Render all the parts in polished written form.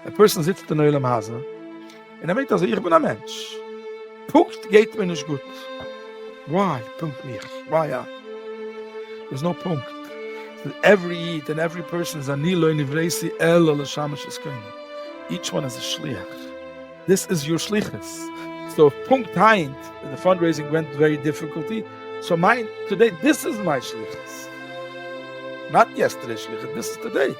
A person sitzt in Olam Haza, und meint also, ich bin ein Mensch. Punkt geht mir nicht gut. Why? Punkt mich. Why? Ja. There's no punkt. Every Eid and every person is anilo nivresi el l'shamash eskaini. Each one is a shliach. This is your shlichus. So if punkt hind, the fundraising went very difficulty. So mine today, this is my shlichus. Not yesterday's shlichus. This is today.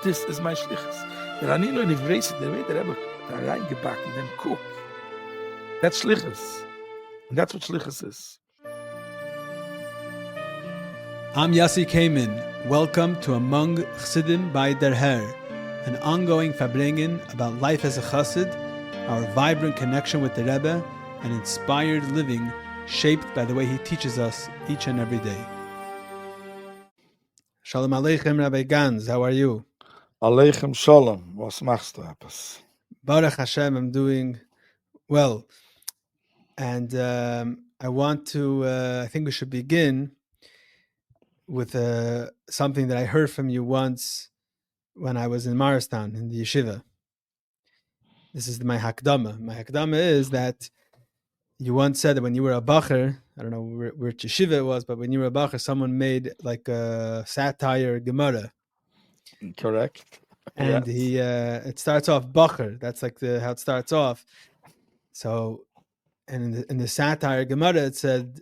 This is my shlichus. The anilo nivresi, the way the Rebbe reingebacken, them cook. That's shlichus. And that's what shlichus is. I'm Yossi Kamen. Welcome to Among Chassidim by Der Herr, an ongoing farbrengen about life as a chassid, our vibrant connection with the Rebbe, and inspired living shaped by the way he teaches us each and every day. Shalom Aleichem, Rabbi Gancz. How are you? Aleichem Shalom. Was machst du, Appas? Baruch Hashem, I'm doing well. And I want to, I think we should begin with something that I heard from you once when I was in Morristown in the yeshiva. This is my hakdama. My hakdama is that you once said that when you were a bacher, I don't know where yeshiva it was, but when you were a bacher, someone made like a satire Gemara. Correct. And yes. It starts off bacher. That's like how it starts off. So, and in the satire Gemara, it said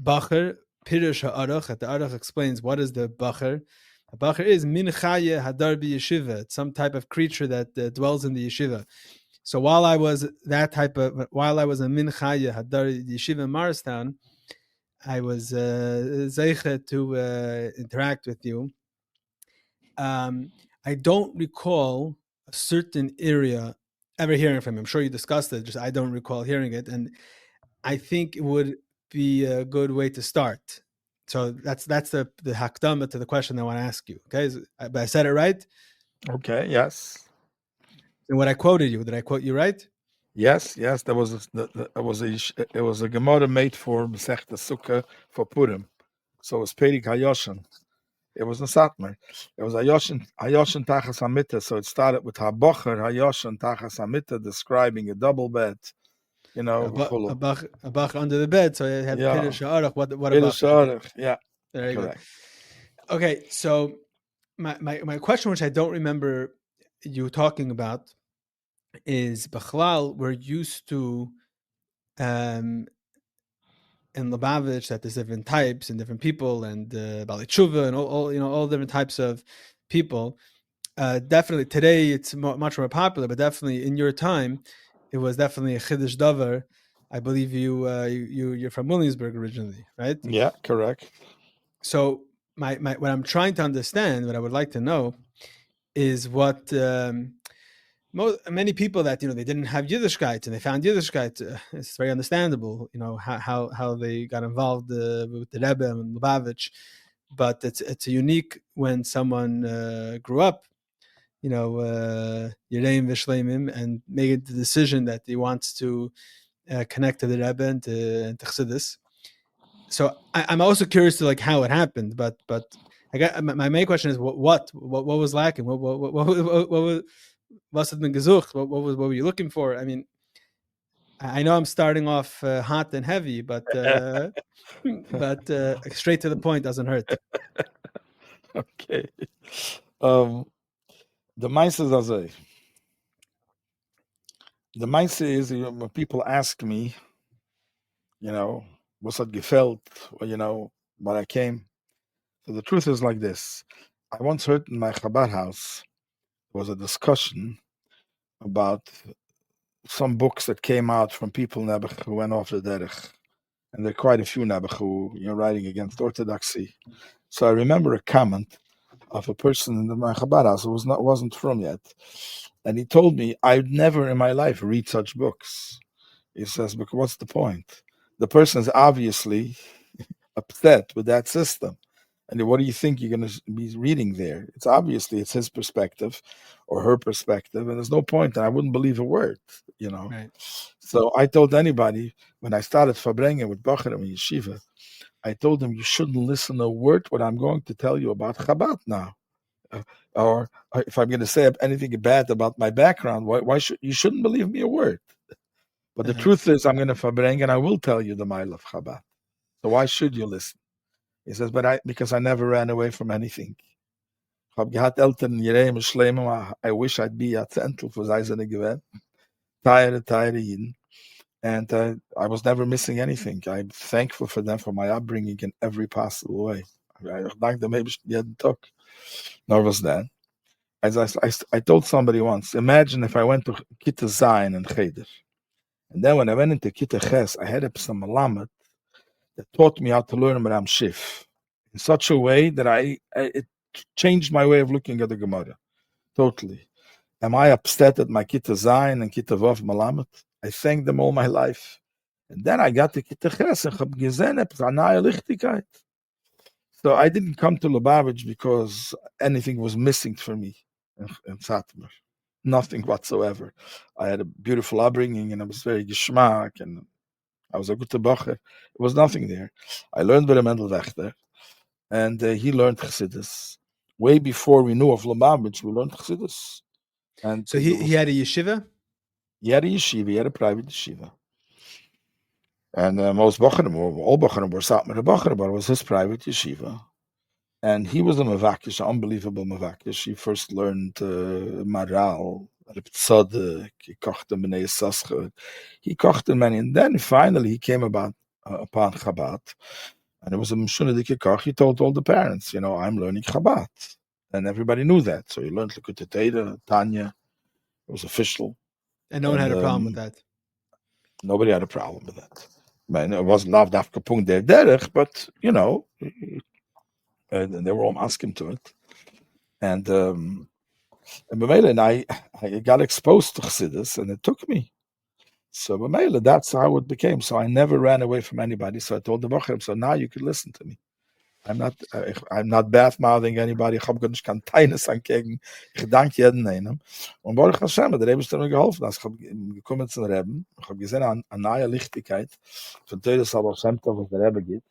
bacher. Pirush ha'arach, that the arach explains what is the bacher. A bacher is min chaya hadar b'yeshiva. It's some type of creature that dwells in the yeshiva. So while I was a min chaya hadar yeshiva in Morristown, I was zeicha to interact with you. I don't recall a certain area ever hearing from him. I'm sure you discussed it, just I don't recall hearing it. And I think it would be a good way to start. So that's the hakdama to the question I want to ask you. Okay, but I said it right? Okay, yes. And what I quoted you, did I quote you right? Yes. There was it was a Gemara made for Masechta Sukkah for Purim. So it was Perik Hayoshin. It was a Satmar. It was Hayoshin Tachas Hamita. So it started with Habocher Hayoshin Tachas Hamita, describing a double bed. You know, a bach under the bed, so it had Pirush ha'arach. What Pirush ha'arach? Yeah, there you correct. Go. Okay, so my question, which I don't remember you talking about, is B'chlal. We're used to in Lubavitch that there's different types and different people, and Bali Tshuva and all different types of people. Definitely today it's much more popular, but definitely in your time. It was definitely a Chidush Davar. I believe you're from Williamsburg originally, right? Yeah, correct. So my what I'm trying to understand, what I would like to know, is what many people that they didn't have Yiddishkeit and they found Yiddishkeit. It's very understandable, how they got involved with the Rebbe and Lubavitch, but it's unique when someone grew up. Yereim v'shleimim, and made the decision that he wants to connect to the Rebbe and to Chassidus. So I'm also curious to how it happened, but I got my main question is what was lacking? What was it been gesucht? What were you looking for? I mean, I know I'm starting off hot and heavy, but straight to the point doesn't hurt. Okay. The Meise is when people ask me, what's that gefällt, or, what I came. So the truth is like this. I once heard in my Chabad house, there was a discussion about some books that came out from people Nebuch who went off the derech. And there are quite a few Nebuch who, writing against orthodoxy. So I remember a comment of a person in my Chabad house who wasn't from yet, and he told me I'd never in my life read such books. He says, because what's the point? The person is obviously upset with that system, and what do you think you're going to be reading there? It's his perspective or her perspective, and there's no point, and I wouldn't believe a word, Right. So I told anybody when I started farbrengen with Bacher and Yeshiva, I told them you shouldn't listen a word what I'm going to tell you about Chabad now. or if I'm going to say anything bad about my background, why you shouldn't believe me a word. But the truth is, I'm going to verbring, and I will tell you the mile of Chabad. So why should you listen? He says, because I never ran away from anything. I wish I'd be at Zentel for Zeizene gewesen. Tired, and I was never missing anything. I'm thankful for them for my upbringing in every possible way. I thank them maybe jeden Tag. Nor was that. As I told somebody once, imagine if I went to Kita Zayin in Cheder. And then when I went into Kita Ches, I had some malamed that taught me how to learn Ram Shif in such a way that it changed my way of looking at the Gemara. Totally. Am I upset at my Kita Zayin and Kita Vav malamed? I thank them all my life. And then I got to Kita Ches and hab gesehen etwas anaya Lichtigkeit. So I didn't come to Lubavitch because anything was missing for me in Satmar. Nothing whatsoever. I had a beautiful upbringing and I was very geschmack and I was a good bacher. It was nothing there. I learned by the Mendel Wächter and he learned Chassidus. Way before we knew of Lubavitch, we learned Chassidus. And so he had a yeshiva? He had a yeshiva, he had a private yeshiva. And most Bacharim, all Bacharim were Satmar Bacharim, but it was his private yeshiva. And he was a Mavakish, an unbelievable Mavakish. He first learned Maral, Rebbe Tzaddik, he kochte B'nai Yissaschar. He kochte many, and then finally he came upon Chabad. And it was a Mishunadike Koch. He told all the parents, I'm learning Chabad. And everybody knew that. So he learned Likutei Torah, Tanya. It was official. And no one had a problem with that? Nobody had a problem with that. Man, it wasn't lav dafka punkt der derech, but, they were all masking to it. And I got exposed to Chassidus, and it took me. So B'meila, that's how it became. So I never ran away from anybody. So I told the Bacharim, so now you could listen to me. I'm not bad-mouthing anybody. Ich habe gar nicht kein Teines angegen. Ich danke jeden einem. Und Baruch Hashem, der Rebbe ist mir geholfen. Als ich habe gekommen zum Rebbe, ich habe gesehen eine neue Lichtigkeit von Teures Shem Tov, was der Rebbe gibt,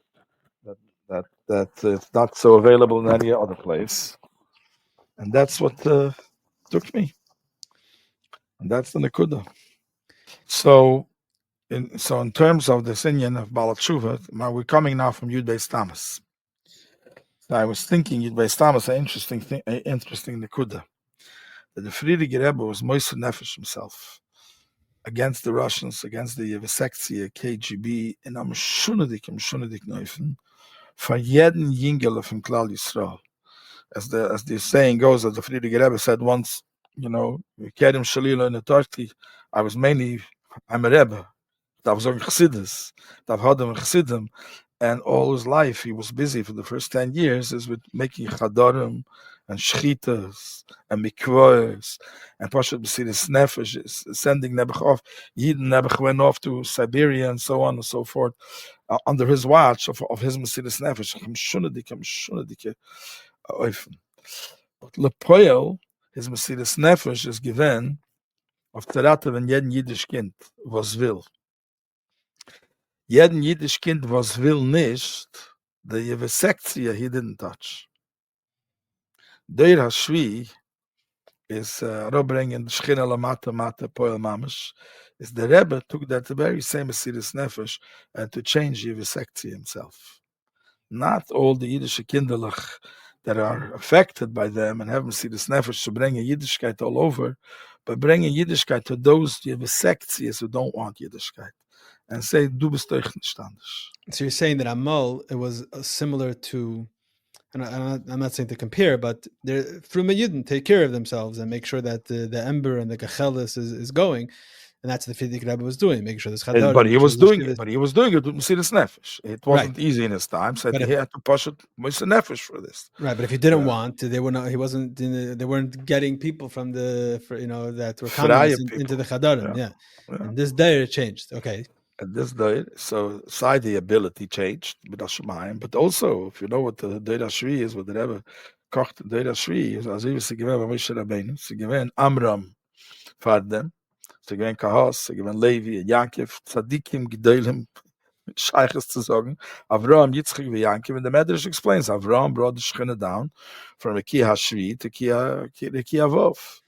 that it's not so available in any other place. And that's what took me. And that's the Nekuda. So in terms of this Inyan of Baal Tshuva, we're coming now from Yud Beis Tammuz. I was thinking Yud Beis Tammuz, an interesting Nekuda. That the Frierdiker Rebbe was Moiser Nefesh himself against the Russians, against the Vesektia, KGB, and am Shunadik Neufen, for jeden Jingel from Klal Yisrael. As the saying goes, as the Frierdiker Rebbe said once, Kerim Shalila in the Turkey, I'm a Rebbe. That was on Chassidus, that had him Chassidim, and all his life he was busy for the first 10 years is with making chadarim and shchitas and mikvahs and Pashat B'Siris Nefesh, sending Nebuch off. Yidden Nebuch went off to Siberia and so on and so forth under his watch of his B'Siris Nefesh. But Lepoel, his B'Siris Nefesh is given of Tzarata when jeden Yiddish Kind was will. Jeden Yiddish Kind was will nicht, the Yevesektia he didn't touch. Dor Hashvi'i is Robring and Shchinala Mata Poel Mamish. Is the Rebbe took that very same Mesiris Nefesh and to change Yevesektia himself. Not all the Yiddish Kinderlach that are affected by them and have Mesiris Nefesh to bring a Yiddishkeit all over, but bring a Yiddishkeit to those Yevesektias who don't want Yiddishkeit. And say, du bist euch nicht anders. So you're saying that Amal, it was similar to, and I'm not saying to compare, but Fruma Yidden take care of themselves and make sure that the ember and the kachelis is going, and that's what the Frierdiker Rebbe was doing, making sure this chadar. But he was doing it with Mesiris Nefesh. It wasn't easy in his time, so he had to push it Mesiris Nefesh for this. Right, but if he didn't want, they were not. He wasn't. They weren't getting people from that were coming into the chadarim. Yeah. And this day it changed. Okay. At this day, so side the ability changed, but also if you know what the Dor Hashvi'i is, what the Rebbe kocht Dor Hashvi'i is, as he was given by Moshe Rabbeinu, sie given Amram for them, sie given Kahos, sie given Levi and Yaakov, Tzadikim Gedolim, Sheiches zu sagen, Avraham, Yitzchak, and Yankov, and the Medrash explains, Avraham brought the Shechina down from Dor Hashvi'i to Vov.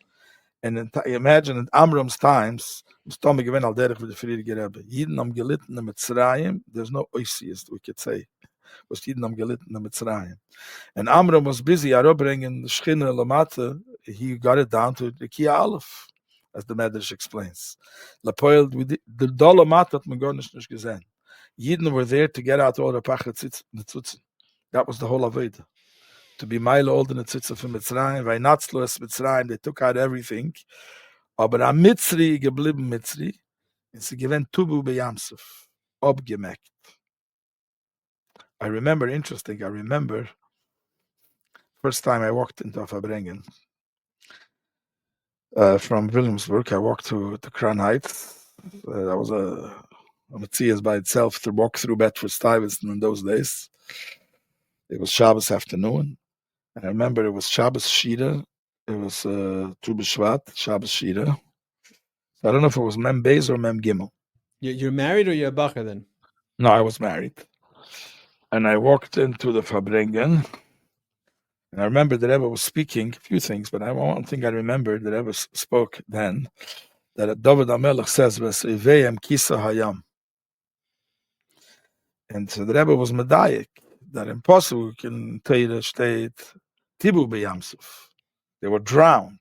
And imagine in Amram's times, Tommy gewinnt al derech with the Frierdiker Rebbe. Jeden am gelitten in Mitzrayim, there's no oisiest, we could say. Was jeden am gelitten in Mitzrayim. And Amram was busy, bringing the Shechina Lamata, he got it down to the Kia Aleph, as the Medrash explains. Lapoil, the Dolamat hat man gar nicht gesehen. Jeden were there to get out all the Pachet Tzutzen. That was the whole Aveda. To be mile old in the Tzitza from Mitzrayim, by Natzlos Mitzrayim, they took out everything. Aber a Mitzri geblieben Mitzri, and sie gewinnt Tubu beyamsuf, abgemerkt. I remember first time I walked into Fabrengen from Williamsburg. I walked to Crown Heights. That was a Matthias by itself to walk through Bedford-Stuyvesant in those days. It was Shabbos afternoon. And I remember it was Shabbos Shira. It was Tu B'Shvat, Shabbos Shira. I don't know if it was Mem Beis or Mem Gimel. You're married or you're a bacher then? No, I was married. And I walked into the Fabrengen. And I remember the Rebbe was speaking a few things, but one thing I remember the Rebbe spoke then, that David HaMelech says, V'seiveyem kisa hayam. And so the Rebbe was medayik, that in Pasuk in Teira state, Tibu b'yamsuf. They were drowned.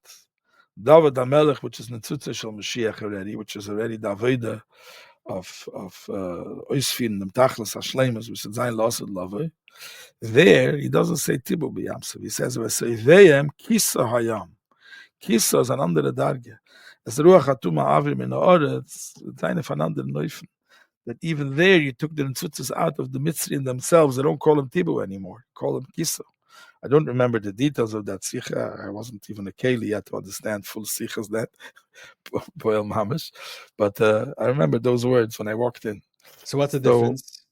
David HaMelech, which is Netzutza Shel Mashiach already, which is already the Aveda of Oisfin, the Tachlis HaShleimus, which is Zayin Lasad Lavai. There, he doesn't say Tibu b'yamsuf. He says, V'seiveyem kisa hayam. Kisa is an andere Darge. As Ruach Hatuma Avrim in the Oretz, it's eine von anderen Neufen. That even there you took the Netzutzes out of the Mitzri themselves. They don't call them Tibu anymore. Call them Kisa. I don't remember the details of that Sicha. I wasn't even a Keli yet to understand full Sichas that. Boil Mamish. But I remember those words when I walked in. So what's the difference?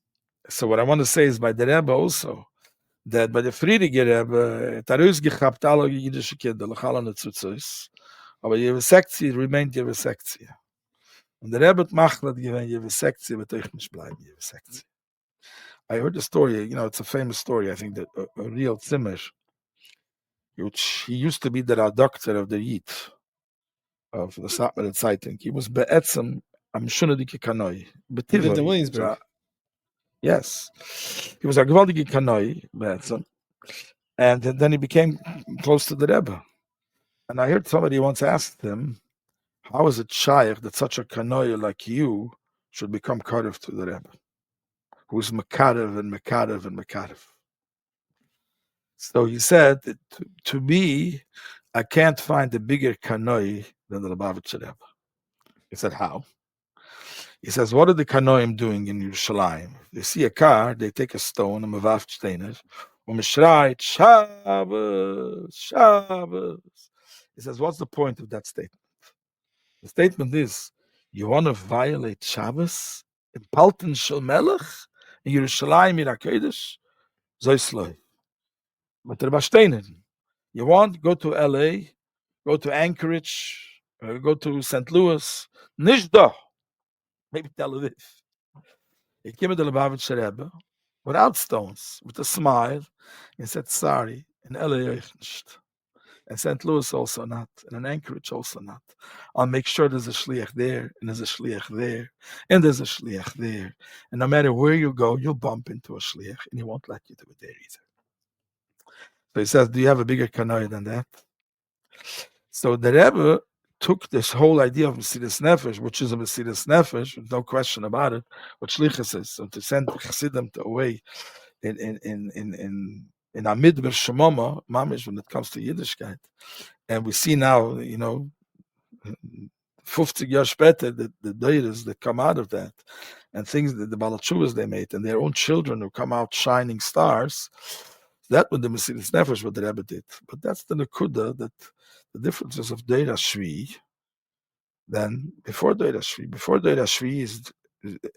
So what I want to say is by the Rebbe also, that by the Frierdiker Rebbe, Tarus gehabt alle jüdische Kinder, lechal an Netzutzes, aber jede Sektie remained jede Sektie. Und der Rebbe macht das gewesen, jede Sektie, wird euch nicht bleiben, jede Sektie. I heard a story, it's a famous story, I think, that a real Zimmer, which he used to be the doctor of the Yid, of the Satmar Zeitung. He was be'etzem, am Shunadike Kanoi. He lived in Williamsburg. Yes. He was a gewaltige Kanoi, be'etzem. And then he became close to the Rebbe. And I heard somebody once asked him, how is it shaykh that such a Kanoi like you should become Karev to the Rebbe? Who's Mekarev and Mekarev and Mekarev. So he said, to me, I can't find a bigger Kanoi than the Lubavitcher Rebbe. He said, how? He says, what are the Kanoim doing in Yerushalayim? They see a car, they take a stone, a Mavav Steiner, and Mishrayit, Shabbos, Shabbos. He says, what's the point of that statement? The statement is, you want to violate Shabbos? In Palten Shel Melech? In Yerushalayim, Irakedesh? Zoisloi. But the Bashtainen. You want, go to LA, go to Anchorage, go to St. Louis, Nishda. Maybe Tel Aviv. He came to the Lubavitcher Rebbe without stones, with a smile, and said, sorry, in LA, and St. Louis also not, and in Anchorage also not. I'll make sure there's a Shliach there, and there's a Shliach there, and there's a Shliach there. And no matter where you go, you'll bump into a Shliach, and he won't let you do it there either. So he says, do you have a bigger kanoi than that? So the Rebbe took this whole idea of Mesiras Nefesh, which is a Mesiras Nefesh, no question about it, what Shlichus is, so to send Chassidim away in Amidbar Shemoma, Mamish, when it comes to Yiddishkeit. And we see now, 50 years better, the deiras that come out of that, and things that the Balachuvas they made, and their own children who come out shining stars. That was the Mesiras Nefesh, what the Rebbe did. But that's the Nakuda, that the differences of Dor Hashvi'i than before Dor Hashvi'i. Before Dor Hashvi'i is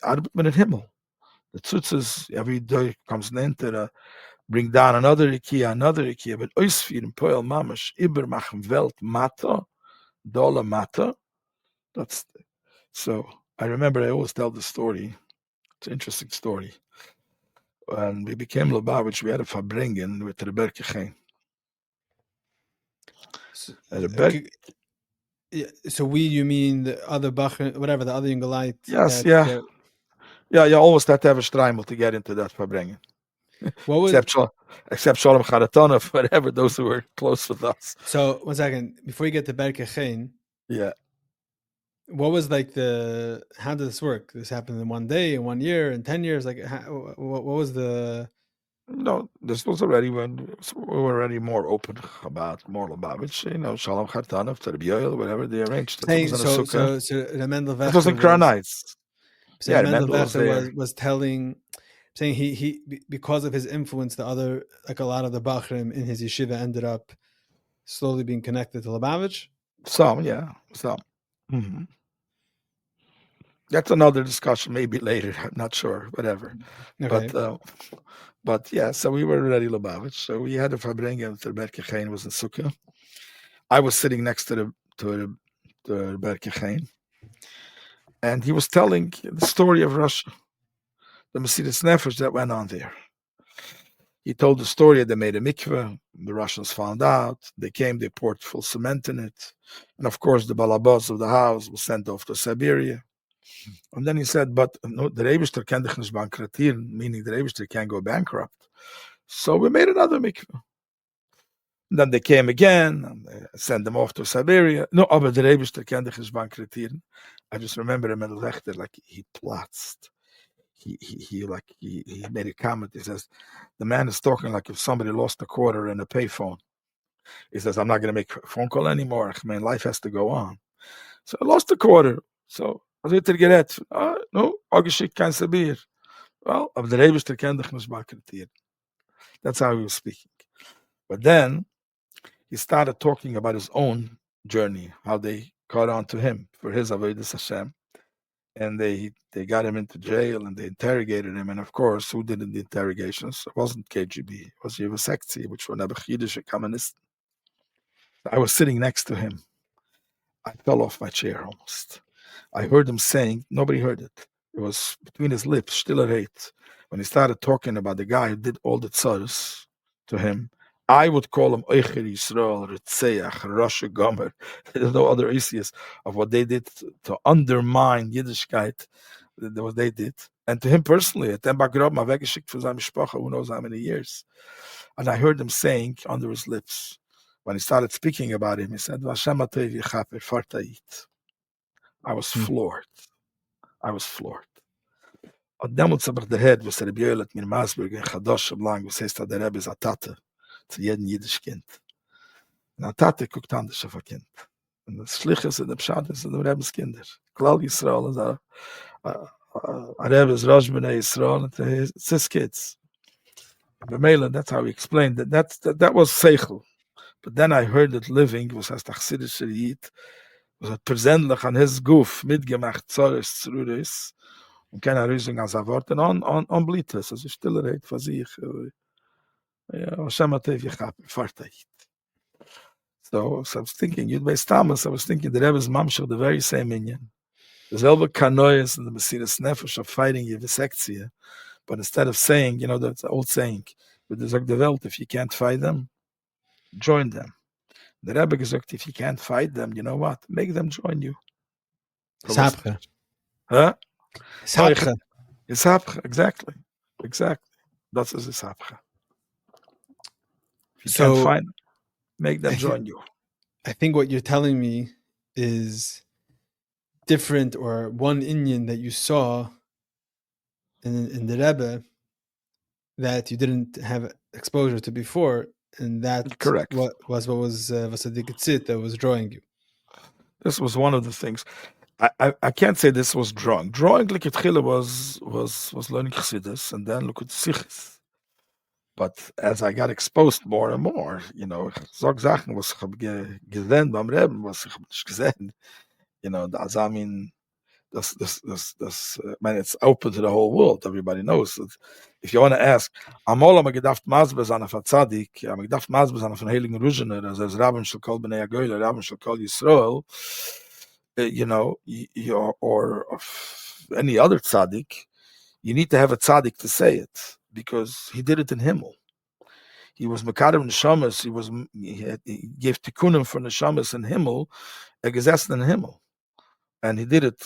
Arbet mit Himmel. The tzutzes, every day comes an enter, bring down another Ikia, but Oisfir and Poel Mamash, Iber machen Welt Mata, Dollar Mata. So I remember I always tell the story It's an interesting story. And we became Lubavitch, we had a Fabringen with Rebbe Chaim. So we, you mean the other Bach, whatever, the other Yungalite? Yes, yeah. You always had to have a streimel to get into that Fabringen. What was except Shalom Charatonov, whatever, those who were close with us. So 1 second, before you get to Berke Chaim, yeah, what was like how did this work? This happened in 1 day, in 1 year, in 10 years? Like, what was the? No, this was already when we were already more open about more Lubavitch, Shalom Charatonov, Rebbe Yoel, whatever they arranged. So Remendel It was in Crown Heights. So Remendel was telling, saying he because of his influence, a lot of the Bachrim in his yeshiva ended up slowly being connected to Lubavitch. Some. Mm-hmm. That's another discussion, maybe later. I'm not sure, whatever. Okay. But yeah, so we were already Lubavitch. So we had a Fabringen with the Rebbe Chaim was in Sukkah. I was sitting next to the Rebbe Chaim, and he was telling the story of Russia, the Mesiras Nefesh that went on there. He told the story that they made a mikveh. The Russians found out. They came, they poured full cement in it. And of course, the balabas of the house was sent off to Siberia. And then he said, but no, the Rebbe can dich nicht bankrottieren, meaning the Rebbe can't go bankrupt. So we made another mikveh. And then they came again, and they sent them off to Siberia. No, aber the Rebbe can dich nicht bankrottieren. I just remember him in the Lechter, like he platzed. He made a comment. He says, the man is talking like if somebody lost a quarter in a payphone. He says, I'm not going to make a phone call anymore. I mean, life has to go on. So I lost a quarter. So I said to the Gerät, no, Augustik kein Sabir. Well, of the Rebbe kann dich nicht bankrottieren. That's how he was speaking. But then he started talking about his own journey, how they caught on to him for his Avodas Hashem. And they got him into jail and they interrogated him. And of course, who did the interrogations? It wasn't KGB. It was Yevsekzi, which were never Chidushim communists. I was sitting next to him. I fell off my chair almost. I heard him saying, nobody heard it. It was between his lips, stiller hate. When he started talking about the guy who did all the tzaras to him, I would call him Eicher Yisrael, Ritzeach, Rasha Gomer. There's no other atheist of what they did to undermine Yiddishkeit, what they did. And to him personally, at Temba Grob, ma weggeschickt für seine Sprache, who knows how many years. And I heard him saying under his lips, when he started speaking about him, he said, I was floored. Und damals habe ich gehört, was Rebbe Yoel hat mir in Masburg in Chidushim lang, was heißt, der Rebbe ist a Tate zu jedem jüdisch Kind. Und a Tate guckt anders auf ein Kind. Und das Schliche ist in der Pschad, ist in der Rebbe's Kinder. Klal Yisrael ist a Rebbe's Rosh B'nai Yisrael, and it's his kids. But Mela, that's how he explained it. That was Seichel. But then I heard that living, was heißt Achsidischer Yid, was hat persönlich an his Guf mitgemacht, Zores, Zeruris, und keiner Rüsung als Wort, und on Blites, also stille Rede für sich. Hashem Atev Yechap, Farteit. So I was thinking, Yud Beis Tamas, I was thinking the Rebbe's Mamshach, the very same Inyan. The selbe Kanois and the Mesiras Nefesh of fighting Yivisektia, but instead of saying, that's the old saying, with the Zog de Welt, if you can't fight them, join them. The Rebbe gesagt, if you can't fight them, you know what? Make them join you. Sapche. Huh? Sapche. Sapche, exactly. That's a Sapche. If you can't find them, make them join you. I think what you're telling me is different, or one Inyan that you saw in the Rebbe that you didn't have exposure to before, and that correct. What was the Getzit that was drawing you? This was one of the things. I can't say this was drawing. Drawing like Tchila was learning Chassidus, and then look at Sichis. But as I got exposed more and more, Zog Sachen, was ich habe gesehen beim Rebbe, was ich habe nicht gesehen. I mean, it's open to the whole world. Everybody knows that. If you want to ask, Amol am gedacht Masbes an von Tzadik, am gedacht Masbes an von Heiligen Rujener, as Rabbi shall call Bnei Agoyla, Rabbi shall call Yisrael, or of any other Tzadik, You need to have a tzaddik to say it, because he did it in Himmel. He was Mekadev Neshamas, he gave tikkunim for Neshamas in Himmel, gesessen in Himmel. And he did it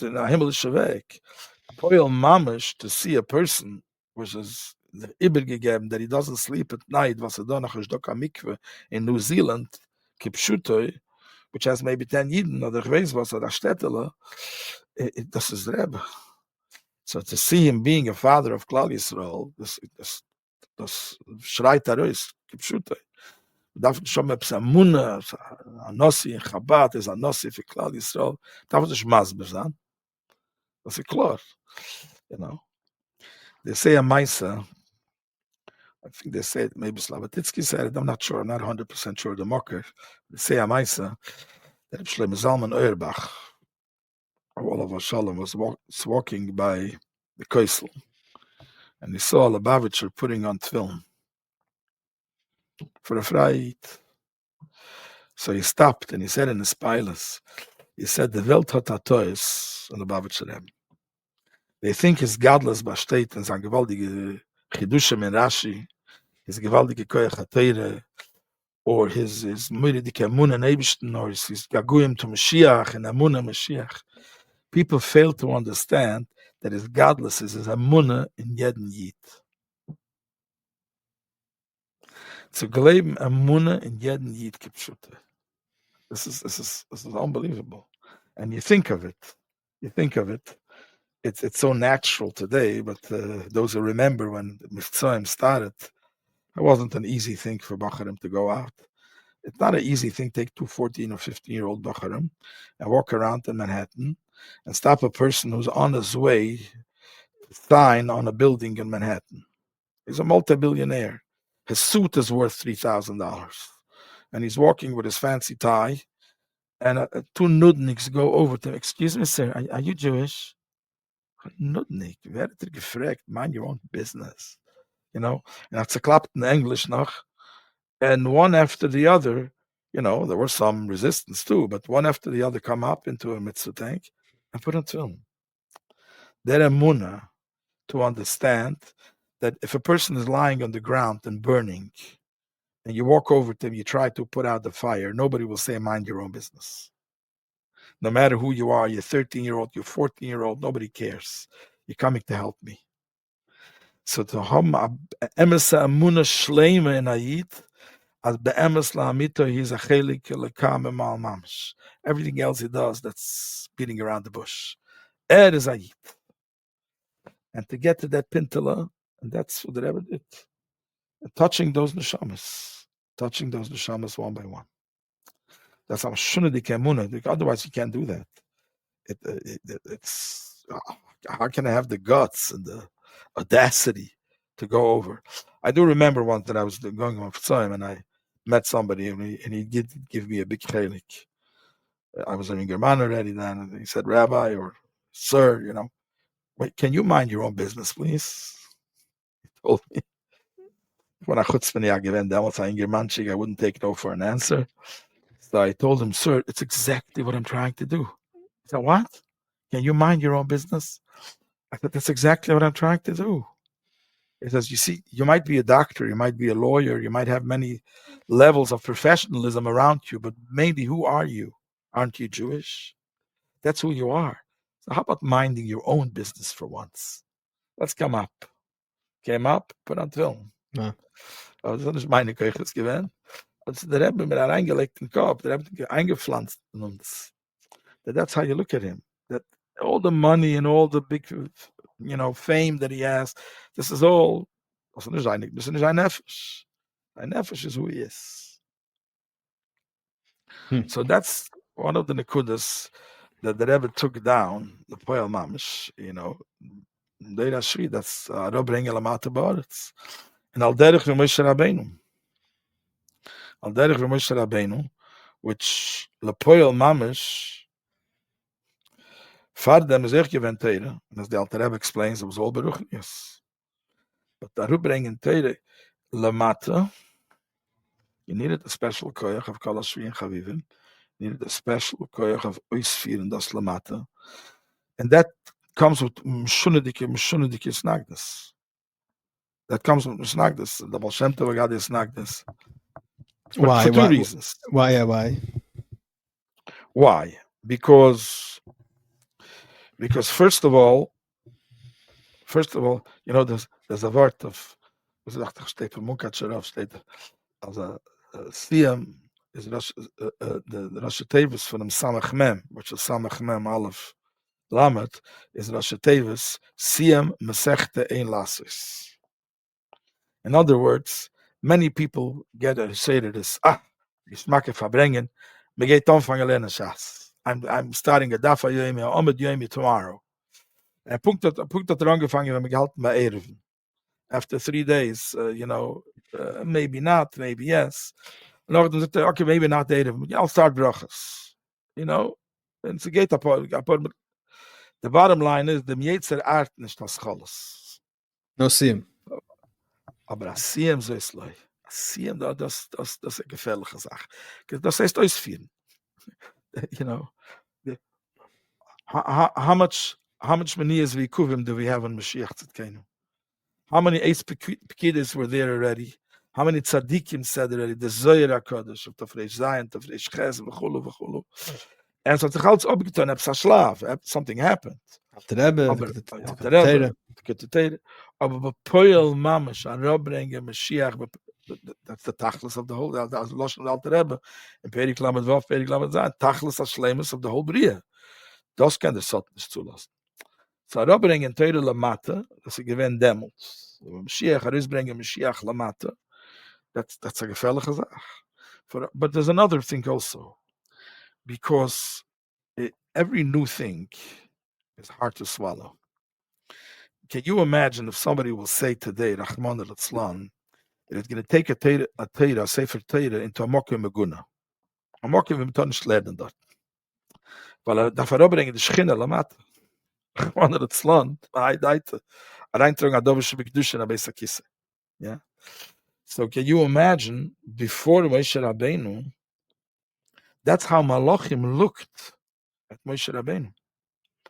in a Himmel Shavek. Poil Mamish, to see a person, which is the Ibergegeben, that he doesn't sleep at night, was a donach mikve in New Zealand, Kipshutoi, which has maybe 10 Yidden, or the Gweis was a Shtetele, this is Rebbe. So to see him being a father of Klal Yisrael, das schreit aus, Kipshutoi. Darf schon mal Psamuna, Anossi in Chabad, is Anossi für Klal Yisrael, darf nicht Masber sein. Das ist klar. You know, they say a Maisa, I think they say it, maybe Slavatitsky said it, I'm not sure, I'm not 100% sure, the Mocker. They say a Maisa that Shlomo Zalman Auerbach, all of Shalom, was walking by the Koisel, and he saw a Lubavitcher putting on film for a Freit. So he stopped and he said in his pilus, he said, the Welt hat a Toys on Lubavitcher. They think his godless besteht in sein gewaltige Chidushim in Rashi, his gewaltige Koyach HaTeire, or his Muridike Amunah Nebishten, or his Gaguyim to Mashiach and Amunah Mashiach. People fail to understand that his godless is his Amunah in jeden Yid. Zu glauben Amunah in jeden Yid kipshute. This is unbelievable. And you think of it. It's so natural today, but those who remember when the Mitzvahim started, it wasn't an easy thing for Bacharim to go out. It's not an easy thing to take two 14 or 15-year-old Bacharim and walk around in Manhattan and stop a person who's on his way to sign on a building in Manhattan. He's a multi-billionaire. His suit is worth $3,000. And he's walking with his fancy tie, and two nudniks go over to him. Excuse me, sir, are you Jewish? Nudnik, werdet gefragt, mind your own business. You know, and it's geklappt in English noch. And one after the other, you know, there was some resistance too, but one after the other come up into a mitzvah tank and put on film. Their emunah to understand that if a person is lying on the ground and burning, and you walk over to him, you try to put out the fire, nobody will say, mind your own business. No matter who you are, you're 13-year-old, you're 14-year-old, nobody cares. You're coming to help me. So to have emes emunah shleima in ayid, as be'emes la'amito, he's a chelik lekam emal mamish. Everything else he does, that's beating around the bush. Is ayid. And to get to that pintala, and that's what the Rebbe did. And touching those neshamas one by one. That's how shunadik emunah. Otherwise, you can't do that. It's how can I have the guts and the audacity to go over? I do remember once that I was going on time and I met somebody and he did give me a big chelik. I was in German already then, and he said, Rabbi or Sir, you know, wait, can you mind your own business, please? He told me. When I chutzpah given damals in Germanchik, I wouldn't take no for an answer. So I told him, Sir, it's exactly what I'm trying to do. He said, what? Can you mind your own business? I said, that's exactly what I'm trying to do. He says, you see, you might be a doctor, you might be a lawyer, you might have many levels of professionalism around you, but maybe who are you? Aren't you Jewish? That's who you are. So how about minding your own business for once? Let's come up. Came up, put on film. Ja. Aber das ist nicht meine Kirche gewesen. Also der Rebbe mit einem eingelegten Kopf, der Rebbe eingepflanzt in uns. That's how you look at him. That all the money and all the big, you know, fame that he has, this is all, das ist nicht ein Nefesh. Ein Nefesh is who he is. So that's one of the nekudas that the Rebbe took down, the Poel Mamish, you know, Dor Hashvi'i, that's Rabbi Aaron Dovid Gancz. And Al Derech Moshe Rabbeinu, which the Poel Mamish, Fardem is echt gewend Teire, and as the Alter Rebbe explains, it was all Beruchnius. But the Rubring Teire, Lamata, you needed a special koyach of Kol Hashvi'i and Chavivim, you needed a special koyach of Oisfir and Das Lamata, and that comes with Mshunadike Snagdas. That comes with Snagdas. The Baal Shem Tov got this Snagdas. Why? For two reasons. Why? Yeah, why? Why? Because first of all, there's a word of steht für Munkat Sharaf steht als a Siyam is the Rosh Tevis from Samach Mem, which is Samach Mem Aleph Lamed, is Rosh Tevis Siyam Mesechte Ein Lasis. In other words, many people get a say to this. Geschmacke verbringen. Me geht anfangen lernen Shas. I'm starting a Daf Yomi or Amid Yomi tomorrow. And Punkt hat angefangen, wenn wir gehalten bei Ereven. After 3 days, maybe not, maybe yes. And then said, okay, maybe not Ereven. I'll start brachas. And it's a gate apart. The bottom line is, the Yetzer Art nicht das Cholos. No Siyam. Aber das Siyam so ist leu. Siyam, das ist eine gefährliche Sache. Das heißt ausführen. How much Manias Vikuvim do we have on Mashiach Tzidkenu? How many Eis Pekidis were there already? How many Tzadikim said already? The Zoyer HaKadosh of Tafresh Zayin, Tafresh Ches, v'chulu. And so it's alles abgetan, something happened. The Rebbe, get the Teire. Aber Poel Mamash, Arabrenga, Mashiach, that's the Tachlis of the whole, that's the Lashon of the Rebbe. And Perik Lamed Vav, Perik Lamed Zayin, Tachlis HaShlemus of the whole Bria. Das kann der Sot nicht zulassen. So Arabrenga Teire Lamata, das ist gewähnt Dämmels. Mashiach, Arisbrenga Mashiach Lamata, that's a gefährliche Sache. But there's another thing also. Because every new thing is hard to swallow. Can you imagine if somebody will say today, Rahman al-Islam, that it's going to take a Sefer Teira into a Mokim Meguna? A Mokim Meguna nicht lernen dort. Weil darf bringen die Schinne lamat. Rahman al-Islam, reintragen adobische Chidushim a Beis HaKisei. Yeah. So can you imagine, before Moshe Rabbeinu, that's how Malachim looked at Moshe Rabbeinu.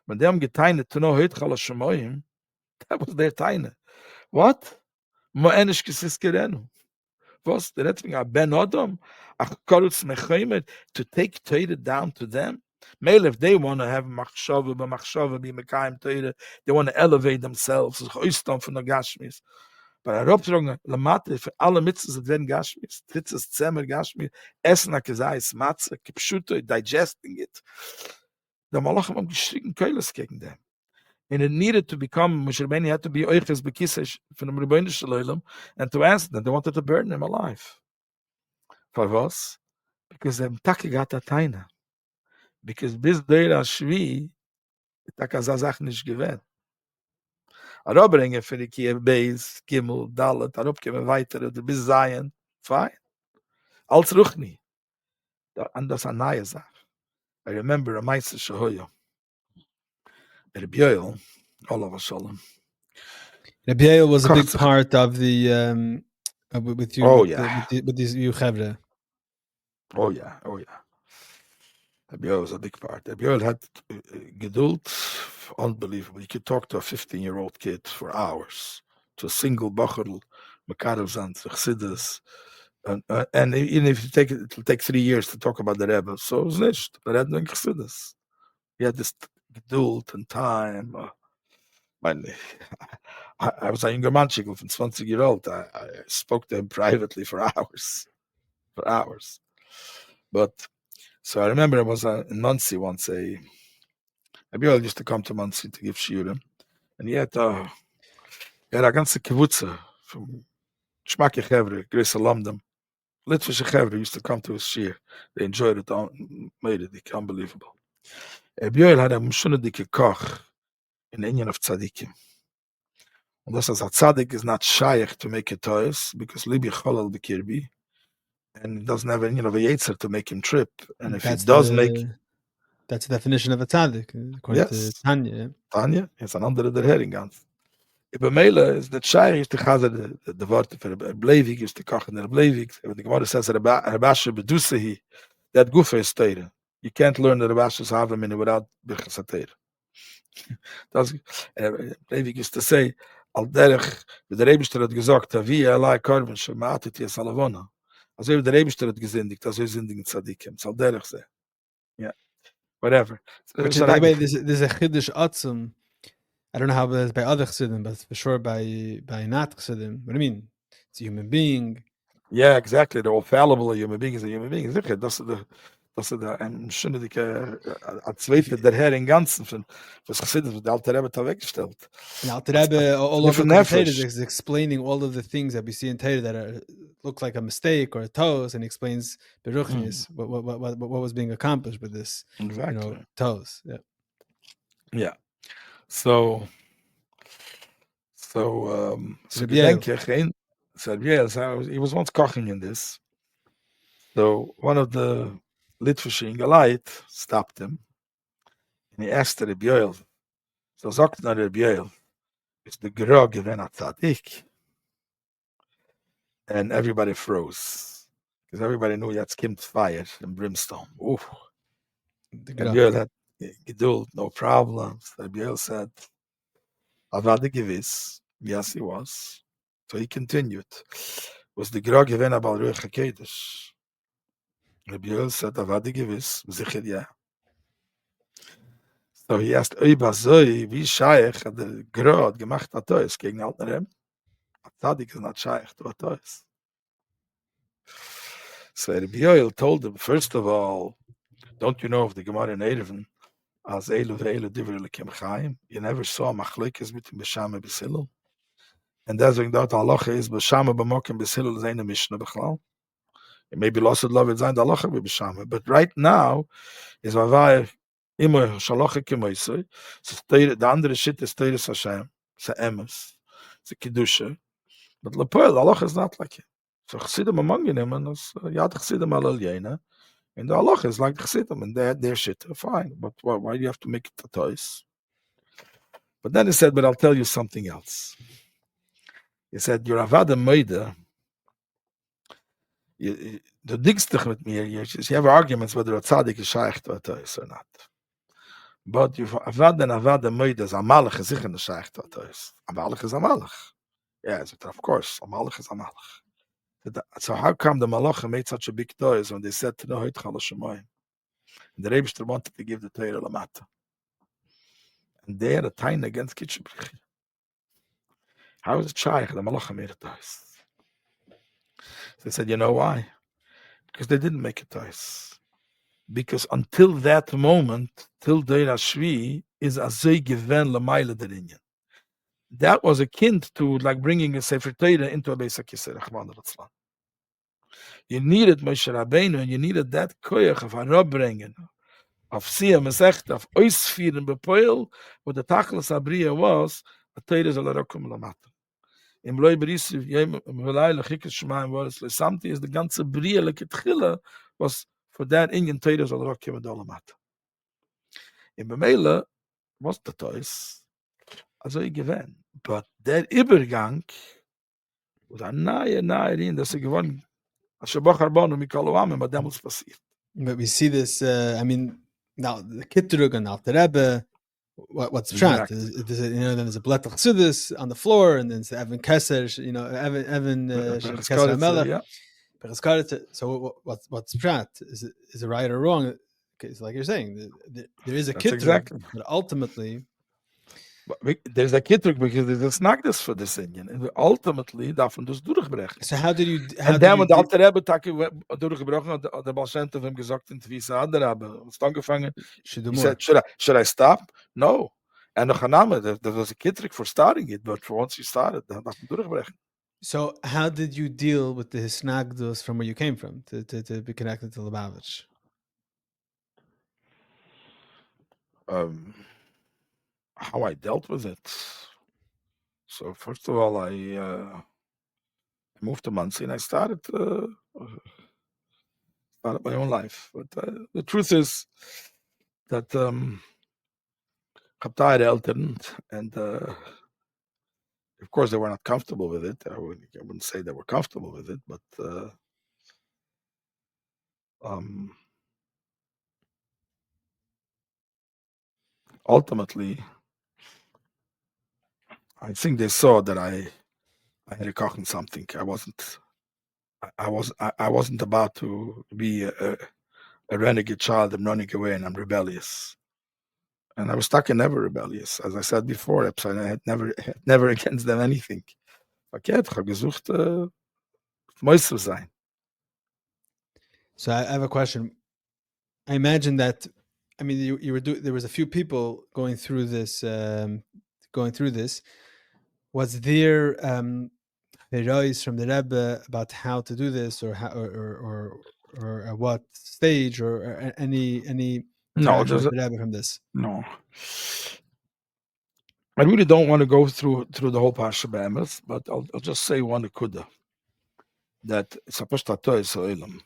When they geteinet to know Heitchal HaShemoyim, that was their taine. What? Mo'enish Kisis Kerenu. Was? The Retzving a Ben Adam, a Korutz Mechaimer, to take Teire down to them. Maybe if they want to have Machshava, be Mekayim Teire, they want to elevate themselves, Oistam from the Gashmis. But I Robtrong Lamate for alle mitzvahs that then Gashmis, Titzes Zemer Gashmis, Essen Akazais Matze, Kipshuto, digesting it. The Malachim haben geschrien Keules gegen them. And it needed to become, Moshe Rabbeinu had to be Oiches Bekisesh from the Rebbeinu Shalom and to ask them, they wanted to burn him alive. For what? Because them Taki got a taina. Because bis Dor Hashvi'i, Takazazach nicht gewähnt. Arabringen für die Kiew Beis, Gimel, Dalet, Arabkemen weiter, der bis Zayin, fine. Als Ruchni. And that's a neue Sache. I remember a Meister Shahoya. Rebbe Aaron, Olav Shalom. Rebbe Aaron was a big part of the with you. Oh yeah. With these you Chevre. Oh yeah. Rebbe Aaron was a big part. Rebbe Aaron had geduld, unbelievable. You could talk to a 15-year-old kid for hours, to a single bachel, Mekarev Zant, Chassidus. And even if you take it, it'll take 3 years to talk about the Rebbe. So it was nicht. But had no Chassidus. He had this geduld and time. I was a younger man, from 20-year-old. I spoke to him privately for hours. But so I remember I was in Muncie once. Rebbe used to come to Muncie to give shiurim, and he had a ganze kibbutza from Shmaki Chevre, Grace Alamdam. Litvische Chevre used to come to his shir. They enjoyed it, made it unbelievable. Rebbe had a mshunadike koch in the Inyan of tzadikim. And das as a tzadik is not shaykh to make it toys, because libi cholal b'kirbi, and he doesn't have any of a yetzer to make him trip. And if he does that's the definition of a tzaddik, according to Tanya. Tanya, it's an andere der Heringang. Ibe Mele is that shaykh is to chazer the word for Bleivik is to koch in der Bleivik. When the Gemara says Rabasha bedusehi, that gufa is teire. You can't learn the Rabasha's havamina without bichas teire. Das, David used to say, al derech, der Rebischter hat gesagt, wie Allah karben shematet yes alavona. Also der Rebischter hat gesündigt, also sündigen Tzadikim. Al derech say. Yeah, whatever. Which is, by the way, there's a Chidush Atzum. I don't know how it is by other Chassidim, but for sure by not Chassidim. What do you mean? It's a human being. Yeah, exactly. They're all fallible. A human being is a human being. Das ist ein schöner dicke zweite der Herr im Ganzen von was Chassidus, der alte Rebbe hat weggestellt. And Alter Rebbe, all over Different commentators, nefesh. is explaining all of the things that we see in Torah that look like a mistake or a toes, and he explains Beruchnis, what was being accomplished with this, Exactly. toes. Yeah. Yeah. So he was once koching in this. So one of the Litvische Ingelait stopped him, and he asked Rabbi Yoel, so sagt na Rabbi Yoel, is the Gra given a tzaddik? And everybody froze, because everybody knew jetzt kommt fire and brimstone. Oof. Rabbi Yoel had geduld, no problems. Rabbi Yoel said, Avada gewiss, yes he was. So he continued. Was the Gra given about Ruach HaKodesh? Rabbi Yoel said, Avada gewiss, sicher ja. So he asked, wie Shaykh hat der Gra gemacht hat Tois gegen alten Rem? Tzadik is not Shaykh to a Tois. So Rabbi Yoel told him, first of all, don't you know of the Gemara in Erevin, as Elu ve'elu divrei lekem chaim, you never saw a machlokes between B'shama and B'silul? And that's when that halacha is B'shama b'mokem B'silul is eine Mishnah b'chlal. It may be lost love it zayin the halacha b'B'shama, but right now is vavai immer shalocha kemoisei. So the andere shit is Teiris Hashem, it's a emes, it's a Chidushim, but lepoel the halacha is not like it. So Chassidim among them, and yad Chassidim alal yena, and the halacha is like the Chassidim, and they had their shit, fine, but why do you have to make it a toys? But then he said, but I'll tell you something else. He said, you're avada meida. The digstich with me, you have arguments whether a tzaddik is shaykh to a toys or not. But you avada meida is a malach is sicher shaykh to a toys. A malach is a malach. Yeah, of course, a malach is a malach. So how come the malach made such a big toys when they said to the hoit chalashamoyim? And the Rebbe wanted to give the Torah lamata. And they had a time against Kitchubich. How is it shaykh? The malach made a toys. They said, you know why? Because they didn't make it toys. Because until that moment, till Dor Hashvi'i, is azay given l'mayla derinyan. That was akin to like bringing a Sefer Torah into a Beis HaKisei, Rachmana litzlan. You needed Moshe Rabbeinu, and you needed that koyach of harabringen, of Siyah Mesechta, of Oisfiren Bepoil, what the Tachlis Abriya was, a Torah is a l'rokum l'mata. Im loy berisiv yem velay lechik shmaim was something is the ganze brie leketchila was for that Indian Torah zal rock yem dolamat. In Bemela was the toys also given, but der Übergang was a nahe in das gewon a shabach arbanu mikaloam und damals passiert. But we see this, now the Kitrug and Alter Rebbe, what's pshat? Then there's a blet chassidus on the floor, and then it's Evan Kesser, Evan Kesser Melech. So what's pshat? Is it right or wrong? It's like you're saying, there is a Kitrug, exactly. But ultimately, there's a Kitrug because there's a snagdus for this Indian, and ultimately davon das durchbrechen. So how did you? And then when the Alter Rebbe durchgebrochen hat, der Baal Shem Tov ihm gesagt in Tvisa Adar Rebbe, it's angefangen. He said, should I stop? No. And the Hanhala, there was a Kitrug for starting it, but for once you started, dann darf man durchbrechen. So how did you deal with the snagdus from where you came from to be connected to Lubavitch? How I dealt with it. So first of all, I moved to Muncie and I started my own life. But the truth is that Kaptai Eltern, and of course they were not comfortable with it. I wouldn't say they were comfortable with it, but ultimately, I think they saw that I had a cock in something. I wasn't about to be a renegade child. I'm running away and I'm rebellious. And I was stuck and never rebellious. As I said before, I had never against them anything. Verkehrt, ich habe gesucht, Meister sein. So I have a question. I imagine that, I mean, you were there was a few people going through this. Was there advice from the Rebbe about how to do this, or how, or at what stage, or any No, interaction with the Rebbe from this? no. I really don't want to go through the whole Parsha Be'emes, but I'll just say one Nekuda. That it's a Pashtato Yisraelim.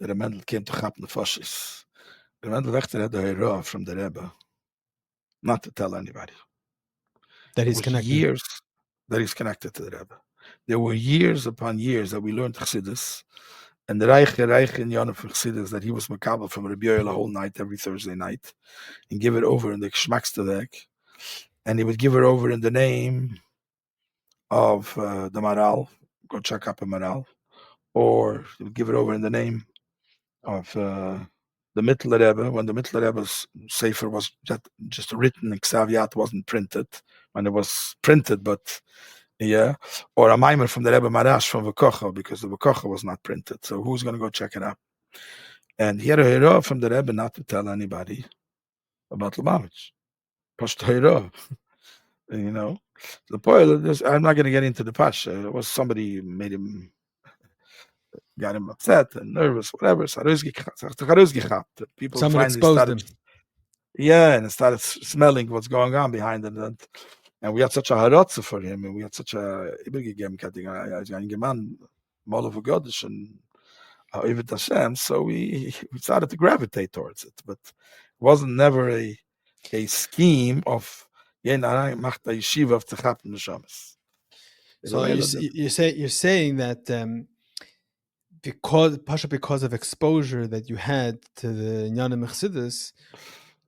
That a Mendel came to Chap Nefashis. The Mendel Wechter had a Hera from the Rebbe, not to tell anybody. That It he's was connected. years that he's connected to the Rebbe. There were years upon years that we learned Chassidus, and the Reiche in Yonah for Chassidus, that he was Makabel from Rabbi Aaron the whole night, every Thursday night, and give it over in the Geschmackstadek. And he would give it over in the name of the Maral, go check up a Maral, or he would give it over in the name of the Mittler Rebbe, when the Mittler Rebbe's Sefer was just written, Xaviat wasn't printed, when it was printed, but yeah, or a Maimer from the Rebbe Marash from Vakocha, because the Vakocha was not printed. So who's going to go check it out? And he had a hero from the Rebbe not to tell anybody about Lubavitch. Post hero. You know, the point. I'm not going to get into the pasha. It was somebody got him upset and nervous, whatever. People Someone finally exposed started, him. yeah, and it started smelling what's going on behind it. And we had such a harotze for him, and we had such a all of a Godish and Ivet Hashem. So we started to gravitate towards it, but it wasn't never a scheme of macht a yeshiva of tzachap neshamas. So you're saying that because of exposure that you had to the Inyanim Chassidus,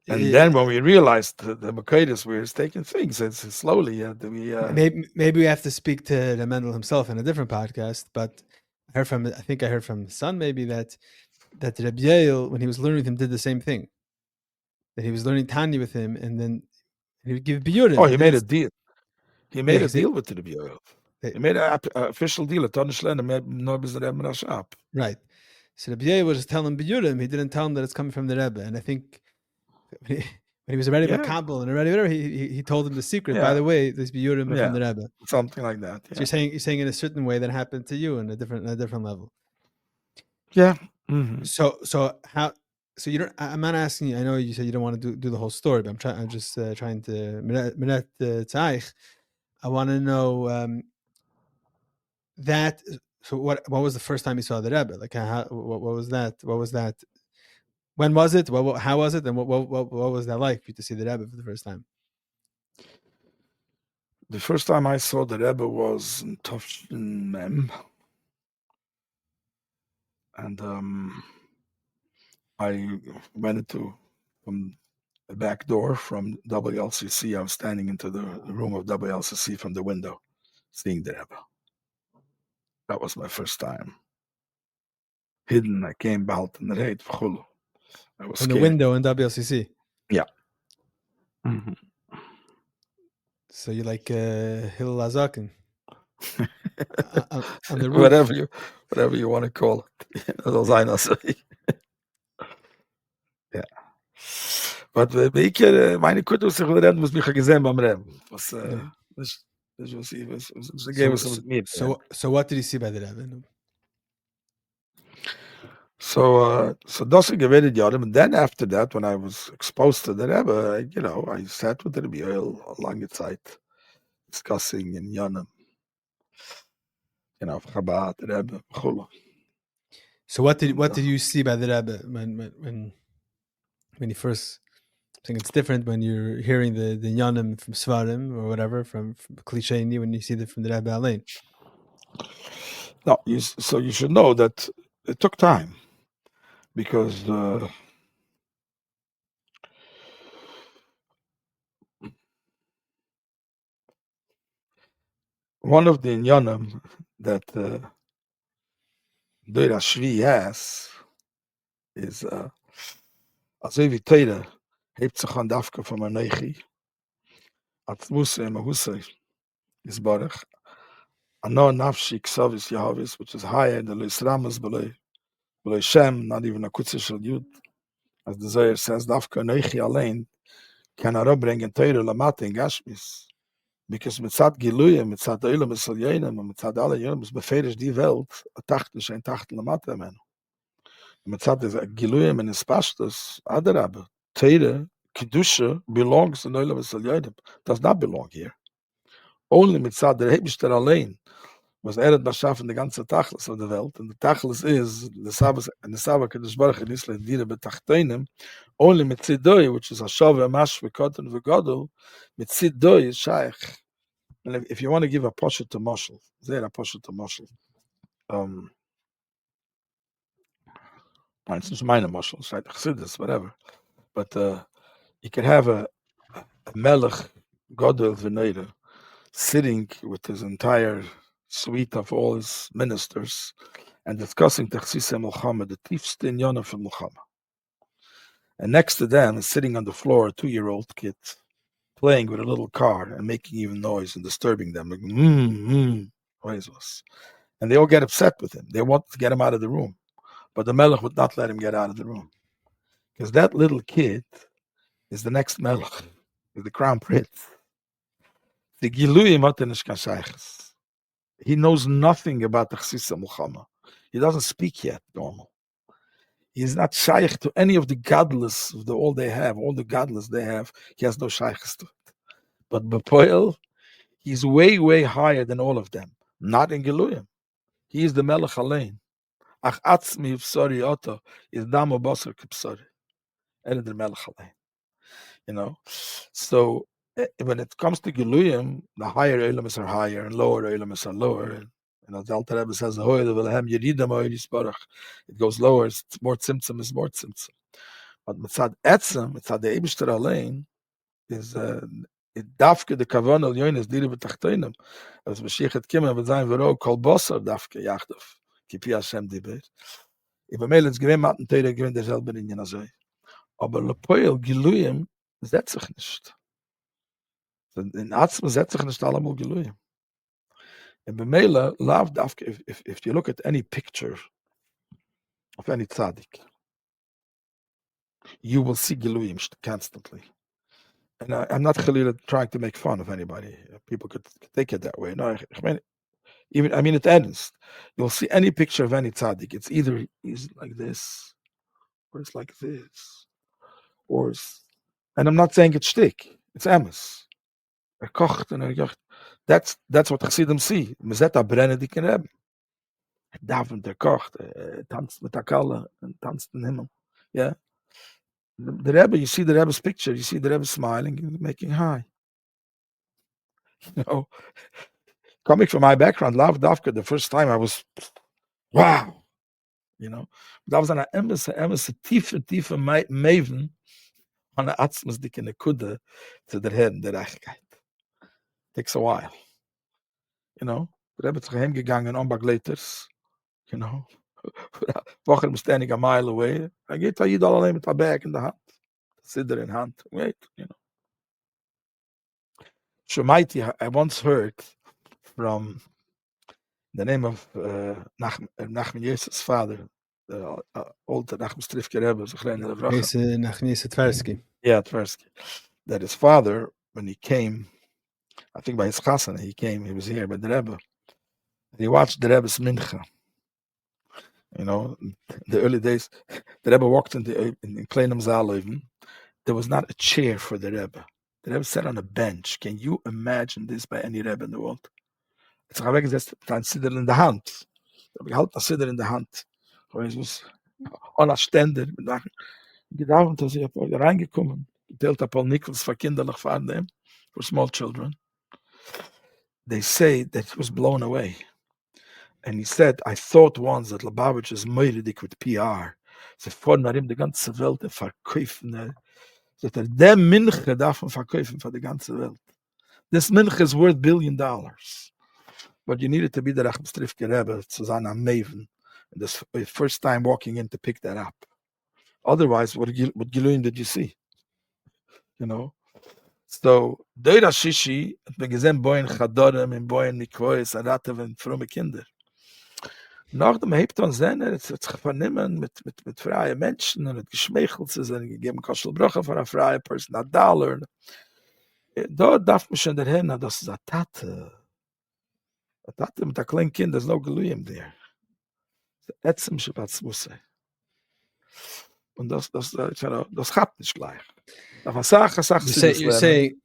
and then when we realized the Makaitis, we were taking things slowly. Maybe we have to speak to the Mendel himself in a different podcast. But I think I heard from his son maybe that Rebbe Yael, when he was learning with him, did the same thing. That he was learning Tanya with him, and then he would give biurim. Oh, he made a deal. He made a deal with the Rebbe Yael. He made an official deal. Right. So Rebbe Yael was just telling biurim. He didn't tell him that it's coming from the Rebbe. And I think when he was already makabel and already whatever, he told him the secret. By the way, this biurim from the Rebbe. Something like that. So you're saying in a certain way that happened to you in a different level. Yeah. Mm-hmm. So how? So you don't. I'm not asking you. I know you said you don't want to do the whole story, but I'm just trying to. I want to know that. So what was the first time you saw the Rebbe? Like what was that? What was that? When was it? How was it? And what was that like for you to see the Rebbe for the first time? The first time I saw the Rebbe was in Tomchei, and I went from the back door from WLCC. I was standing into the room of WLCC from the window, seeing the Rebbe. That was my first time. Hidden, I came out in the raid. I was from the window in WLCC. Yeah. Mm-hmm. So you're like Hillel Azakin on the roof. Whatever you want to call it. Yeah. But meine Kutus sich reden muss mich gesehen beim Rebbe. Was gave us some meat. So what did you see by the Rebbe? So das gewählt Jahren, and then after that, when I was exposed to the Rebbe, I sat with the Rebbe a lange Zeit, discussing in Yonah, Chabad, Rebbe, Chula. So what did you see by the Rebbe when you first? I think it's different when you're hearing the Yanim from Svarim or whatever from Klisheni when you see it from the Rebbe Alain. No, so you should know that it took time because one of the inyanim that Dor Hashvi'i has is also wie Teire hebt sich an Dafka von Anochi, Atzmuse Mahusay is Baruch, Ano Nafshi Ksavis Yahavis, which is higher than the Isramas below Shem, not even a Kutzishal Yud. As the Zohar says, Dafka Anochi allein can bringen Teire Lamate in Gashmis. Because mitzad Giluyim, mitzad Oilam Esalyenim, and mitzad alle Yonim is beferish die Welt, a Tachten ein Tachten Lamate Amen. Mitzad is Giluyim and Ispashtus, Adarabah, Teire, Kedusha belongs in Oilam Esalyenim, does not belong here. Only mitzad der Hebishter allein was Eret Bashafen the ganze Tachlis of the Welt, and the Tachlis is the Sabbath and the Sabbath Kedush Baruch in Israel Dira Betachtenim, only mitzidoi, which is Hashav Amash V'Kotan V'Godol, mitzidoi is Shaykh. And if you want to give a poshet to Moshel, there a poshet to Moshel. It's just minor Moshel, right? Chassidus, whatever. But you can have a Melech Godel V'Neira sitting with his entire suite of all his ministers and discussing Tachsisei Milchama, the tiefste inyanim from Milchama. And next to them is sitting on the floor a 2-year-old kid playing with a little car and making even noise and disturbing them, like noiseless. And they all get upset with him. They want to get him out of the room. But the Melech would not let him get out of the room. Because that little kid is the next Melech, is the crown prince. The Giluyim hat nicht kein Sheiches. He knows nothing about the Chassidus Milchama. He doesn't speak yet, normal. He is not shaykh to any of the godless of all they have. All the godless they have, he has no shaykhs to it. But B'Poel, he's way, way higher than all of them. Not in Giluyim. He is the Melech Alein. Ach atzmi v'sori oto is damo basar k'psori. And the Melech Alein. You know? So, when it comes to Giluyim, the higher Elamis are higher and lower Elamis are lower. And, you know, the Alter Rebbe says, it goes lower, it's more tzimtzum, is more tzimtzum. But mitzad etzem, mitzad the Eibishter Alein, is it dafke the kavan al yoin is diri b'tachtenim. As Mashiach et kimah v'zayin v'ro kol bosar dafke yachdav. Kipi Hashem dibet. If a male is gewinn matten teire gewinn derselbe in Yenazoi. Aber lepoil Giluyim setzt sich nicht. In Atzma setzt sich nicht allemal Giluyim. And B'meila, lav dafke, if you look at any picture of any tzaddik, you will see Giluyim constantly. And I'm not trying to make fun of anybody. People could take it that way. No, I mean it ends. You'll see any picture of any tzaddik. It's either he's like this, or it's like this, or it's, and I'm not saying it's shtick. It's emes. Kocht and kocht. That's what Chassidim see. Mezeta brennen die can Rebbe. Davent kocht, tanzt mit der Kalle and tanzt in Himmel. Yeah. The Rebbe, you see the Rebbe's picture. You see the Rebbe smiling and making high. You know, coming from my background, Lav Davka, the first time I was, wow. You know, that was an emes tiefe maven on the atzmas dik in the kude to the head, the Reichkeit. Takes a while. You know, the Rebbe is heimgegangen unbegleiters, you know, Wochen standing a mile away. I get to Yid all with a bag in the hand, siddur in hand. Wait, you know. Shemaiti, I once heard from the name of Nachman Yosef's father, the old Nachman Strifke Rebbe, Nachman Tversky. Yeah, Tversky. That his father, when he came, I think by his chasana, he was here by the Rebbe. He watched the Rebbe's mincha. You know, the early days, the Rebbe walked in Kleinam Zaal even. There was not a chair for the Rebbe. The Rebbe sat on a bench. Can you imagine this by any Rebbe in the world? It's weggesetzt, ein Siddur in der Hand. Ich halte ein Siddur in der Hand. Es was an Ständer. Gedauert, dass ich reingekommen. Geteilt Paul Nichols für kinderlich fahren, for small children. They say that he was blown away. And he said, I thought once that Lubavitch is moiridik with PR. Sie fahren nach ihm die ganze Welt und verkaufen. Der Minche darf man verkaufen für die ganze Welt. This Minche is worth $1 billion. but you needed to be the Rachmstrifke Rebbe, Susanna Maven, this first time walking in to pick that up. Otherwise, what Giluim did you see? You know? So, Dor Hashvi'i hat mir gesehen, boyen Chadorim, in boyen Mikvois, Aratev, und frumme Kinder. Nach dem hebt uns sehen, hat sich vernehmen mit freien Menschen, und hat geschmeichelt, sie sind gegeben Kostelbroche für eine freie Person, $1. Dort darf man schon dahin, das ist eine Tate. Eine Tate mit einem kleinen Kind, there's no Geluyim there. Ätzem Shabbat Musse. Und das hat nicht gleich. Aber Sache, You're saying,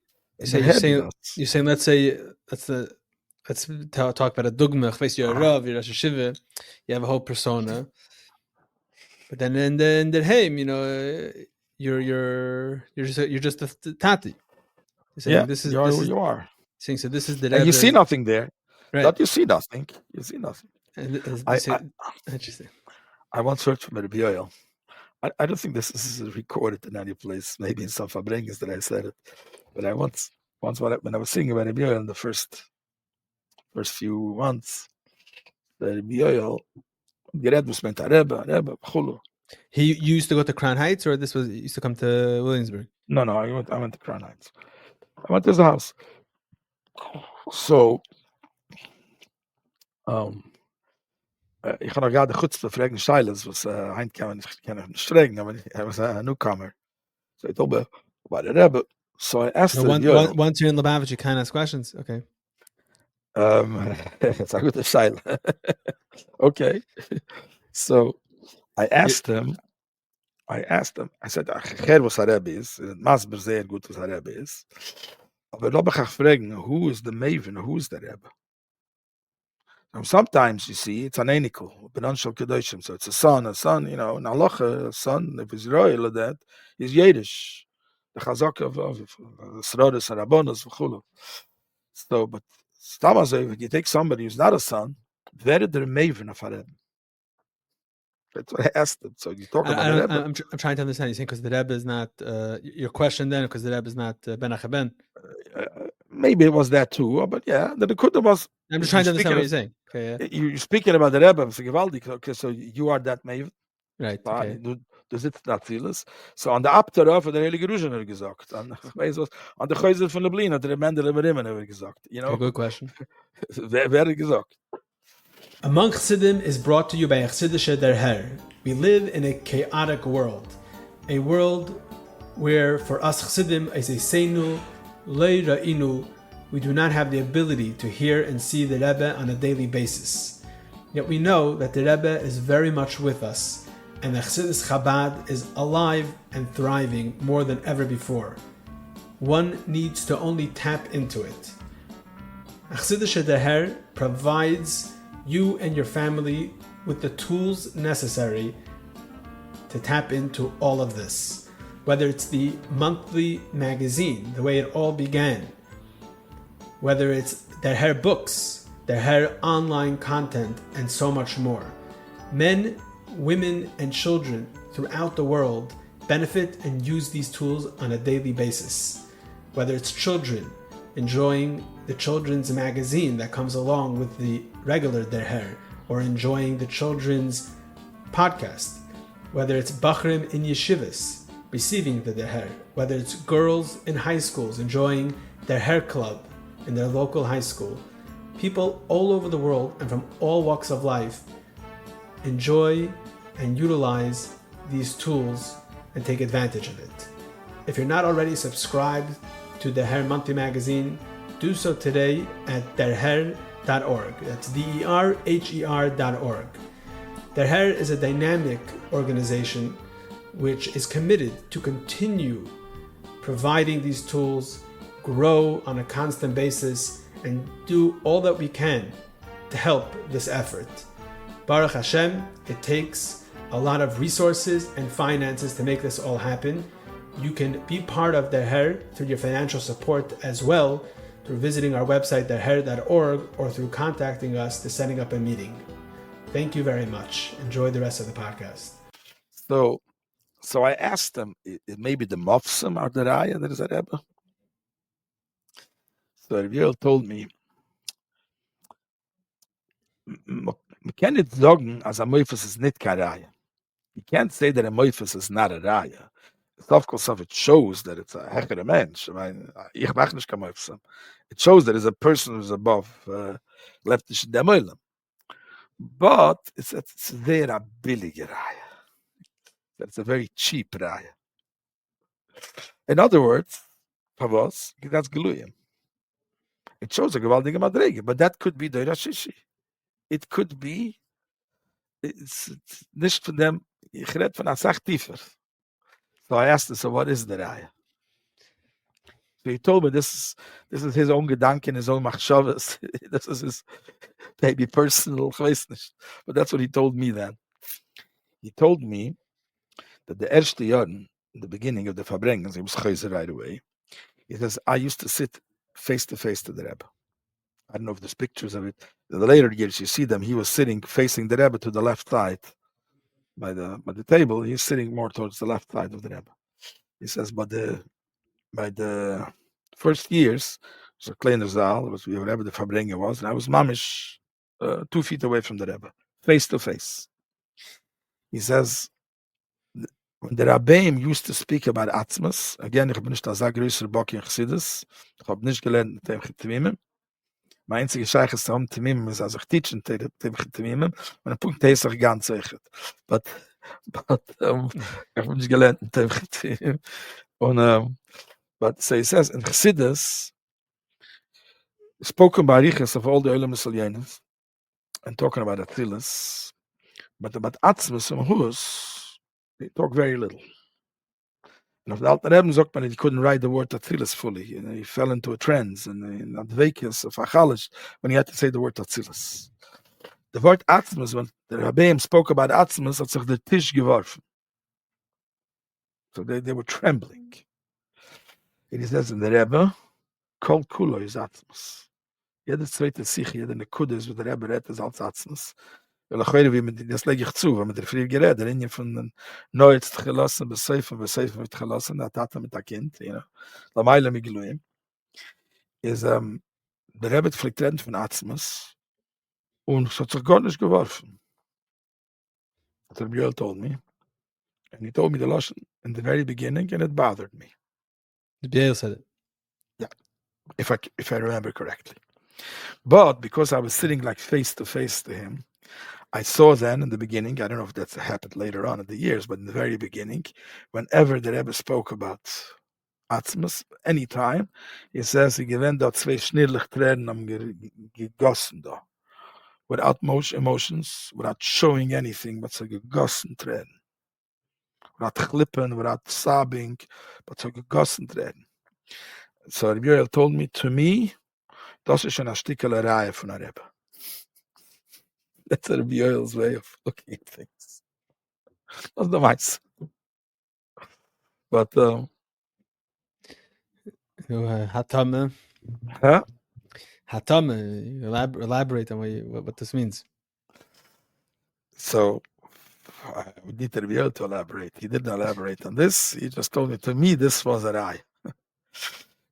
let's talk about a dogma. You're a Rav, you're a Shiva, you have a whole persona. But then in the home, you're just a tati. You're saying this is who you are. Saying so this is the Rebbe. And you see nothing there. Right. Not you see nothing. You see nothing. Interesting. I once heard from Rabbi Aaron. I don't think this is recorded in any place. Maybe in some Fabrengens that I said it. But I once when I was singing about Rabbi Aaron the first few months, the Rabbi Aaron gered was meant Rebbe, Chulu. He used to go to Crown Heights, or used to come to Williamsburg? No, I went to Crown Heights. I went to his house. So, ich habe noch gerade Chutzpe fragen Steiles, was Hein kann ich nicht fragen, aber er was a newcomer. So I told him about the Rebbe. So I asked him. Once you're in Lubavitch, you can't ask questions. Okay. It's a good style. Okay. So I asked him, I said, Cher was a Rebbe is, Masber sehr gut was a Rebbe is. Aber Rebbe kann fragen, who is the Maven, who is the Rebbe? And sometimes, you see, it's an enikel, Chidushim, so it's a son, in Halacha, a son, if he's royal, that is Yiddish. The Chazak of Srodas and Rabbonos, v'chulu. So, but if you take somebody who's not a son, very the Maven of a Rebbe. That's what I asked him. So you talk about the Rebbe. I'm trying to understand. You're saying because the Rebbe is not your question then, because the Rebbe is not Ben Achaben. Maybe it was that too, but yeah, the Kudah was. I'm just trying to understand what you're saying. Okay, yeah. You're speaking about the Rebbe, so Givaldi. Okay, so you are that Maven, right? Okay. Du sitzt da vieles. So an der Abteraf hat der Heilige Ruschen gesagt. An der Häuser von Lublin hat der Mendel immer gesagt. Okay, good question. Wer gesagt? Among Chassidim is brought to you by Chsidische Der Herr. We live in a chaotic world. A world where for us Chassidim is a Seinu, Lei Ra'inu, we do not have the ability to hear and see the Rebbe on a daily basis. Yet we know that the Rebbe is very much with us, and the Chassidus Chabad is alive and thriving more than ever before. One needs to only tap into it. Chsidische Der Herr provides you and your family with the tools necessary to tap into all of this. Whether it's the monthly magazine, the way it all began, whether it's Der Herr books, Der Herr online content, and so much more. Men, women, and children throughout the world benefit and use these tools on a daily basis. Whether it's children enjoying the children's magazine that comes along with the regular Der Herr, or enjoying the children's podcast, whether it's Bachrim in yeshivas receiving the Der Herr, whether it's girls in high schools enjoying Der Herr club in their local high school. People all over the world and from all walks of life enjoy and utilize these tools and take advantage of it. If you're not already subscribed to the Herr Monthly Magazine, do so today at derher.org. That's DERHER.org. Der Herr is a dynamic organization which is committed to continue providing these tools, grow on a constant basis, and do all that we can to help this effort. Baruch Hashem, it takes a lot of resources and finances to make this all happen. You can be part of Der Herr through your financial support as well, through visiting our website derher.org, or through contacting us to setting up a meeting. Thank you very much. Enjoy the rest of the podcast. So I asked them, maybe the Mofsim are the Raya that is a Rebbe. So Rebbe told me, man kann nicht sagen, als ein Moifes ist nicht keine Reihe. You can't say that a Moifes is not a Raya. Of course, it shows that it's a hechere mensch. I mean, ich mach nicht kein Moifes. It shows that it's a person who's above leftish demoilim. But it's there a billige Raya. It's a very cheap Raya. In other words, Pavos, that's Geluyim. It shows a gewaltige Madrege, but that could be Dor Hashvi'i. It could be, it's nicht von dem, ich red von einer Sach tiefer. So I asked him, so what is the Raya? So he told me this is his own Gedanken, his own Machshavas. This is his maybe personal, ich weiß nicht. But that's what he told me then. He told me that the erste Jahren, in the beginning of the Verbrengens, he was chayzer right away. He says, I used to sit face to face to the Rebbe. I don't know if there's pictures of it. In the later years, you see them. He was sitting facing the Rebbe to the left side by the table. He's sitting more towards the left side of the Rebbe. He says, but by the first years, it was a kleiner Zaal, it was where Rebbe the Verbrenger was, and I was mamish 2 feet away from the Rebbe, face to face. He says, when the Rabbeim used to speak about Atzmas, again, ich bin nicht als größer Bock in Chassidus, ich habe nicht gelernt mit dem Temimim. Mein einziger Scheich ist am Temimim, ist als ich teachen dem Temimim, und ein Punkt ist auch ganz sicher. But ich habe nicht gelernt mit dem Temimim. Und but so he says in Chassidus, spoken by Riches of all the Olam Yisraelis, and talking about Atzilas, but about Atzmas and Hus, they talk very little. And of the Alten Rebbe sagt man, he couldn't write the word Atzilas fully. You know, he fell into a trance and in Advekis of Hanhala when he had to say the word Atzilas. The word Atzmas, when the Rabbeim spoke about Atzmas, hat sich der Tisch geworfen. So they were trembling. And he says in the Rebbe, Kol Kulo is Atzmas. Jede zweite Sich, jede Nekudes, wo der Rebbe redet, ist als Atzmas. Weil ich höre, das lege ich zu, wenn man der früher geredet, der Ingen von den Neuetzt gelassen, beseifen wird gelassen, der Tata mit der Kind, you know, la Meile mit Geluyim, ist, der Rebbe fliegt reden von Atzmas, und es hat sich gar nicht geworfen. That's what Rabbi told me. And he told me the lesson in the very beginning, and it bothered me. Rabbi said it. Yeah, if I remember correctly. But because I was sitting like face to face to him, I saw then in the beginning, I don't know if that's happened later on in the years, but in the very beginning, whenever the Rebbe spoke about Atzmas, anytime, he says, he gewinnt da zwei schnirrlich Tränen am gegossen da. Without emotions, without showing anything, but so gegossen Tränen. Without chlippen, without sobbing, but so gegossen Tränen. So Rabbi Yoel told me, to me, das ist schon ein Stickel Reihe von der Rebbe. That's Rabbi Yoel's way of looking at things. That's the mice. But Hatame. huh? Hatame. Elaborate on what this means. So I would need Rabbi Yoel to elaborate. He didn't elaborate on this. He just told me, to me, this was a rai.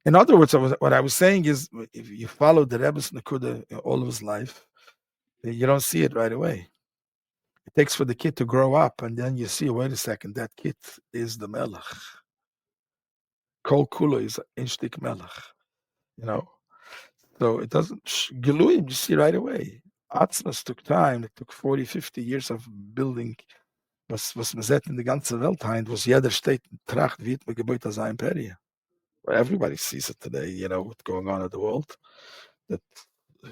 In other words, what I was saying is, if you follow the Rebbe's Nekuda all of his life, you don't see it right away. It takes for the kid to grow up, and then you see, wait a second, that kid is the Melech. Kol Kula is Inshtik Melech. You know? So it doesn't, Geluyim, you see right away. Atzmas took time. It took 40, 50 years of building. Was man sieht in der ganzen Welt ein, was jeder steht in Tracht, wie man gebaut als ein Imperie. Everybody sees it today, you know, what's going on in the world. That,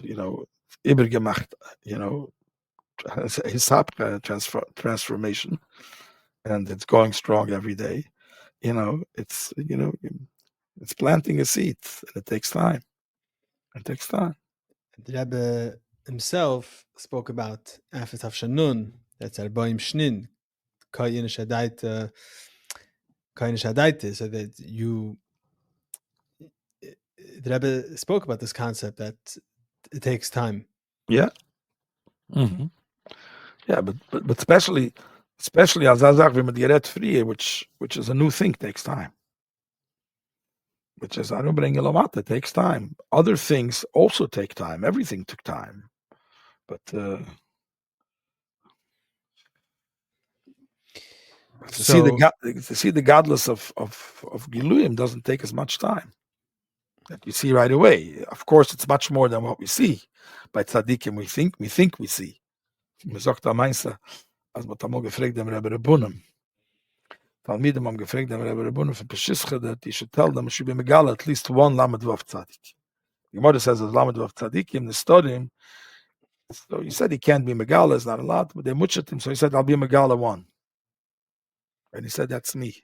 you know, übergemacht, you know, transformation, and it's going strong every day. You know, it's planting a seed, and it takes time. It takes time. The Rebbe himself spoke about Afet Afshanun, that's Arbaim Shnin, Kayin Shadaita, so that the Rebbe spoke about this concept that it takes time. Yeah. Mm-hmm. Yeah, but especially as I sag, with Geret Frie, which is a new thing, takes time. Which is, I don't bring a lot, it takes time. Other things also take time. Everything took time. But to see the godless of Giluyim doesn't take as much time. That we see right away. Of course, it's much more than what we see. By tzaddikim, we think we see. Man sagt am Mainzer, als man einmal gefragt dem Rebbe Rebunim. Talmidim haben gefragt dem Rebbe Rebunim von Peshischa, that he should tell them, should be megal at least one Lamed Vav Tzaddik. The Gemara says there's Lamed Vav Tzaddik in the study. So he said he can't be megala, it's not a lot, but they mutched him, so he said, I'll be megala one. And he said, that's me.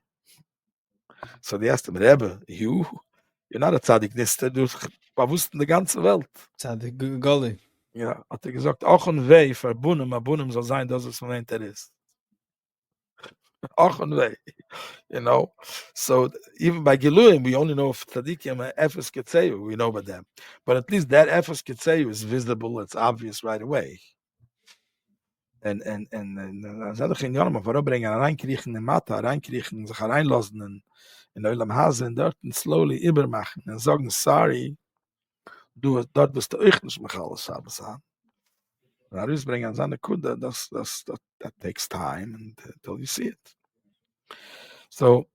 So they asked him, Rebbe, you're not a tzaddik nister, du bewusst in der ganzen Welt. Tzaddik Goli. Ja, hat gesagt, auch ein Weh für Bunim soll sein, dass es von ist. Auch ein Weh, So even by Giluyim, we only know of tzaddikim, Efes Ketzeu, we know about them. But at least that Efes Ketzeu is visible, it's obvious right away. And als er geen jongen voorbrengen, reinkriechen in Mata, reinkriechen, sich reinlassen in Olam Haze, und dort slowly übermachen, und sagen, sorry, du dort bist du euch nicht mehr alles haben. Und rausbringen an seine Kunde, that takes time until you see it. So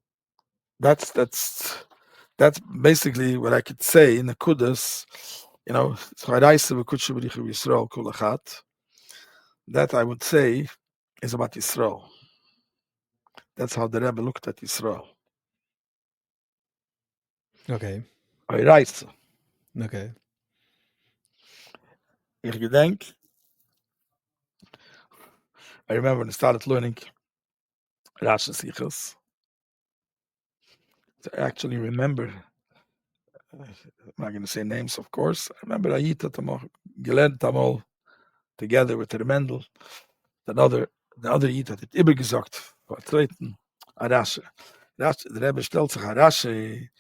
that's basically what I could say in the Kudus, that I would say is about Yisrael. That's how the Rebbe looked at Yisrael. Okay. Okay. Ich gedenk, I remember when I started learning Rashi Sichos. I actually remember, I'm not going to say names, of course. I remember Ayita gelernt Tamal together with the Mendel. The other Yita hat immer gesagt, vertreten, Rashi. Der Rebbe stellt sich an Rashi,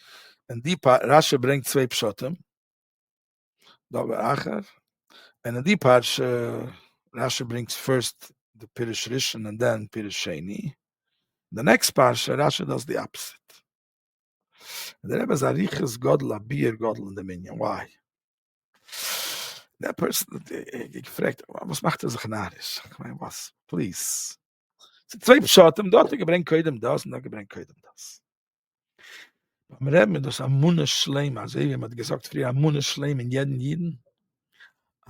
und Rashi bringt zwei Pshotim, da war Acher, and in die Parsha, Rashi brings first the Pirish Rishon and then Pirish Sheni. The next Parsha, Rashi does the opposite. And the Rebbe is a riches godel, a beer godel in the minyan. Why? That person, ich fragte, was macht sich narisch? Ich meine, was? Please. Zwei Pshotim, dort gebringt koidem das, und dort gebringt koidem das. Am Rebbe, das Amunah Shleim, also wie man gesagt früher, Amunah Shleim in jeden Jiden,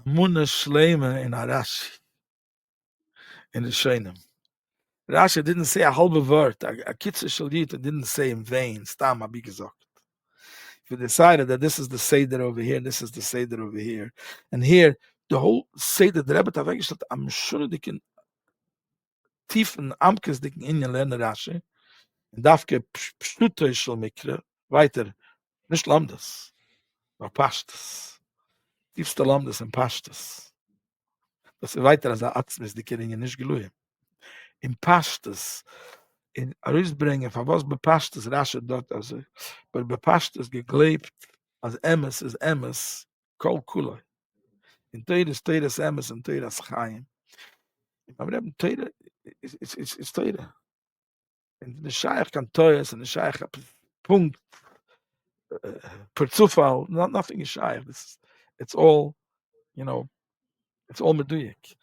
Amunah Shleim in Arashi, in the Sheinem. Rashi didn't say a halbe word, a Kitzur Shel Yid didn't say in vain, Stam Abi gesagt. If you decided that this is the Seder over here, this is the Seder over here, and here, the whole Seder, the Rebbe hat weggestellt, am schuldigen, tiefen, amkes dicken Inyan lernen Rashi, und dafke Pshutoi Shel Mikre, weiter, nicht Lamdas, aber Pashtas. Tiefste Lamdas und Pashtas. Das ist weiter als Atzmis, die Kinder nicht gelungen. In Pashtas, in Arisbringen, von was bepashtas, Rashi dort, also, aber bepashtas geglebt, als Emes ist Emes, kol Kuloi. In Teires Emes, und Teires Chaim. Aber eben Teire, ist Teire. Und der Shliach kann Teures, und der Shliach hat Punkt, per Zufall, nothing is Shliach. It's all, it's all meduyik.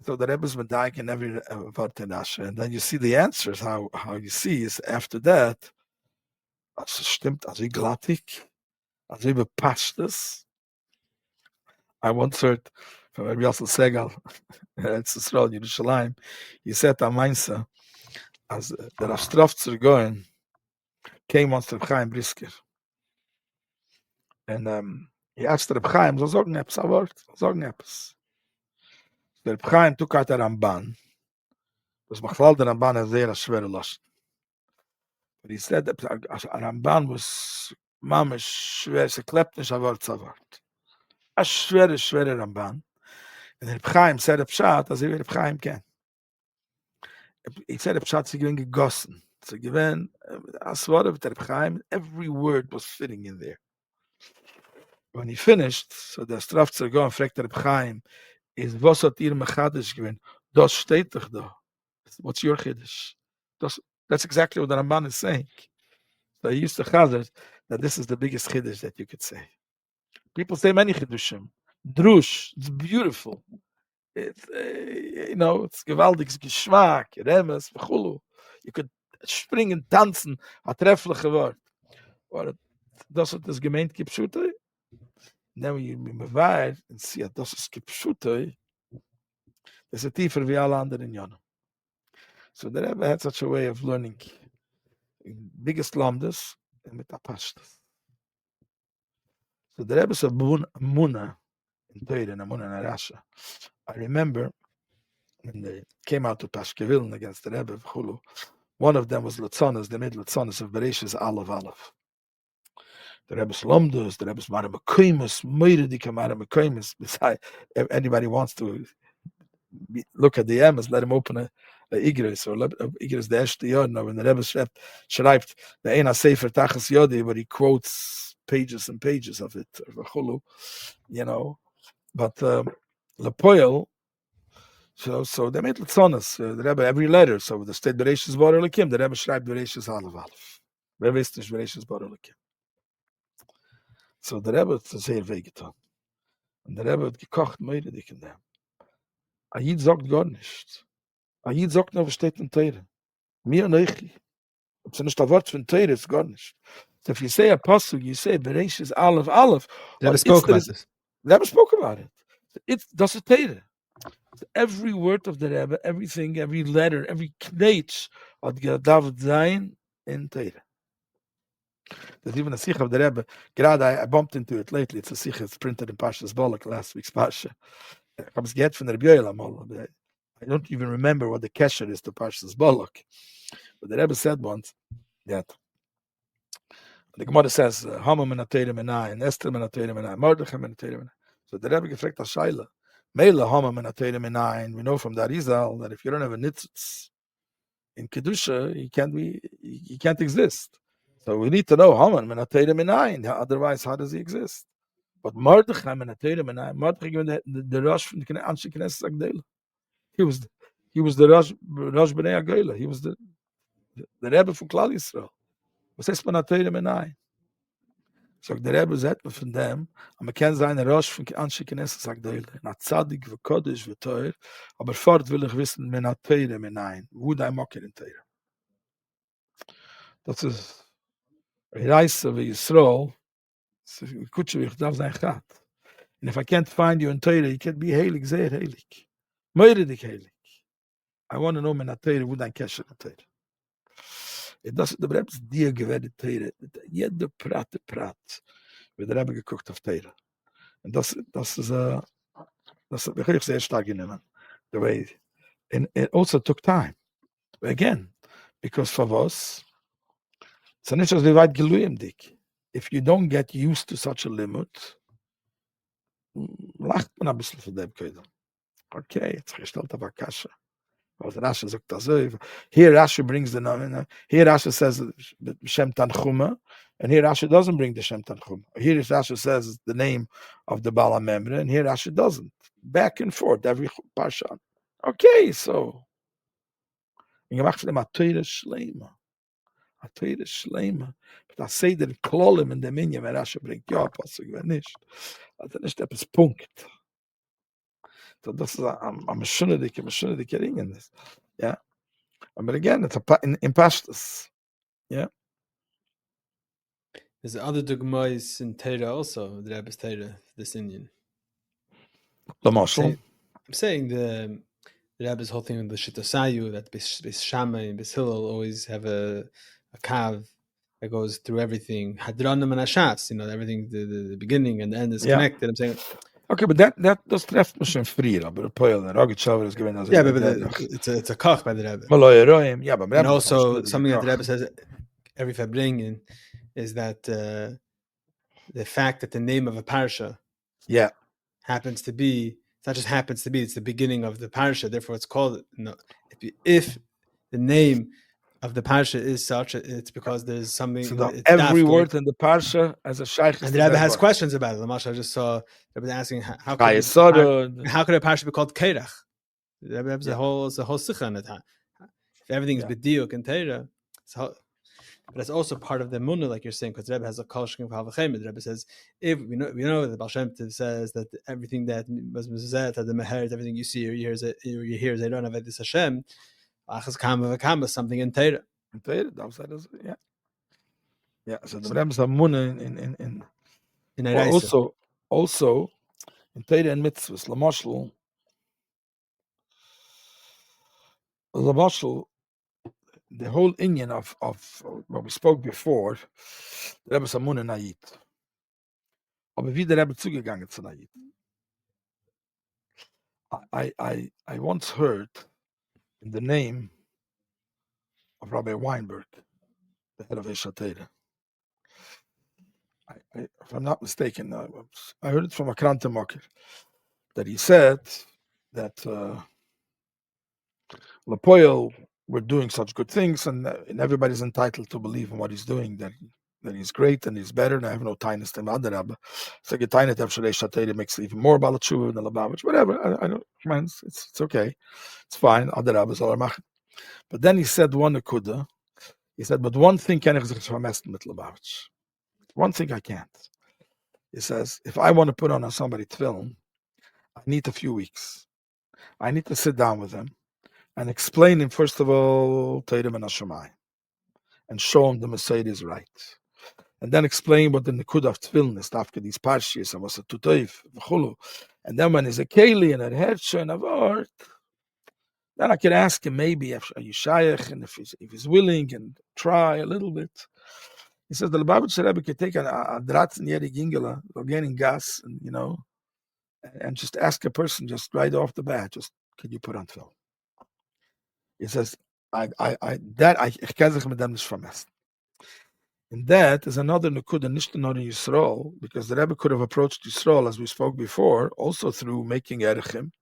So the Rebbe's medayik in every word in Rashi, and then you see the answers. How you see is after that. Also stimmt, also glattig, also bepashtes. I once heard from Rabbi Yosel Segal, it's Israel, Yerushalayim. He said, "Am Mainzer, as the Rastrofzer going came once to Reb Chaim Brisker, and he asked Reb Chaim, so sagen etwas, a word, sagen etwas." Der Reb Chaim took out a Ramban. Das Machlal der Ramban is sehr schwer lassen. But he said that a Ramban was mamish schwer, se klept nicht a wort zu wort. A schwere Ramban. And Reb Chaim said a pshat, as Reb Chaim can. He said a pshat, sie gewinn gegossen. So gewinn, as word of Reb Chaim, every word was fitting in there. When he finished, so the Strafzer go and fragt Reb Chaim, is was hat ihr mechadisch gewinn? Das steht doch da. What's your chiddush? That's exactly what the Ramban is saying. So he used to chazard that this is the biggest chiddush that you could say. People say many chidushim. Drush, it's beautiful. It's it's gewaltiges Geschmack, Remes, Chulu. You could springen, tanzen, a treffliche Wort. Or das hat das gemeint Kipschutoi. Now you mevair and see das ist Kipschutoi. It's a tiefer wie alle anderen Jahren. So the Rebbe had such a way of learning biggest lamdas and mit apashtas. So the Rebbe said Muna in Teire and Muna in Rasha. I remember when they came out to Pashkeviln against the Rebbe of Chulu, one of them was Lutzonis, they made Lutzonis of Bereshis Aleph. The Rebbe's Lomdus, the Rebbe's Maramekaimus, Meirudika Maramekaimus. Besides, if anybody wants to look at the Emes, let him open a Igris, or Igris the Eshte Yodna, when the Rebbe schreibt the Eina Sefer Tachas Yodi, where he quotes pages and pages of it, of Chulu, But Lepoil, so they made Litzonis, the Rebbe, every letter. So the state Bereshis Bar Elikim, the Rebbe schreibt Bereshis Aleph. Rebbe ist nicht Bereshis Bar Elikim. So the Rebbe hat sehr wehgetan. Und der Rebbe hat gekocht, Meiredig in dem. A Yid sagt gar nicht. A Yid sagt nur, was steht in Teire. Mir und Eichi. Ob es nicht ein Wort von Teire ist, gar nicht. So if you say a pasuk, you say, Bereshis Aleph. The Rebbe spoke about this. The Rebbe spoke about it. That's a Teire. Every word of the Rebbe, everything, every letter, every knetch, hat gedacht sein in Teire. There's even a sikh of the Rebbe. I bumped into it lately. It's a sikh. It's printed in Parshas Balak, last week's Parsha. I was get from the Rebbe. I don't even remember what the kesher is to Parshas Balak. But the Rebbe said once that the Gemara says, Hama menateirim enai, and Esther menateirim enai, Mordechai menateirim enai. So the Rebbe gefragt Shaila, Meila Hama menateirim enai, and we know from the Arizal that if you don't have a nitzitz in Kedusha, he can't exist. So we need to know Haman menateirim enai, otherwise how does he exist? But Mordechai menateirim enai, Mordechai the Rosh from the Anshe Knesset Agdela. He was the Rosh Bnei Agdela. He was the Rebbe from Klal Yisrael. Was heißt menateirim enai? So the Rebbe said from them, man kann sein Rosh von Anshe Knesset Agdela, na Tzadik v'Kodesh v'Toir, aber fort will ich wissen menateirim enai, wo dein Mocker in Teir. Das ist Reise wie Yisrael. And if I can't find you in Torah, you can't be heilig, sehr heilig. Meiredig heilig. I want to know menateirim, wo dein Kesher in Torah. Das ist der Rebbe's dir gewährt Torah. Jeder Prat, wie der Rebbe geguckt auf Torah. Und das ist wirklich sehr stark genommen. The way, and it also took time. Again, because for us, it's nicht so weit geluyem dik. If you don't get used to such a limit, lacht man ein bisschen von dem Köder. Okay, jetzt gestellt aber Kasche. Was Rashi sagt das so. Here Rashi brings the name. Here Rashi says Shem Tanchuma, and here Rashi doesn't bring the Shem Tanchuma. Here Rashi says the name of the Bala Memre, and here Rashi doesn't. Back and forth every parsha. Okay, so you gemacht von dem Teire Shleima. A Teire Shleima. But I say that Klolim in the Minyan, when Rashi bringt, ja, Pasuk, wenn nicht. Also nicht etwas Punkt. So das ist am schöndike Ring in this. Yeah. But again, it's in Pashtus. Yeah. There's other dogmas in Torah also, the Rebbe's Torah, this Indian. I'm saying the Rebbe's whole thing with the Shitasayu, that Bis Shammai and Bis Hillel always have a kav that goes through everything. Hadranim and Ashas, everything, the beginning and the end is connected. I'm saying, okay, but that does treft me schon früher, aber der Poel, der Rogatschauer is given as a... Yeah, but it's a kach by the Rebbe. Yeah, but and also, something that the Rebbe says every Fabringen is that the fact that the name of a parsha happens to be, it's not just happens to be, it's the beginning of the parsha, therefore it's called, if the name of the parsha is such, it's because there's something. So every word in the parsha as a shaykh. And the Rebbe has questions about it. I just saw the Rebbe asking how could a parsha be called Keirach? The Rebbe has a whole sikha on it. If everything is b'diuk and Torah, But it's also part of the munah, like you're saying, because the Rebbe has a kol shkin v'halvachem. The Rebbe says, if we know that the Baal Shem Tov says that everything that was mizuzet, that the meher, everything you see or you hear is Eiron Avedis Hashem, achas kama v'kama, something in Torah. In Torah, yeah. Yeah, so the Rebbe's munah in In also in Torah and mitzvahs, Lamashal, the whole inyan of what we spoke before, the Rebbe's munah nayit. Aber wie der Rebbe zugegangen zu nayit. I once heard in the name of Rabbi Weinberg, the head of Eshatera. If I'm not mistaken, I heard it from a Krantemoker, that he said that Lapoel were doing such good things, and everybody's entitled to believe in what he's doing, that he's great and he's better, and I have no tinus to other Rabbi. So Getainet Avshalei Shatera makes it even more Balachuva than Lubavitch, whatever. I don't, man, it's okay. It's fine. Other Rabbis are machen. But then he said one Akuda. He said, but one thing can ich sich vermessen mit Lubavitch. One thing I can't. He says, if I want to put on somebody tefillin, I need a few weeks. I need to sit down with him and explain him, first of all, Teirem and Hashemayim, and show him the Messiah is right. And then explain what the Nikud of tefillin is, after these parshiyas, and what's a tutoif, v'chulu. And then when he's a keli and a hersha and a vort, then I can ask him maybe, are you shayach, and if he's willing, and try a little bit. He says, the Lubavitcher Rebbe could take a 13-jährige Ingela, organic gas, and and just ask a person just right off the bat, just, can you put on film? He says, ich kann sich mit dem nicht vermessen. And that is another Nekuda, nicht nur in Yisrael, because the Rebbe could have approached Yisrael, as we spoke before, also through making erechim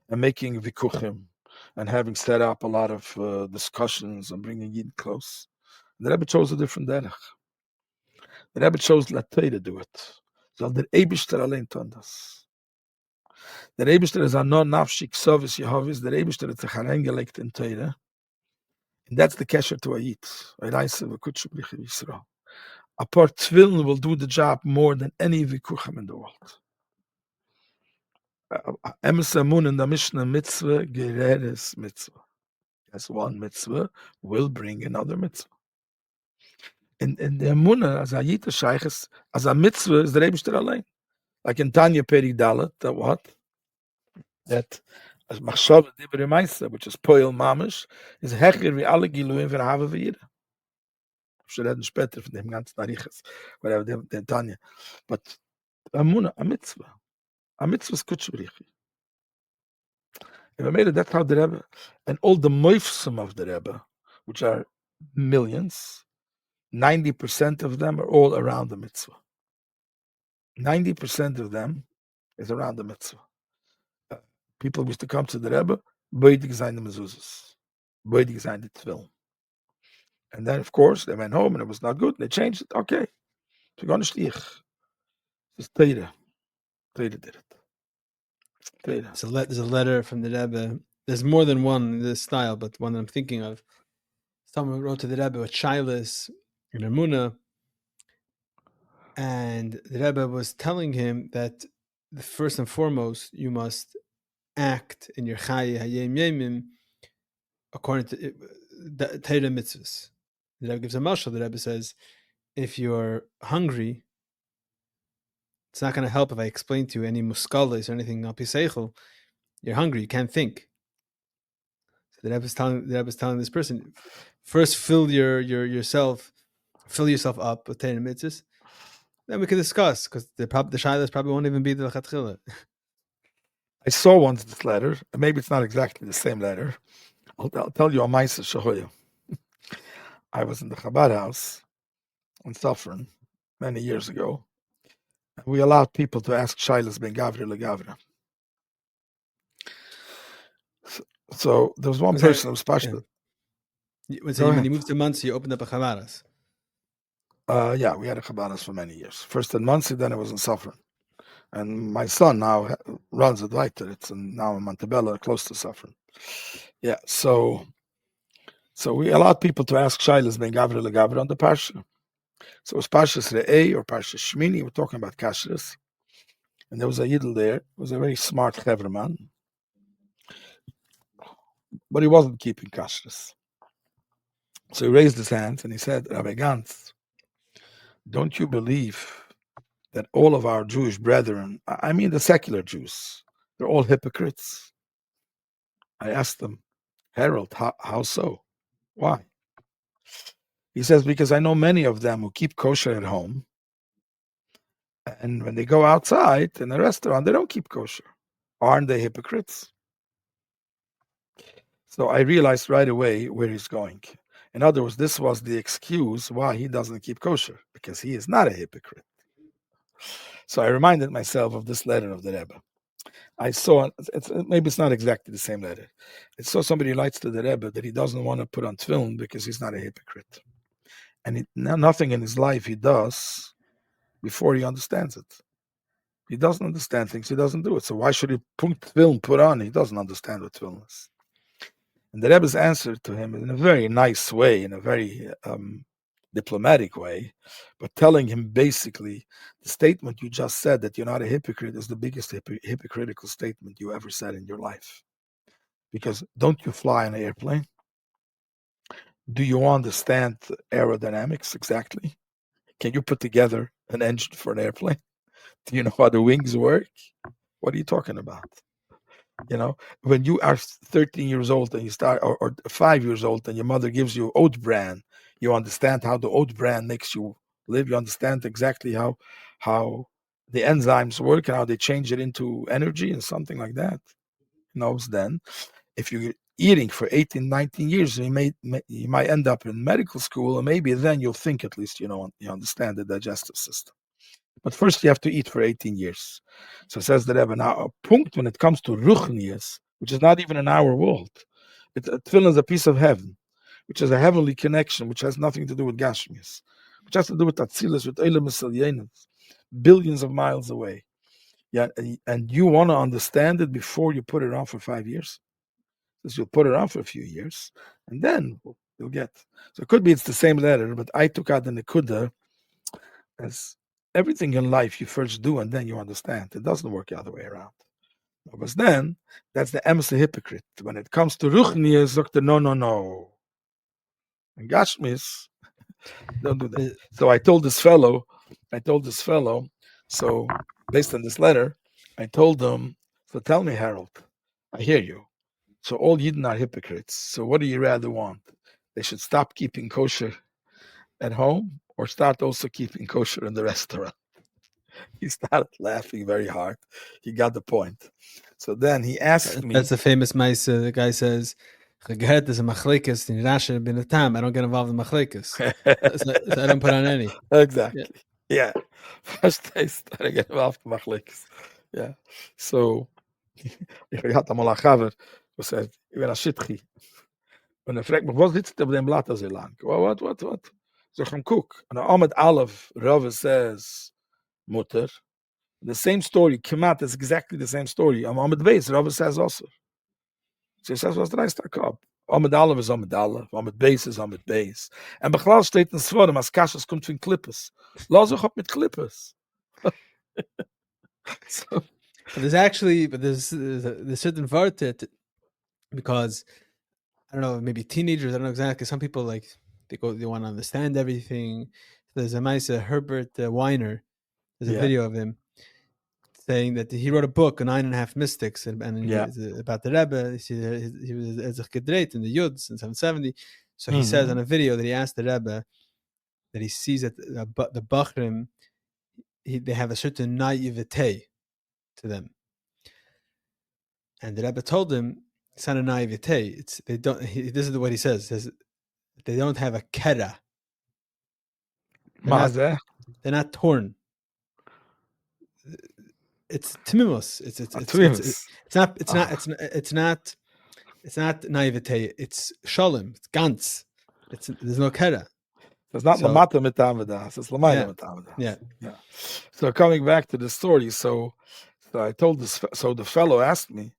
and making vikuchim, and having set up a lot of discussions and bringing Yid close. The Rebbe chose a different derech. The Rebbe chose Latei to do it. So the Eibishter allein tun das. Der Eibishter is a non-nafshik sovis Yehovis. Der Eibishter hat sich hereingelegt in Teire. And that's the kesher to Ayit. A part Tvillin will do the job more than any vikuchem in the world. Emes Amun in the Mishnah mitzvah, gereres mitzvah. As one mitzvah will bring another mitzvah. In the Amunah, as Ayit Shayches, as a mitzvah is the Eibishter allein. Like in Tanya Peri Dalet, that what? That as Machshav Dibre Meisa, which is Poel Mamish, is hecher wie alle Giluim von Hava V'Yira. Wir reden später von dem ganzen Arichas, whatever, den Tanya. But Amunah, a mitzvah is Kutshbrichi. If I made it, that's how the Rebbe, and all the moifsum of the Rebbe, which are millions, 90% of them are all around the mitzvah. 90% of them is around the mitzvah. People used to come to the Rebbe, boidig sein the mezuzahs, boidig sein the tefillin. And then, of course, they went home and it was not good. They changed it. Okay, so we're going to Shliach. It's Teira. Teira did it. Teira. So there's a letter from the Rebbe. There's more than one in this style, but one that I'm thinking of. Someone wrote to the Rebbe with Shilas and Ramuna, and the Rebbe was telling him that first and foremost, you must act in your Chayi Hayem Yemim according to Teira mitzvahs. The Rebbe gives a mashal. The Rebbe says, if you're hungry, it's not going to help if I explain to you any muskalis or anything al piseichel. You're hungry, you can't think. So the Rebbe is telling this person, first fill yourself up with Teira mitzvahs. Then we can discuss, because the Shilas probably won't even be the Lechatchila. I saw once this letter, and maybe it's not exactly the same letter. I'll tell you a Maisa Shahoya. I was in the Chabad house in Suffern many years ago, and we allowed people to ask Shilas ben Gavri LeGavra. So there was one person who was passionate. When you moved to Muncie, you opened up a Chabad house. Yeah, we had a Chabad house for many years. First in Muncie, then it was in Suffern. And my son now runs it weiter. It's now in Montebello, close to Suffern. Yeah, so So we allowed people to ask Shailas ben Gavra LeGavra on the Parsha. So it was Parshas Re'eh or Parshas Shmini. We're talking about Kashrus. And there was a Yidl there. It was a very smart Chevra man. But he wasn't keeping Kashrus. So he raised his hands and he said, Rabbi Gancz, don't you believe that all of our Jewish brethren, I mean the secular Jews, they're all hypocrites? I asked them, Harold, how so? Why? He says, because I know many of them who keep kosher at home, and when they go outside in a restaurant, they don't keep kosher. Aren't they hypocrites? So I realized right away where he's going. In other words, this was the excuse why he doesn't keep kosher, because he is not a hypocrite. So I reminded myself of this letter of the Rebbe. I saw, maybe it's not exactly the same letter. I saw somebody writes to the Rebbe that he doesn't want to put on tefillin because he's not a hypocrite. And nothing in his life he does before he understands it. He doesn't understand things, he doesn't do it. So why should he put tefillin put on? He doesn't understand what tefillin is. And the Rebbe's answer to him in a very nice way, in a very diplomatic way, but telling him basically, the statement you just said that you're not a hypocrite is the biggest hypocritical statement you ever said in your life. Because don't you fly on an airplane? Do you understand aerodynamics exactly? Can you put together an engine for an airplane? Do you know how the wings work? What are you talking about? You know, when you are 13 years old and you start, or 5 years old, and your mother gives you oat bran, you understand how the oat bran makes you live. You understand exactly how the enzymes work and how they change it into energy and something like that. Knows then, if you're eating for 18, 19 years, you might end up in medical school, and maybe then you'll think at least you understand the digestive system. But first you have to eat for 18 years. So says the Rebbe, now a punkt when it comes to Ruchnias, which is not even in our world. Tefillin is a piece of heaven, which is a heavenly connection, which has nothing to do with Gashmias, which has to do with Atzilus, with Eilim Misalyenis, billions of miles away. Yeah, and you want to understand it before you put it on for 5 years? Because you'll put it on for a few years, and then you'll get. So it could be it's the same letter, but I took out the Nekuda as everything in life you first do and then you understand. It doesn't work the other way around. Because then, that's the emes hypocrite. When it comes to Ruchnias, no. And Gashmis, don't do that. So I told this fellow, so based on this letter, I told him, so tell me, Harold, I hear you. So all Yidden are hypocrites. So what do you rather want? They should stop keeping kosher at home or start also keeping kosher in the restaurant? He started laughing very hard. He got the point. So then he asked me. That's the famous mice. The guy says, "There's a machlekes in Rashi bin Tam. I don't get involved in machlekes, so I don't put on any." Exactly. Yeah. First I started getting involved in machlekes. Yeah. So ich hatte mal a Chaver, who said, ich bin a Shitchi. Und fragt mich, was sitzt auf dem Blatt so lang? What? So ich guck. Und Ahmed Aleph, Rava says, Mutter. The same story, Kemat is exactly the same story. Ahmed Beis, Rava says also. So he says, was the next up? Ahmed Aleph is Ahmed Aleph, Ahmed Beis is Ahmed Beis. And Bechlal steht in Svarim, as Kashas kommt von Klippes. Lass euch mit Klippes. So, But there's certain Vartet, because I don't know, maybe teenagers, I don't know exactly. Some people they want to understand everything. There's a nice Herbert Weiner. There's a video of him saying that he wrote a book, 9.5 Mystics, and about the Rebbe. He was as a gedreit in the Yuds in 770. So he says on a video that he asked the Rebbe that he sees that the Bachrim, they have a certain naivete to them. And the Rebbe told him, it's not a naivete. This is what he says. They don't have a kera. They're not torn. It's timimus. It's not naivete. It's shalom. It's ganz. There's no kera. It's not lamata mitavadas. It's lamayla mitavadas. Yeah. So coming back to the story, so I told this. So the fellow asked me,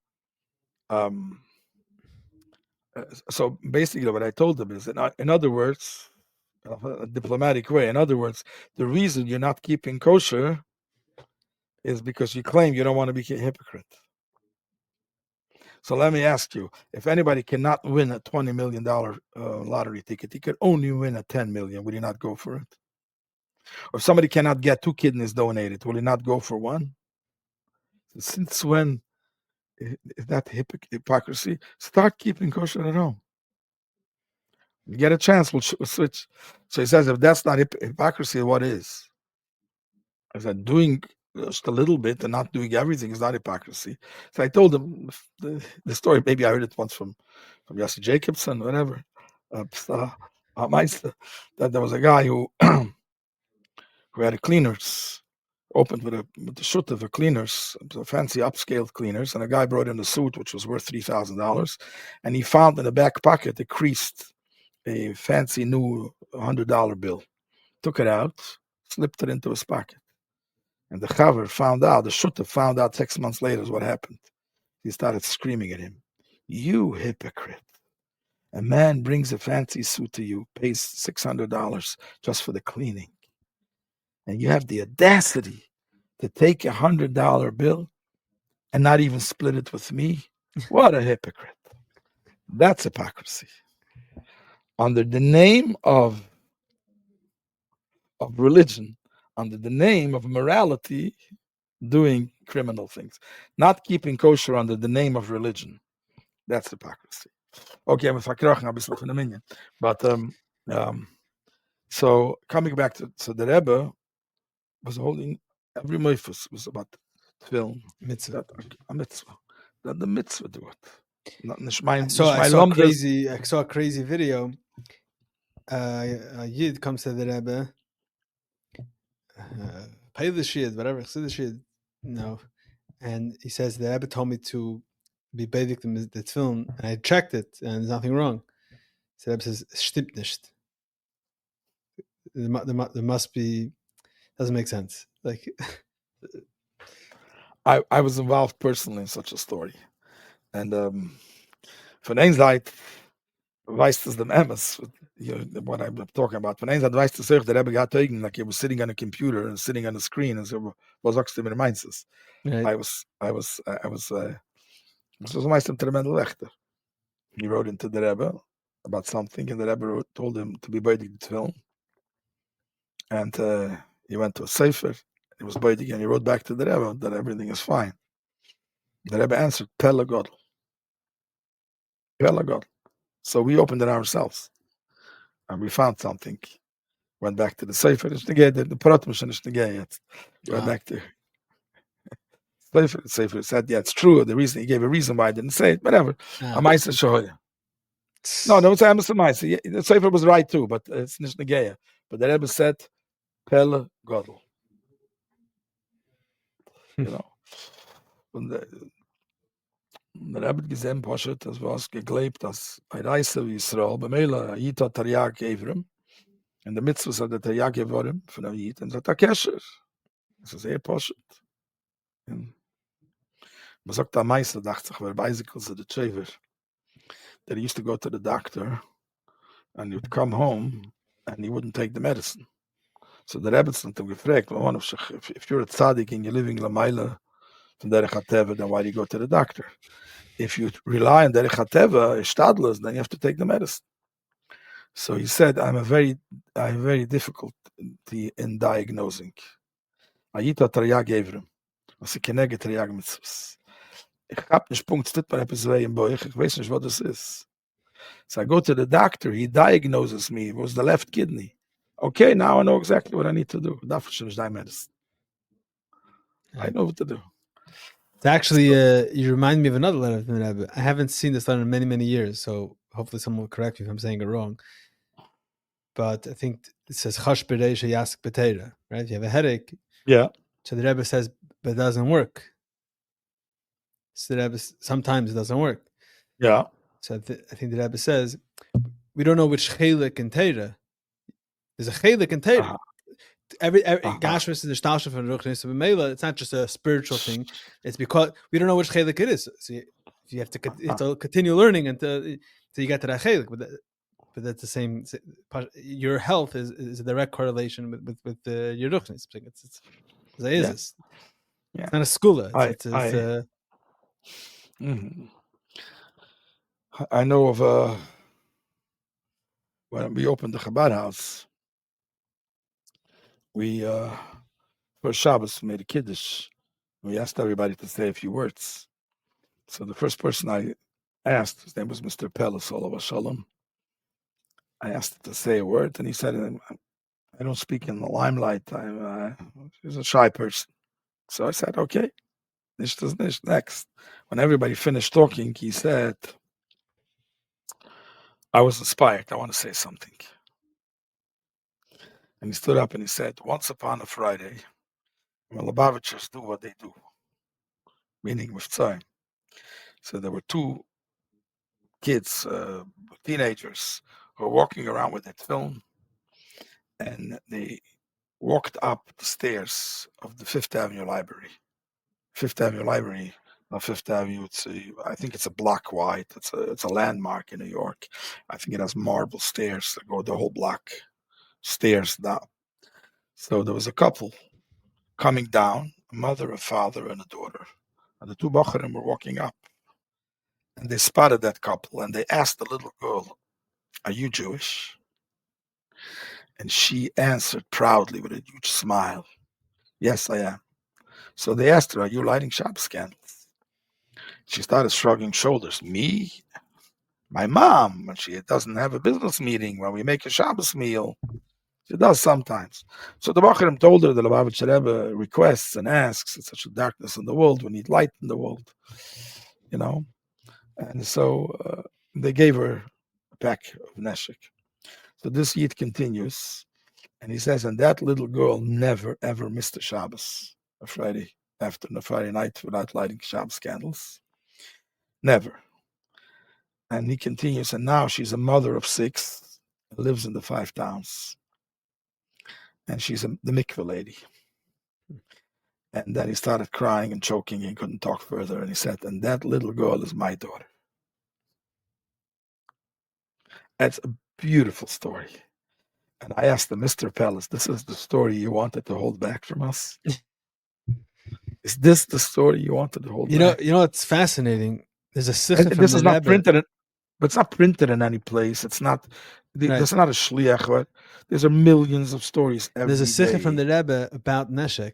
So basically, what I told him is, in other words, a diplomatic way. In other words, the reason you're not keeping kosher is because you claim you don't want to be a hypocrite. So let me ask you: if anybody cannot win a $20 million lottery ticket, he could only win a $10 million. Will he not go for it? Or if somebody cannot get 2 kidneys donated, will he not go for one? Since when is that hypocrisy? Start keeping kosher at home. You get a chance, we'll switch. So he says, if that's not hypocrisy, what is? I said, doing just a little bit and not doing everything is not hypocrisy. So I told him the story. Maybe I heard it once from Yossi Jacobson, whatever. Meister, that there was a guy who who had a cleaners, opened with the shoot of the cleaners, fancy upscale cleaners, and a guy brought in a suit which was worth $3,000, and he found in the back pocket a creased, a fancy new $100 bill. Took it out, slipped it into his pocket. And the chaver found out, the shutta found out 6 months later what happened. He started screaming at him, "You hypocrite. A man brings a fancy suit to you, pays $600 just for the cleaning. And you have the audacity to take a $100 bill and not even split it with me? What a hypocrite." That's hypocrisy. Under the name of religion, under the name of morality, doing criminal things, not keeping kosher under the name of religion. That's hypocrisy. Okay, I'm verkrochen a bisschen von der Minyan. But so coming back to the Rebbe was holding every moifus was about film Mitzvah. A mitzvah. That the mitzvah do it. Not I saw a crazy video. A Yid comes to the Rebbe, pay the shid, whatever, the shid, and he says the Rebbe told me to be basic the film, and I checked it, and there's nothing wrong. So the Rebbe says, "Stimmt nicht." There must be, doesn't make sense. Like, I was involved personally in such a story, and von einer Seite weiß das dem Emes, what I'm talking about. Von einer Seite weiß das auch, der Rebbe got taken, like he was sitting on a computer and sitting on a screen, and so, was sagst du mir meinst es? right. I was meist tremendous Wächter. He wrote into the Rebbe about something, and the Rebbe told him to be beidig the film. And he went to a sefer. He was beidig, and he wrote back to the Rebbe that everything is fine. The Rebbe answered, Pella Godel. Pella Godel. So we opened it ourselves, and we found something. Went back to the sefer. The Protmischen is yet. Went back to sefer. Said, yeah, it's true. The reason he gave a reason why I didn't say it, whatever. A Meister Shoya. No, it's Amos Meister. The sefer was right too, but it's nicht negeya. But the Rebbe said, Pella Godel. Und der Rebbe gesehen, Poshet, das was geglebt, dass ein Reise wie Israel, bei Mela, Yid hat Taryag gegeben, und der Mitzvah hat der Taryag geworden von der Yid, und es hat der Kesher. Das ist sehr Poshet. Man sagt, der Meister dachte sich, wer bicycles at the Chaver, that he used to go to the doctor, and he would come home, and he wouldn't take the medicine. So the Rebbe had him gefragt, if you're a tzaddik and you're living Lamaila from Derech HaTeva, then why do you go to the doctor? If you rely on Derech HaTeva, Ishtadlus, then you have to take the medicine. So he said, I have very difficulty in diagnosing. Ayita Taryag Evrim. Was ich kenege Taryag Mitzvahs. Ich hab nicht Punkt, steht mir etwas weh im Bauch, ich weiß nicht, what this is. So I go to the doctor, he diagnoses me, it was the left kidney. Okay, now I know exactly what I need to do. Medicine. I know what to do. It's actually, you remind me of another letter from the Rebbe. I haven't seen this letter in many, many years, so hopefully someone will correct me if I'm saying it wrong. But I think it says, Chash b'rei sheyask b'teira, right? If you have a headache, yeah. So the Rebbe says, but it doesn't work. So the Rebbe, sometimes it doesn't work. Yeah. So I think the Rebbe says, we don't know which chelik in Teira. There's a chelik in Teira. Every Gashmis is the Shtalsha from Ruchnis of Mela. It's not just a spiritual thing. It's because we don't know which chelik it is. So you have to continue learning until So you got to that chelik, but that's the same. Your health is a direct correlation with your ruchnis. It's not a skula. I know of when we opened the Chabad house, we for Shabbos made a kiddush. We asked everybody to say a few words. So the first person I asked, his name was Mr. Pelis, Olav Shalom. I asked him to say a word, and he said, I don't speak in the limelight. He's a shy person. So I said, okay, nicht is nicht. Next. When everybody finished talking, he said, I was inspired. I want to say something. And he stood up and he said, once upon a Friday, when Lubavitchers do what they do, meaning with time. So there were two kids, teenagers, who were walking around with that film, and they walked up the stairs of the Fifth Avenue Library. Fifth Avenue Library, not Fifth Avenue. I think it's a block wide. It's a landmark in New York. I think it has marble stairs that go the whole block, stairs down. So there was a couple coming down, a mother, a father, and a daughter, and the two Bacharim were walking up, and they spotted that couple, and they asked the little girl, "Are you Jewish?" And she answered proudly with a huge smile, "Yes, I am." So they asked her, "Are you lighting Shabbos candles?" She started shrugging shoulders. "Me? My mom, when she doesn't have a business meeting, when we make a Shabbos meal. She does sometimes." So the Bacharim told her the Lubavitcher Rebbe requests and asks, it's such a darkness in the world, we need light in the world, And so they gave her a pack of neshek. So this Yid continues, and he says, and that little girl never, ever missed a Shabbos, a Friday afternoon, a Friday night without lighting Shabbos candles. Never. And he continues, and now she's a mother of 6, lives in the 5 towns. And she's the mikveh lady. And then he started crying and choking and couldn't talk further. And he said, and that little girl is my daughter. That's a beautiful story. And I asked him, Mr. Pellis, this is the story you wanted to hold back from us? Is this the story you wanted to hold back? You know, it's fascinating. There's a sicha from this is not Rebbe. printed, but it's not printed in any place. It's not. There's not a shliach. Right? There's a millions of stories every day. There's a sicha from the Rebbe about neshek.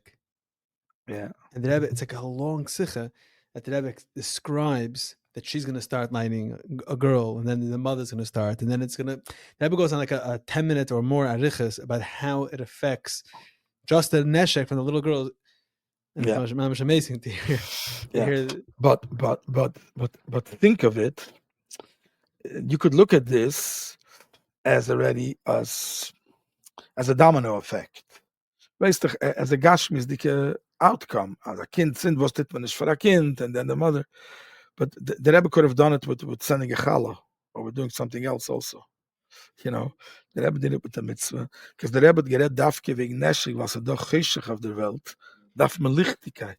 Yeah. And the Rebbe, it's like a long sicha that the Rebbe describes that she's going to start lighting a girl, and then the mother's going to start, and then it's going to. The Rebbe goes on like a 10-minute or more arichas about how it affects just the neshek from the little girl. And it's amazing to hear. But think of it. You could look at this as already as a domino effect. As a gashmisdike outcome. As a kind sind was dit man is for a kind, and then the mother. But the Rebbe could have done it with sending a challah, or with doing something else also. The Rebbe did it with the mitzvah. Because the Rebbe gered dafke wegen neshig, was doch cheshach auf der Welt. Daf me lichtigkeit.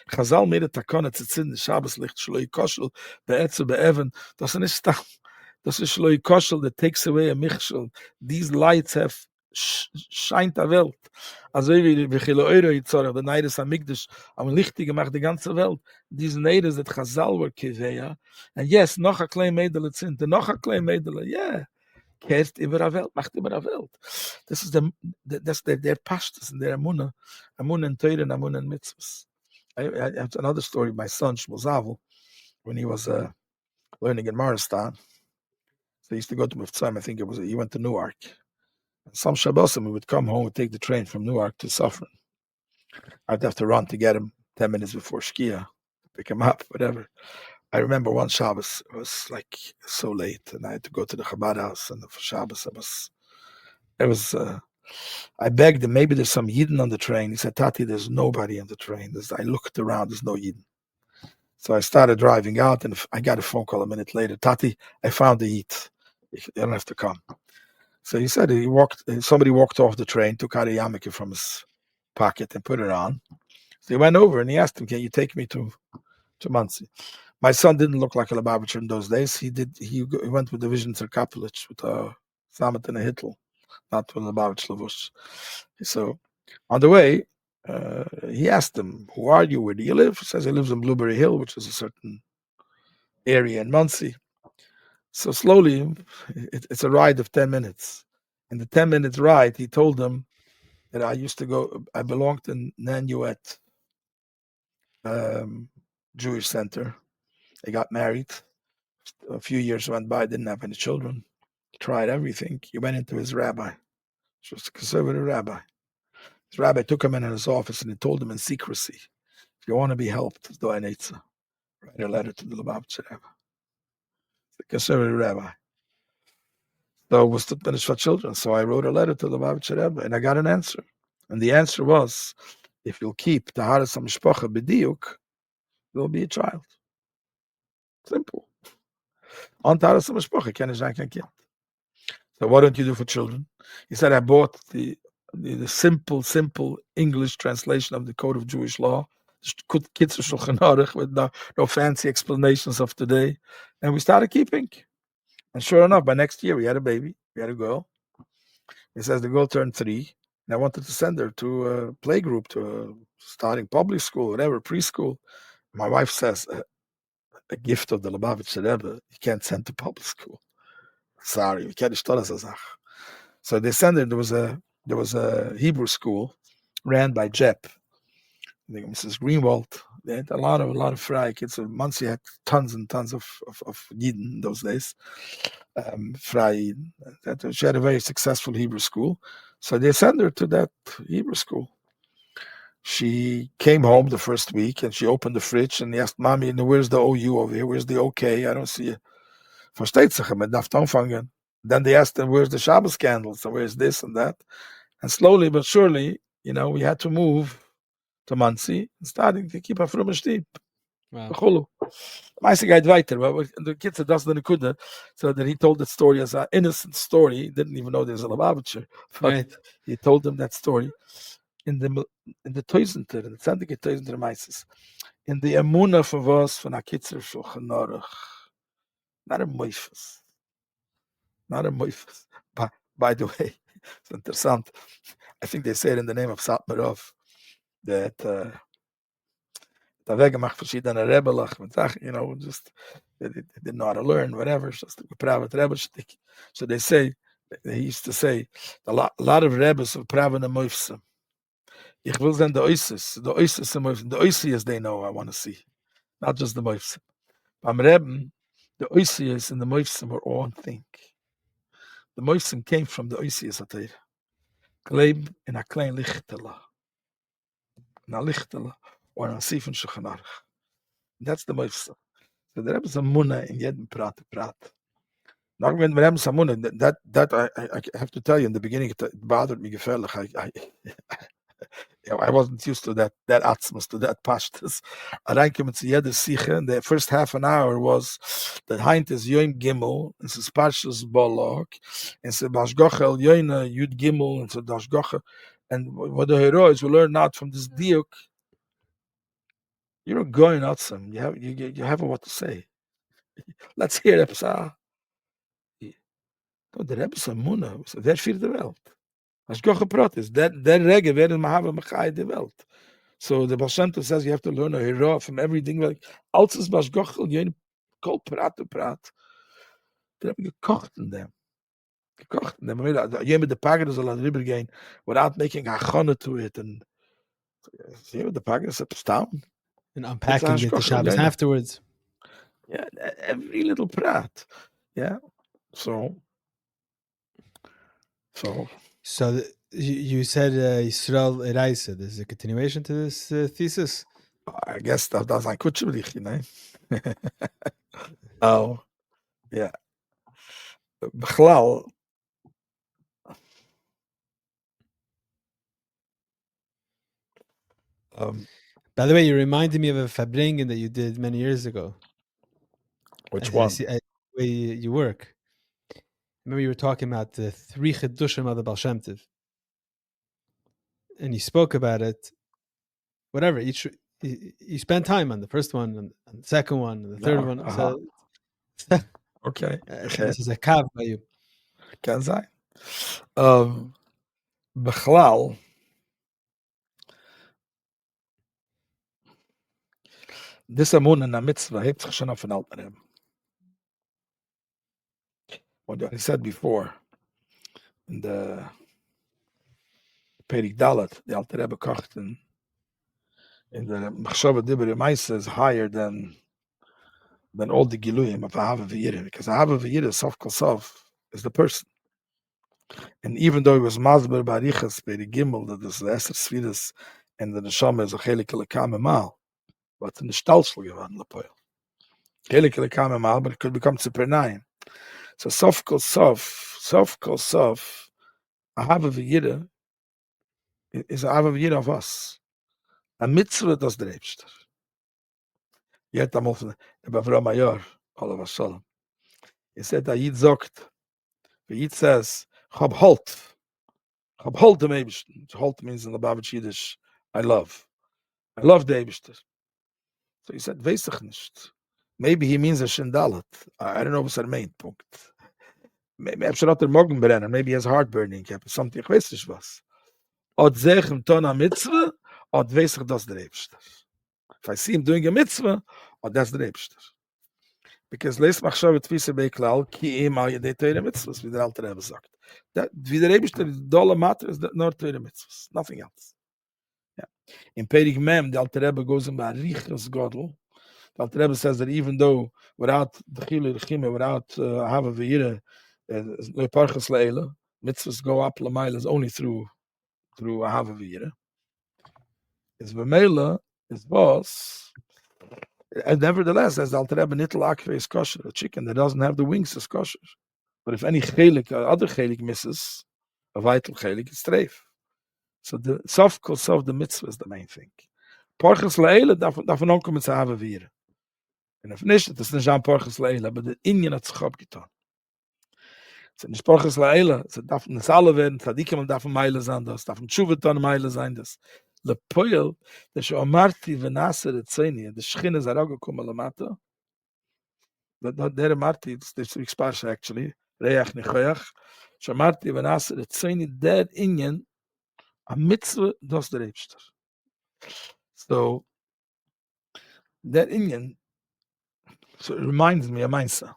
Chazal made a takana tzitzin, the Shabbos licht, shloi koshel, be'etze, be'even. Das is nicht stam. Das is shloi koshel that takes away a michshel. These lights have scheint a Welt. Also wie chilo euro yitzorach, the neides amigdash, am lichtige macht die ganze Welt. These neides that Chazal were kiveya. And yes, noch a klein medele zint, noch a klein medele, yeah. Kehrt über a Welt, macht über a Welt. This is their pashtas and their amunah in Torah and amunah in mitzvahs. I have another story. My son Shmuel Zavel, when he was learning in Morristown, so he used to go to Mivtzaim. I think he went to Newark. And some Shabbosim, he would come home and take the train from Newark to Suffern. I'd have to run to get him 10 minutes before Shkia, pick him up, whatever. I remember one Shabbos, it was like so late, and I had to go to the Chabad house, and for Shabbos, I begged him, maybe there's some Yidden on the train. He said, Tati, there's nobody on the train. I looked around, there's no Yidden. So I started driving out, and I got a phone call a minute later. Tati, I found the Yid. You don't have to come. So he said somebody walked off the train, took out a yarmulke from his pocket and put it on. So he went over and he asked him, can you take me to to Monsey. My son didn't look like a Lubavitcher in those days. He went with the Vision to Kapelich with a Samet and a Hittel, not with a Lubavitch Lavush. So on the way, he asked him, "Who are you? Where do you live?" He says he lives in Blueberry Hill, which is a certain area in Monsey. So slowly, it's a ride of 10 minutes. In the 10 minutes ride, he told them that I belonged in Nanuet Jewish Center. I got married. A few years went by, didn't have any children. He tried everything. He went into his rabbi. He was a conservative rabbi. His rabbi took him in his office and he told him in secrecy, if you want to be helped, write a letter to the Lubavitcher Rebbe. The conservative rabbi. So it was to finish for children. So I wrote a letter to the Lubavitcher Rebbe and I got an answer. And the answer was, if you'll keep the Haras HaMishpacha B'diuk, there'll be a child. Simple. On Haras HaMishpacha, kein kind. So what don't you do for children? He said, I bought the simple English translation of the Code of Jewish Law, Kitzur Shulchan Aruch, with no fancy explanations of today. And we started keeping. And sure enough, by next year, we had a baby. We had a girl. He says the girl turned 3. And I wanted to send her to a playgroup, to a starting public school, whatever, preschool. My wife says, a gift of the Lubavitcher Rebbe, you can't send to public school. Sorry, we can't start as a zach. So they sent her. There was a Hebrew school ran by Jep. I think Mrs. Greenwald. They had a lot of fry kids. So Monsey had tons and tons of Yidden in those days. Fry Yidden. She had a very successful Hebrew school. So they sent her to that Hebrew school. She came home the first week and she opened the fridge and asked, Mommy, where's the OU over here? Where's the OK? I don't see it. Versteht sich, mit darf anfangen. Then they asked them, where's the Shabbos candles? And where's this and that? And slowly but surely, we had to move to Monsey and starting to keep a frum Stieb. Wow. Meiste geht weiter, but the kids had doesn't could, so that he told that story as an innocent story. He didn't even know there's a Lubavitcher, but right. He told them that story in the Teusenter, in the Zendige Teusenter Meises, in the Emunah von was von a Kitzur Shulchan Aruch. Not a moifus. By the way, it's interessant. I think they say it in the name of Satmarov that da weggemacht verschiedene Rebelach mit Sachen, just they didn't know how to learn, whatever. Just private Rebbe. So he used to say, a lot of Rebbes of Praven and Moifsim. Ich will send the Oisis and Moifsim. The Oisias they know I want to see, not just the Moifsim. Beim Rebbe, the Oisias and the Moifsim were all one thing. The Moifsim came from the Oisias Atayr. Gleib in a klein Lichtela. Na Lichtela, or a Sifen Shulchan Aruch. That's the Moifsim. So the Rebbe's a Munah in jedem Prat. Now when Rebbe's a Munah, that I have to tell you, in the beginning it bothered me gefährlich. I wasn't used to that atzmus, to that pashtus. Reinkommen zu jeder Siche. The first half an hour was that Heint is Yom Gimel, and it's Pashtus Bolog, and it's Bashgochel Yoina Yud Gimel, and it's Dashgochel. And what the heroes will learn out from this diuk, you're going atzum. You have what to say. Let's hear it. The Rebbe's a Munah. Wer führt die Welt? Hashgocha Pratis. Der Rege werden Mahava Machai die Welt. So the Baal Shem Tov says you have to learn a hero from everything. Like, als es Bashgochel, you kol Prat. They have gekocht in them. You the Pagans will rübergehen without making a chana to it. And the Pagans are down. And unpacking it the Shabbos afterwards. Yeah, every little Prat. Yeah. So you said Yisrael Eraisa. There's a continuation to this thesis? I guess that's ein Kutschbrich, Oh, yeah. Bechlal. By the way, you reminded me of a Fabringen that you did many years ago. Which one? The way you work. Remember you were talking about the 3 Chidushim of the Baal Shem Tov. And you spoke about it, whatever, each you spend time on the first one and the second one and the third one. So Okay. this is a kav by you. Can sein. Bechlal, this amun in a mitzvah hebt sich schon auf den Alten Rebbe. What I said before, in the Perik Dalet, the Alter Rebbe kocht in the Machshava Dibber Maisa is higher than all the Giluyim of Ahava V'yireh, because Ahava V'yireh, Sof Kol Sof, is the person. And even though he was Mazber Barichas, Perik Gimel, that is the Esther Sfidas, and the Neshama is a Chelik Lekam Emal, but in the Stalsel geworden, Lepoil. Chelik Lekam Emal, but it could become Tzipernayim. So Sof Kol Sof, Ahava V'yireh is Ahava V'yireh of us. A mitzvah does the Rebster. Yet I'm often the Bavra Mayor, all of a sudden. He said that Yid zogt, the Yid says, Chab halt the Eibishter. Halt means in the Babich Yiddish, I love the Eibishter. So he said, weiß ich nicht. Maybe he means a Shindalat. I don't know what's er meint, Punkt. Maybe Absharat Morgen brennen, maybe he has heartburning, something, ich weiß nicht was. Od zeh im Ton a mitzvah, od weiß ich das der Eibishter. If I see him doing a mitzvah, that's the Rebster. Because lees machshav tvise beklal ki im al yedei teire mitzvahs, wie der Alter Rebbe sagt. That wie der Rebster is dolle matter is nor teire mitzvahs, nothing else. Yeah. In Perik Mem, the Alter Rebbe goes in Barichas Godel. The Alter Rebbe says that even though without the Chile Rechime, without Hava V'yireh, Leparchas Le'ele, mitzvahs go up Lamaila is only through Hava V'yireh. Is V'meila is boss. And nevertheless, as the Alter Rebbe nittel akve is kosher, a chicken that doesn't have the wings is kosher. But if any chelik, other chelik misses, a vital chelik, it's treif. So the sof kol sof, the mitzvah is the main thing. Porches le'ele, davon onkommen zu haben wir. And if nicht, it is nicht an porches le'ele, but the Indian hat sich abgetan. So nicht porches le'ele, so darf nicht alle werden, tzadikim und davon meile sein das, davon tshuvetan meile sein das. The poil, the shomarti v'naser etzeni, the shchina zarago kuma lamata. Der marti, this week's parsha actually, reach nechoyach, shomarti v'naser etzeni, that inyan, a mitzvah dos the Rebster. So, that inyan, so it reminds me of Mainsa.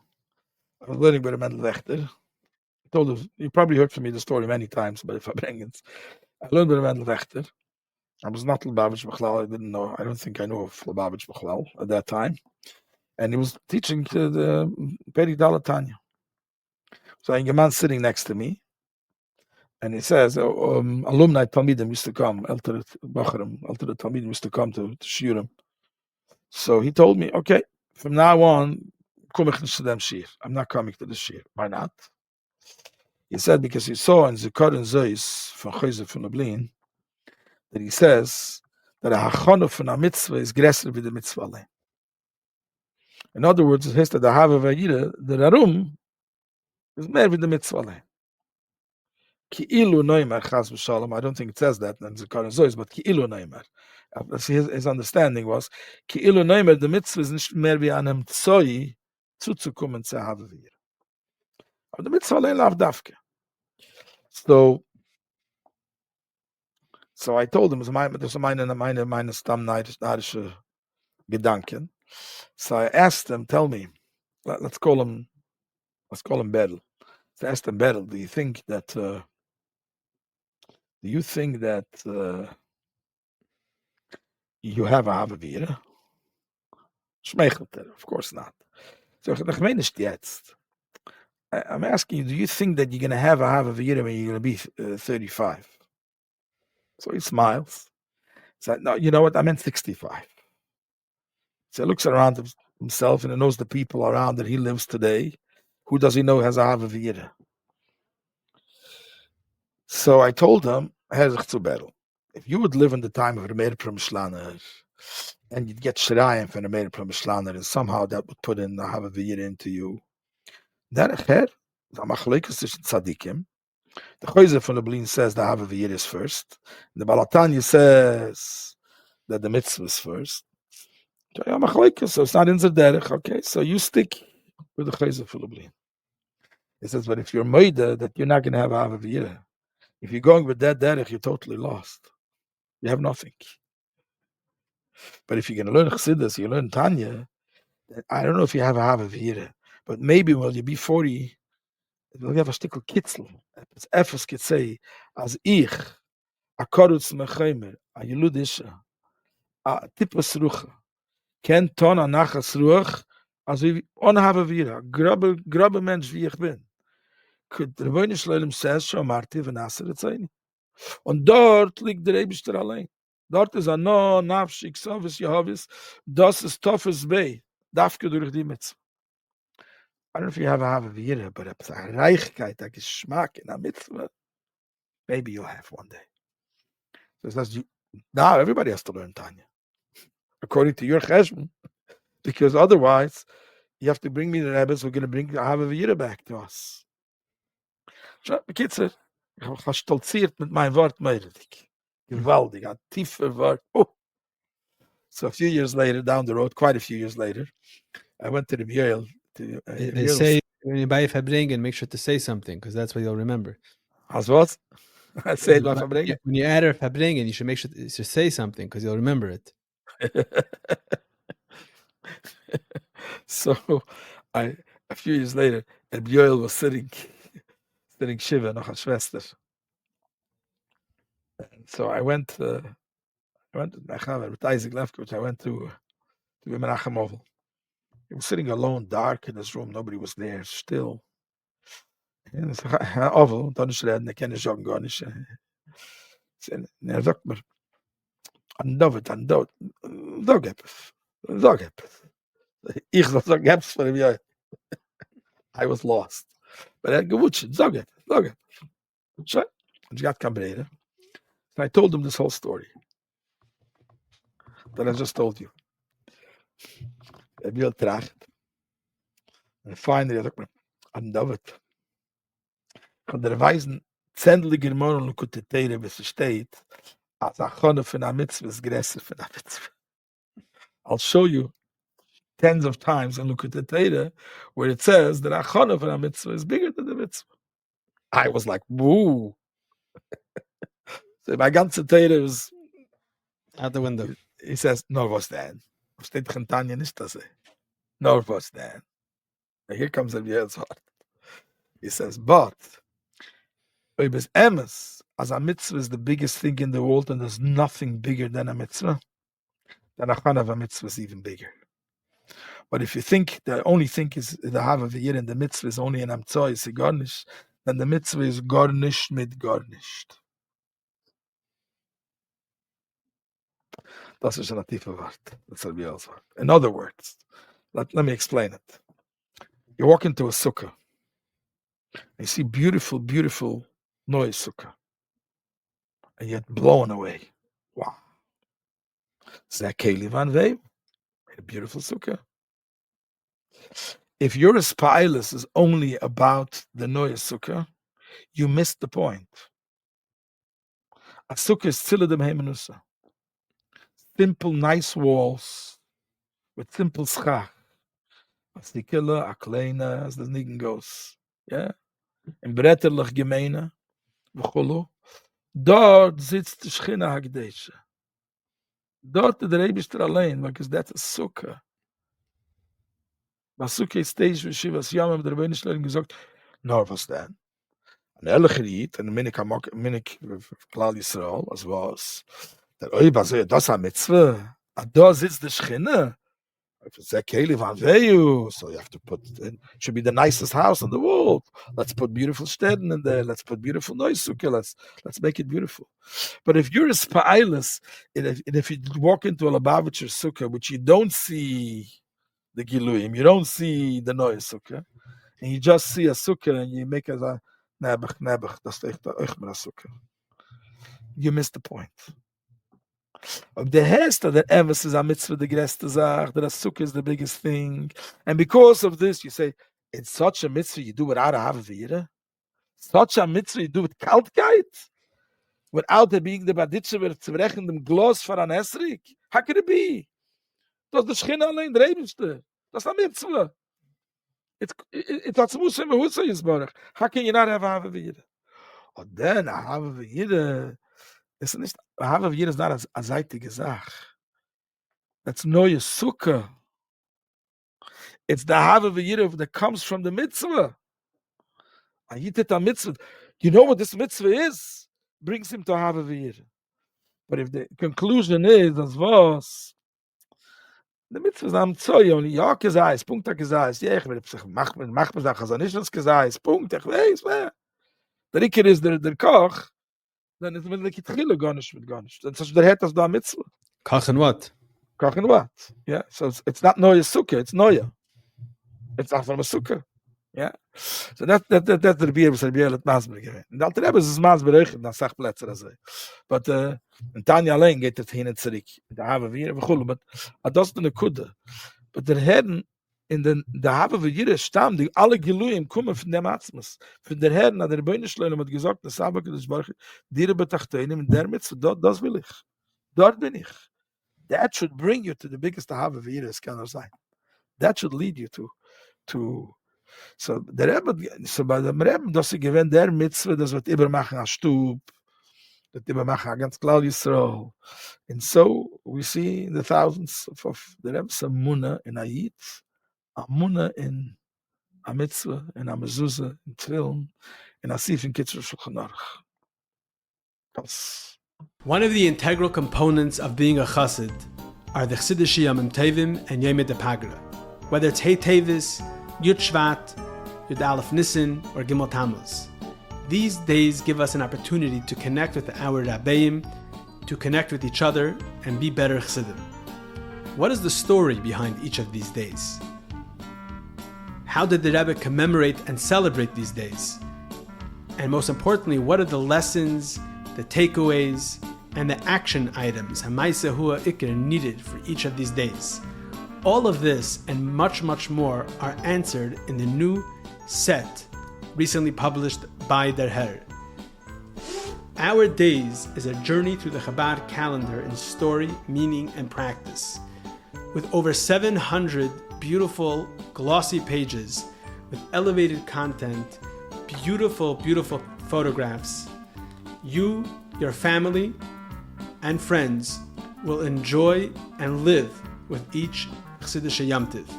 I was learning by the Mendel Wechter. I told you probably heard from me the story many times, but if I bring it, I learned by the Mendel Wechter. I was not Lubavitch Bechlal. I don't think I knew of Lubavitch Bechlal at that time. And he was teaching the Peri Dalatanya. So a man sitting next to me, and he says, alumni Talmidim used to come, Elter Talmidim used to come to Shiurim. So he told me, okay, from now on, I'm not coming to the Shir. Why not? He said, because he saw in Zikar and Zeus from Chayzer from Lublin, that he says that a hachana from a mitzvah is gresser with the mitzvah allein. In other words, it says that the Hava Vayira, the Rarum, is more with the mitzvah allein. Ki ilu noimer chas v'shalom. I don't think it says that in the Koran Zois, but ki ilu noimer. His understanding was ki ilu noimer, the mitzvah is nicht mehr wie einem Tzoi zuzukommen zu Hava Vayira. But the mitzvah allein lav dafke. So I told him, das are meine stammnarische Gedanken. So I asked him, tell me, let's call him Berl. So I asked him, Berl, do you think that you have a Havavira? Schmeichelt of course not. So I'm asking you, do you think that you're going to have a Havavira when you're going to be 35? So he smiles. He said, no, you know what? I meant 65. So he looks around himself and he knows the people around that he lives today. Who does he know has a Havavira? So I told him, if you would live in the time of Rebbe Mishlaner and you'd get Shirayim from Rebbe Mishlaner and somehow that would put in the Havavira into you, that the Tzadikim, the Chayzer from Lublin says the Havavira is first. The Balatanya says that the mitzvah is first. So it's not in the derech. Okay, so you stick with the chayzer fulubli. It says, but if you're moida that you're not going to have avavira, if you're going with that derech, you're totally lost. You have nothing. But if you're going to learn chassidus, you learn Tanya. I don't know if you have a avavira, but maybe when you be 40, you'll have a stickel kitzel. It's efes could say, as ich a korutz mechaymer, a yeludisha, a tippus rucha, ken ton a nachas ruach, as we onhavavira, grubbe mensch wie ich bin. Could the Rebbe Shloim says, Shomarti v'naser etzayni. Und dort liegt der Eibishter allein. Dort ist no nafshik sovis Yehovis, das ist tofes bei, dafke durch die Mitzvah. I don't know if you have a Havavira, but a Reichkeit, a Geschmack in a Mitzvah, maybe you'll have one day. So that's now everybody has to learn Tanya, according to your cheshbon, because otherwise you have to bring me the Rebbes who are going to bring a Havavira back to us. Bekitzer, ich habe stolziert mit meinem Wort mehredig. Gewaltig, ein tiefer Wort. Oh. So a few years later, down the road, quite a few years later, I went to the Yale. They say when you buy a Fabringen, make sure to say something, because that's what you'll remember. As what? I said by Fabringen. When you add a Fabringen, you should make sure to say something, because you'll remember it. So a few years later, Yale was sitting Shiva, noch a Schwester. So I went to Mechaber with Isaac Lefkowitz. I went to Menachem Oval. He was sitting alone, dark in his room. Nobody was there, still. And it's Oval, dann ist reden, kenne ich schon gar nicht. Und sagt mir, an Dovid, sag etwas. Ich sag etwas von ihm, I was lost. But er gewutscht, sag etwas. So, und ich hatte keine Brede. And I told him this whole story that I just told you. Will tracht. And finally, I took me, an David. Von der Weisen, zendliger Morgen, konnte Teire, bis es steht, als a Chone von a Mitzvah ist größer von a Mitzvah. I'll show you tens of times in Lukut Teire where it says that a Chone von a Mitzvah is bigger than the Mitzvah. I was like, woo. So my ganze Teire was out the window. He says, no, was then? Steht Chantanya nicht das? No, was then? And here comes the Yale's heart. He says, but as a mitzvah is the biggest thing in the world and there's nothing bigger than a mitzvah, then a chana of a mitzvah is even bigger. But if you think the only thing is the half of a year and the mitzvah is only an amtzoy, is garnish, then the mitzvah is garnished mit garnished. Das ist ein tiefer Wort. That's a real word. In other words, let me explain it. You walk into a sukkah, you see beautiful, beautiful noise sukkah, and you're blown away. Wow. Zakeli van Veu, a beautiful sukkah. If your spilus is only about the noise sukkah, you missed the point. A sukkah is tziladem heimenusa. Simple, nice walls with simple schach. A stikele, a kleine, as the nigen goes. Yeah? In bretterlich gemeine, v'chulu. Dort sitzt die Shechina Hagdesha. Dort der Eibishter allein, because that's a sukkah. Was sukkah stage with Shivas Yamam, der Rebbe Shloim gesagt, no, was denn? An ehrlicher Yid, and minik Klal Yisrael, as was, der Oiba so, das a mitzvah, and da sitzt die Shechina. If it's a Keli Van Veyu, so you have to put it should be the nicest house in the world. Let's put beautiful steden in there. Let's put beautiful noise sukkah. Let's make it beautiful. But if you're a spa'ilus, and if you walk into a Lubavitcher sukkah, which you don't see the Giluyim, you don't see the noise sukkah, and you just see a sukkah and you make it a nebach, that's the sukkah. You missed the point. The hest of the emes is a mitzvah, the greste zach, that a sukkah is the biggest thing. And because of this, you say, it's such a mitzvah you do without a havavira. Such a mitzvah you do with kaltkeit. without there being the baditze wird zu brechen dem Glas for an Esrik? How could it be? Das ist der Schchina allein, der Ebenste. Das ist eine Mitzvah. It's not supposed to be who says Baruch. How can you not have a Havavira? Und then a Havavira is nicht, a Havavira is not a zeitige Sach. That's neue Sukkah. It's the Havavira that comes from the mitzvah. A mitzvah. You know what this mitzvah is? Brings him to Havavira. But if the conclusion is, as was, the mitzvah is am Zoy, only ja gesagt, Punkt gesagt, ja, ich will sich mach mir Sachen, also nicht das gesagt, Punkt, ich weiß, wer. Der Riker ist der Koch, dann ist mit der Kitchille gar nicht. Dann sagst du, der hat das da mitzvah. Koch and what? Koch and what? Yeah, so it's not neue Sukkah, it's neue. It's not from a Sukkah. Yeah. So that's the Rebbe was Rebbe at Masber gewesen. Und der Rebbe ist Masber auch, dann sagt Plätze das. But in Tanya allein geht es hin und zurück. Da haben wir but das ist eine Kudde. But der Herren in den da haben wir jede Stamm, die alle Geluim kommen von dem Atzmus. Für der Herren der Beinschleune hat gesagt, das habe ich das dir betachtein in der mit das will ich. Dort bin ich. That should bring you to the biggest Ahava V'Yiras can sein. That should lead you to so der Rebbe, so bei dem Rebbe, dass sie gewinnt der Mitzvah, das wird übermachen als Stub, das übermachen ganz klar Yisrael. And so we see the thousands of the Rebbe's Amunah in Ayit, Amunah in a Mitzvah, in a Mezuzah, in Tefillin, in Asif, in Kitzur Shulchan Aruch. One of the integral components of being a chassid are the Chidushim Temimim and Yom Pagra. Whether it's Hey Tevis, Yud Shvat, Yud Aleph Nisan, or Gimel Tammuz. These days give us an opportunity to connect with our Rabbeim, to connect with each other, and be better chassidim. What is the story behind each of these days? How did the Rebbe commemorate and celebrate these days? And most importantly, what are the lessons, the takeaways, and the action items Hamaisa Hua Ikr needed for each of these days? All of this and much, much more are answered in the new set recently published by Der Herr. Our Days is a journey through the Chabad calendar in story, meaning, and practice. With over 700 beautiful, glossy pages with elevated content, beautiful, beautiful photographs, you, your family, and friends will enjoy and live with each Chassidische Yom Tiv.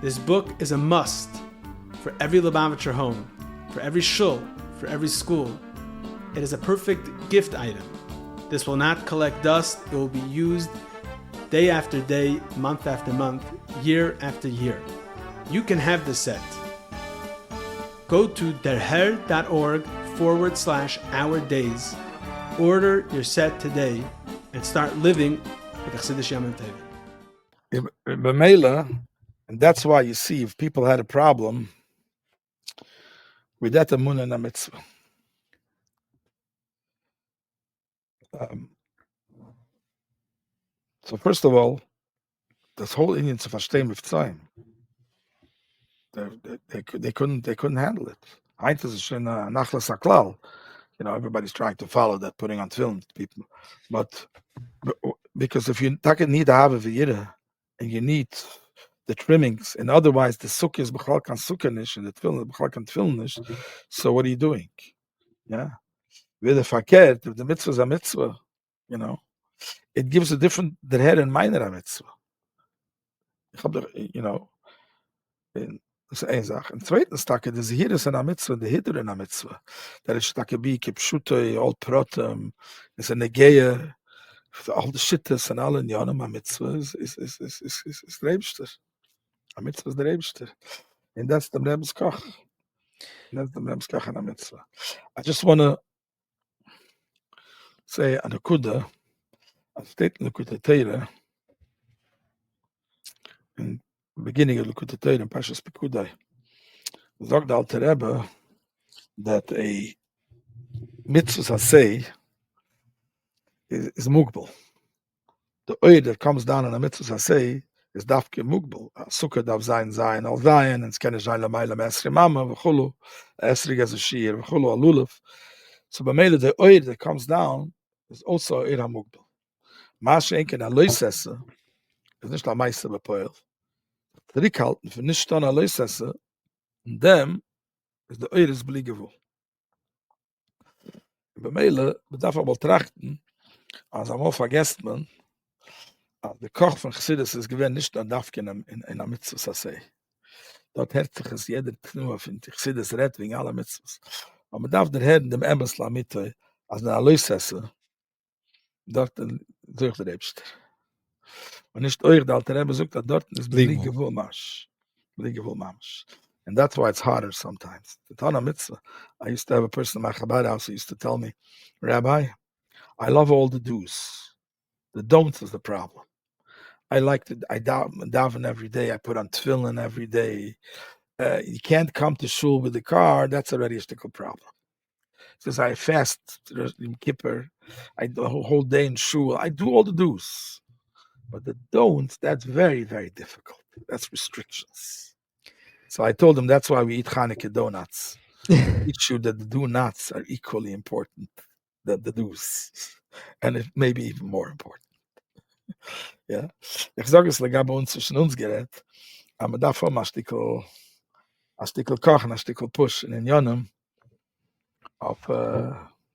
This book is a must for every Lubavitcher home, for every shul, for every school. It is a perfect gift item. This will not collect dust. It will be used day after day, month after month, year after year. You can have this set. Go to derher.org/Our Days. Order your set today and start living with the Chassidische Yom Tiv. B'meila, and that's why you see if people had a problem with that Amunah and a mitzvah. So first of all, this whole Indian to verstehen with time, they couldn't handle it. Eins ist schon nachlas haklal. You know, everybody's trying to follow that, putting on film people, but because if you need to have a v'yira, and you need the trimmings, and otherwise the sukkah is b'chal kan sukkah nish, and the tefillin is b'chal kan tefillin nish. So what are you doing? Yeah, with the fakert, if the mitzvah is a mitzvah, you know, it gives a different der Herr and minor a mitzvah. You know, das ist eine Sache. Und zweitens, the Zehir is a mitzvah, the Hiddur in a mitzvah. That is bi kipshutoi, all protem, is a negeya. All the shittas and all in Yonam, a mitzvah is the Rebster. A mitzvah is the Rebster. And that's the Rebbe's Koch. That's the Rebbe's Koch and a mitzvah. I just want to say an akuda, a statement Lekuta Teira, in the beginning of Lekuta Teira, in Pashas Pekudai, the Alter Rebbe that a mitzvah say is mugbal. The oil that comes down in a mitzvah say is dafke mugbal. Sukkah dav zayin al zayin, and skene zayin la mayla mesri mama v'chulu esri gazashir v'chulu alulav. So by Mele, the oil that comes down is also oil hamugdal. Maschenken a Leusesse is nicht a Meister bepoil. Zurückhalten für nicht an a Leusesse, und dem ist der oil is bliegevol. Bei Mele, man darf aber trachten, als einmal vergesst man, der Koch von Chassidus ist gewähnt nicht an Dafken in der Mitzvah Sasei. Dort hört sich es jeder Knur, finde ich, Chassidus redt wegen aller Mitzvahs. Aber man darf der Herr in dem Emesla mitte, als der Aloisesse, dort sucht der Rebster. Und nicht euch, der alte Rebbe sucht, dort ist bliegevol Masch. Bliegevol Masch. And that's why it's harder sometimes. The Tana Mitzvah, I used to have a person in my Chabad house who used to tell me, Rabbi, I love all the do's. The don'ts is the problem. I like to, I daven every day. I put on tefillin every day. You can't come to shul with the car. That's already a stickle problem. Says I fast in Kippur. I do a whole day in shul. I do all the do's. But the don'ts, that's very, very difficult. That's restrictions. So I told him that's why we eat Hanukkah donuts. Teach you that the do-nots are equally important than the do's. And it may be even more important. Ja, ich sage es legab uns zwischen uns gerät, aber davon ein Stückel kochen, ein Stückel push in den Jönem, auf,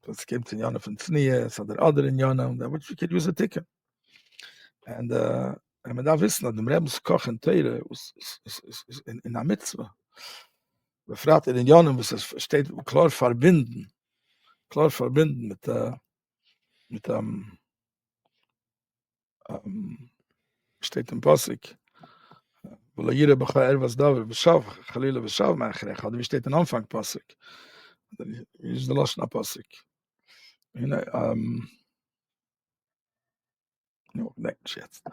das gibt in Jönem von Znies oder andere in Jönem, which we could use a ticket. And man darf wissen, dass dem Rebens Kochen Teire in der Mitzvah. Wir fragen in den Jönem, was es steht, klar verbinden mit steht im Pasuk, weil jeder becher was da beschaff, Khalila beschaff machrech, hat wie steht in Anfang Pasuk. Ist der Lashna Pasuk. No, next jetzt.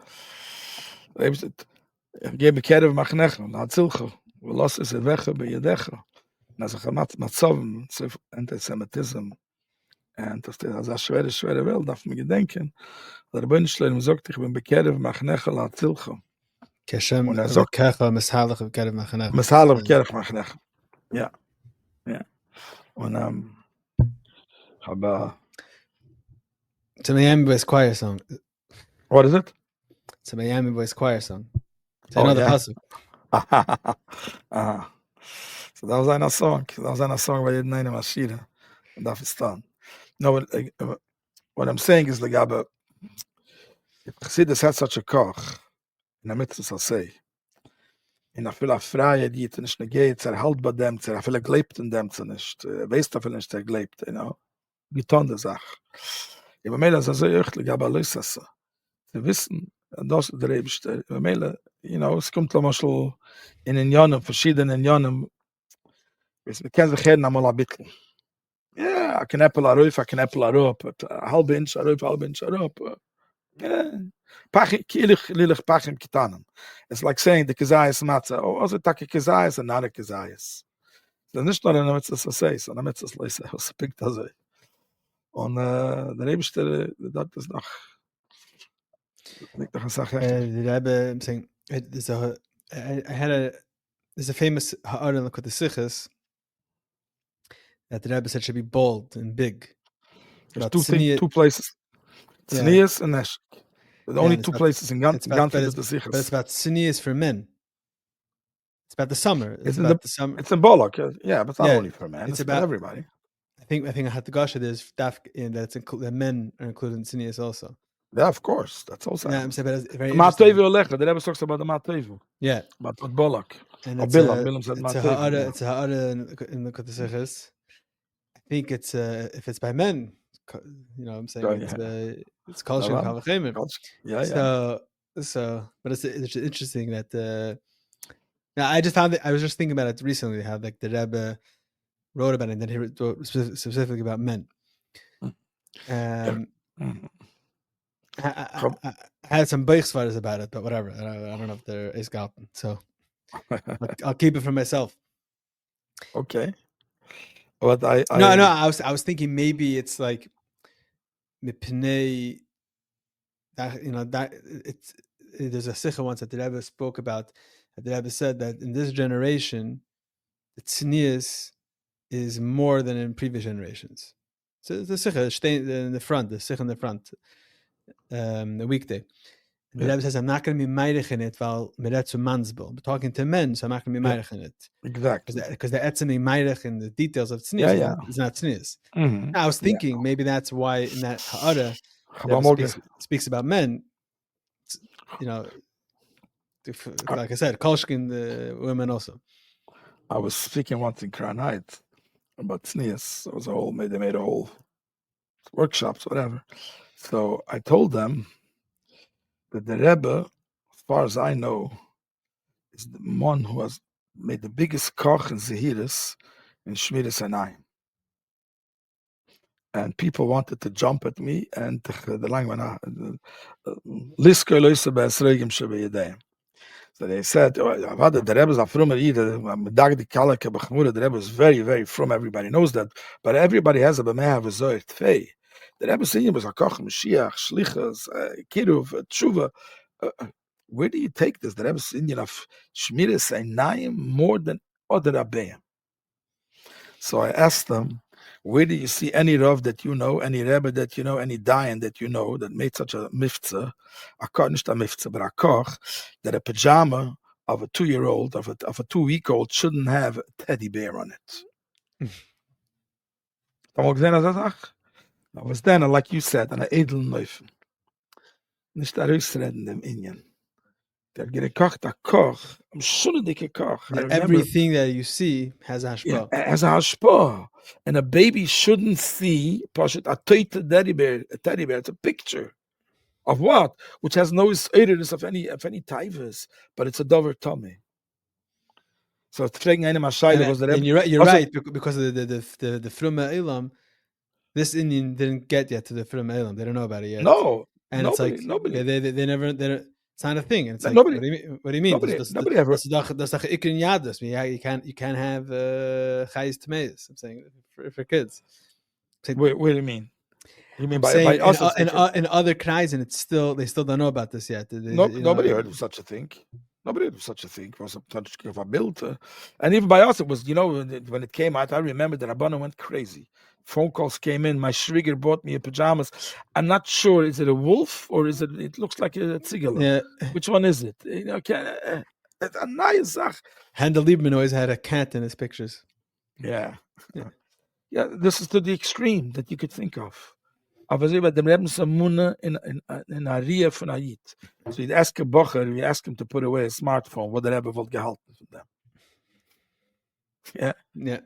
Ich gebe Kerev machnech, hat Zilcho, und lass es weg bei Yedecha. Na so gemat Matzavim, Antisemitism, und das ist eine schwere Welt, darf man gedenken. Der Rebbe sagt, ich bin bekerev machnech, hat Zilcho. Keshem, Und sagt, Meshalach, Kerev Machanech. Meshalach, Kerev machnech. Ja. Und aber It's a Miami Boys choir song. what is it? It's a Miami Boys choir song. So I know the pasuk. So that was einer Song. By jeden einen Maschine. Und darf es dann. No, what I'm saying is, like, aber if Chassidus had such a koch, in der Mitzvah say, in a viel freie Diet, nicht geht, halt bei dem, viel gelebt in dem, nicht, weißt du, nicht, gelebt, you know, getan der Sache. Immer mehr, das ist so öchtlich, aber löst das so. Sie wissen, das ist der Rebste, immer mehr, you know, es kommt manchmal in den Jahren, verschiedenen Jahren, wir kennen sich jeden einmal ein bisschen. Ja, ein Knäppel rauf, ein Knäppel rauf, ein halb Inch rauf, halb Inch rauf. Ja, Lilich Pachim Kitanen. It's like saying the Kazayas Matzah, also Taki Kazayas and not a Kazayas. So nicht nur in der Mitzvah Sasei, sondern in der Mitzvah Leise, was pickt das ein. Und der Rebstelle, das ist noch eine Sache. The Rebbe, I'm saying, there's a famous ha'ara in the Sichos that the Rebbe said should be bold and big. There's two places. Tznius and Neshek. The only two places in Gantz of the Sichos. But it's about Tznius for men. It's about the summer. It's about the summer. It's symbolic, yeah, but it's not only for men. It's about everybody. I think I had the Gasha there's that that men are included in Tznius also. Yeah, of course. That's also. Yeah, I'm saying, but it's very Matevu Alecha. The Rebbe talks about the Matevu. Yeah. About Bolak. And it's Bilam said Matevu. It's a ha'ara in the Sichos. I think it's if it's by men, you know what I'm saying, it's culture and Kavachemim. Yeah. So, but it's interesting that now I just found that I was just thinking about it recently, how like the Rebbe wrote about it, and then he wrote specifically about men. I had some beichsvaras about it, but whatever. I don't know if they're esgalten, so I'll keep it for myself. Okay. But I was thinking maybe it's like mipnei that, you know, that it's there's a sikha once that the Rebbe spoke about, that the Rebbe said that in this generation the tznius is more than in previous generations. So the sikha stay in the front, the sikha in the front, the weekday. And the Rebbe says, I'm not going to be meidich in it while meretzu mansbil. I'm talking to men, so I'm not going to be meidich in it. Exactly. Because the etzemi meidich in the details of tznius Yeah. is not tznius. Mm-hmm. Now, I was Yeah. thinking maybe that's why in that ha'ara, Chabad Rebbe Morgen. speaks about men, you know, like I said, kolshkin, the women also. I was speaking once in Crown Heights about tznius. It was they made a whole workshops, whatever. So I told them that the Rebbe, as far as I know, is the one who has made the biggest koch in Zehiris in Shmiras Anayim. And people wanted to jump at me and the language. So they said, the Rebbe is a frummer either. The Rebbe is very, very frum. Everybody knows that. But everybody has a b'meh of a zoyer tfei. The Rebbe saying was a koch, Mashiach, Shlichas, Kiruv, Tshuva. Where do you take this? The Rebbe is Indian of Shmiras Einayim more than other Rabbeim. So I asked them, where do you see any Rav that you know, any Rebbe that you know, any Dayan that you know that made such a miftzah, a koch, not a miftzah, but a koch, that a pajama of a 2-year-old, of a 2-week-old shouldn't have a teddy bear on it. I was then, like you said, an edel Neufen. Nicht a rausreden dem Inyan. Der gekocht a koch, am schöne dicke koch. Everything that you see has hashpah. Yeah, has a hashpah. And a baby shouldn't see a teddy bear. It's a picture of what? Which has no eridus of any taivas, but it's a dover tummy. So it's playing any mashayla was And you're right, because of the Fruma Elam, this Indian didn't get yet to the Fruma Elam. They don't know about it yet. No. And nobody, it's like nobody. They never it's not a thing. And it's like Nobody, what do you mean? Nobody ever. That's ikrin yadus. You can't have chayis tomatoes. I'm saying for kids. What do you mean? You mean by us? In other kreis, and they still don't know about this yet. Nobody heard of such a thing. Nobody heard of such a thing. It was a build. And even by us, it was, when it came out, I remember that Rabbanah went crazy. Phone calls came in. My shrigger bought me a pajamas. I'm not sure. Is it a wolf or is it looks like a tzigala? Yeah. Which one is it? It's a nice Zach. Handel Liebman always had a cat in his pictures. Yeah. This is to the extreme that you could think of. Aber sie bei dem Rebbe Samuna in a Ria von Ayit. So you'd ask a bocher, you ask him to put away a smartphone, what the Rebbe would gehalten from them. Yeah.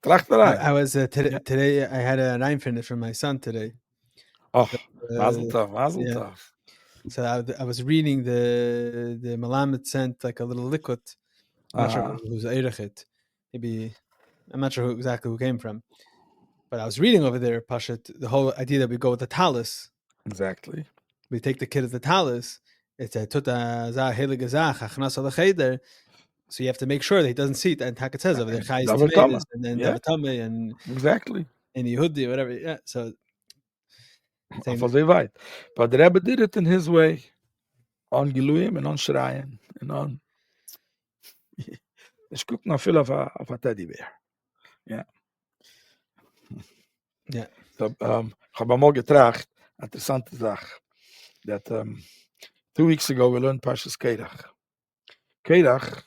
I was today. I had a nine finish from my son today. Oh, mazel tov. So I was reading the Malamed sent like a little liquid. I'm not sure who's Eirechit. Maybe I'm not sure exactly who came from. But I was reading over there, Pashat, the whole idea that we go with the talis. Exactly. We take the kid at the talis. It's a tuta zah heligazach achnas alacheder. So you have to make sure that he doesn't see it. And Takat says over there, chayis and then davatame and exactly and Yehudi, whatever. Yeah. So. But the Rebbe did it in his way, on Giluyim and on Shrayan and on. Ich guck noch viel auf a teddy bear. Yeah. Yeah. So, ich habe mal getracht, interessante Sache, that 2 weeks ago we learned Parshas Keirach. Keirach,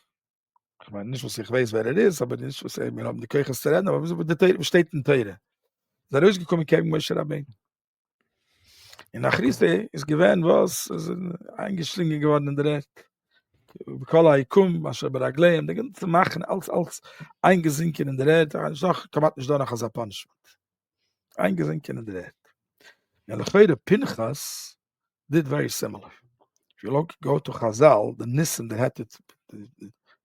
ich meine nicht, was ich weiß, wer ist, aber nicht, was wir haben die Kirche zu reden, aber wir steht in Teire. Da rausgekommen, ich habe Moshe Rabbeinu. In Achriste ist gewähnt, was ist eingeschlingen geworden in der Welt. Bekola Ikum, Masha Baragleim, die ganze machen, als eingesinken in der Welt, ich sage, kommt nicht da nach als Punishment. Eingesinken in der Welt. And the Pinchas did very similar. If you go to Chazal, the Nissen that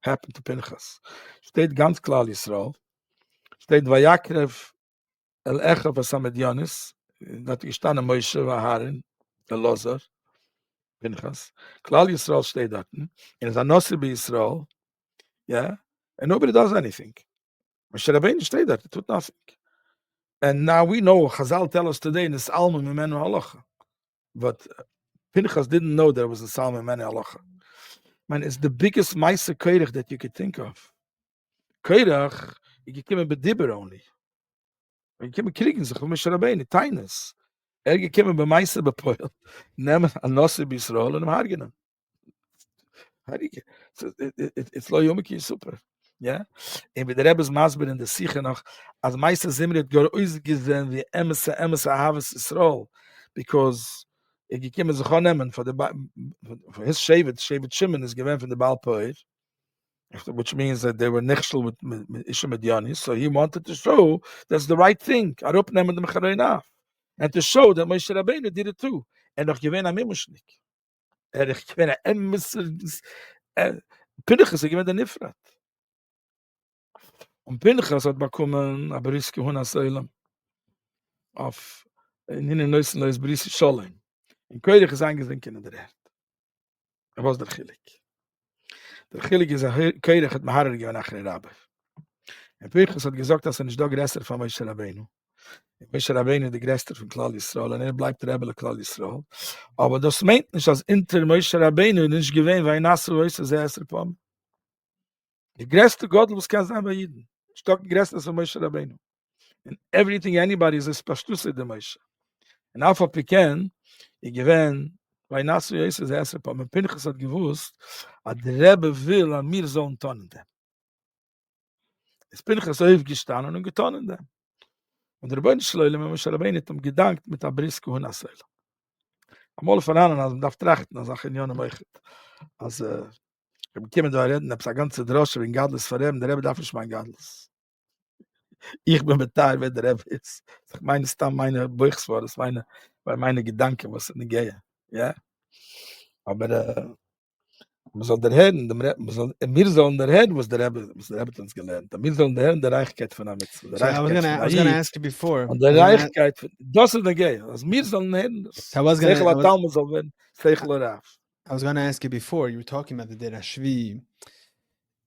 happened to Pinchas. Steht ganz klar Yisrael. Steht Vayakrev el Echa v'Samedyanis, that gestanden Moshe v'Aharon, the Lozer, Pinchas. Klal Yisrael steht dort. And it's a Nossi Yisrael. Yeah. And nobody does anything. Moshe Rabbeinu steht dort, tut nothing. And now we know, Chazal tell us today in this Alma Mimenu Halacha. But Pinchas didn't know there was a Psalm Mimenu Halacha. Man, it's the biggest Maisa Keirach that you could think of. Keirach, you can bedibber only. gekommen kriegen sich von Moshe Rabbeinu, Tainus. Gekommen bei Meister bepoil, nehmen an Nossi Bisrael und Hargenen. So it's lo yomiki super. Yeah? And with the Rebbe's Masber in the Siche noch, as Meister Zimrit got ausgesehen wie Emesa Ahavas Yisrael, because gekommen sich annehmen for his Shevet Shimon is given from the Baal Poir, which means that they were nechshel with Isha Medyanis, so he wanted to show that's the right thing. Arop nemen dem Chareinav. And to show that Moshe Rabbeinu did it too. And noch gewinn am Imushnik. Gewinn am Emes, Pinchas, gewinn der Nifrat. Und Pinchas hat bekommen a Briske Huna Seilam auf in den neuesten Leus Briske Scholem. Und König ist eingesinken in der Erd. Was der Chilik? Der Chilik ist König hat Maharer gewinn nachher Rabbe. Und Pinchas hat gesagt, dass nicht da größer von Moshe Rabbeinu. Moshe Rabbeinu der größte von Klal Yisrael, und bleibt der Rebbe Klal Yisrael. Aber das meint nicht, als inter Moshe Rabbeinu nicht gewinn, weil Nasser weiß, dass erster Pom. Die größte Gott, was kann sein bei Jeden. Stock größte von Moshe Rabbeinu. And everything anybody is Pashtus de Moshe. And auf a Peken, ich gewinn, weil Nasser weiß, dass erster Pom. Und Pinchas hat gewusst, dass der Rebbe will an mir so ein Tonnen dem. Es Pinchas aufgestanden und getonnen dem. Und der Rebbe Shloile, mit Moshe Rabbeinu, hat ihm gedankt mit der Briske Huna Seilam. Amol veranen, als man darf trachten, als in Jona Meuchet. Als ich bekomme da reden, hab's a ganze Drosche, wenn Gadlis verreben, der Rebbe darf nicht mein Gadlis. Ich bin beteil, wer der Rebbe ist. Ich meine, es ist dann meine Buchswort, es ist meine Gedanken, was ich nicht gehe. Ja? Aber man soll der Herren, wir sollen der Herren, was der Rebbe uns gelernt. Wir sollen der Herren der Reichkeit von der Mitzvah. So I was gonna ask you before. Und der Reichkeit, das ist der Gehe. Also wir sollen der Herren, I was gonna ask you before, you were talking about the Dor Hashvi'i,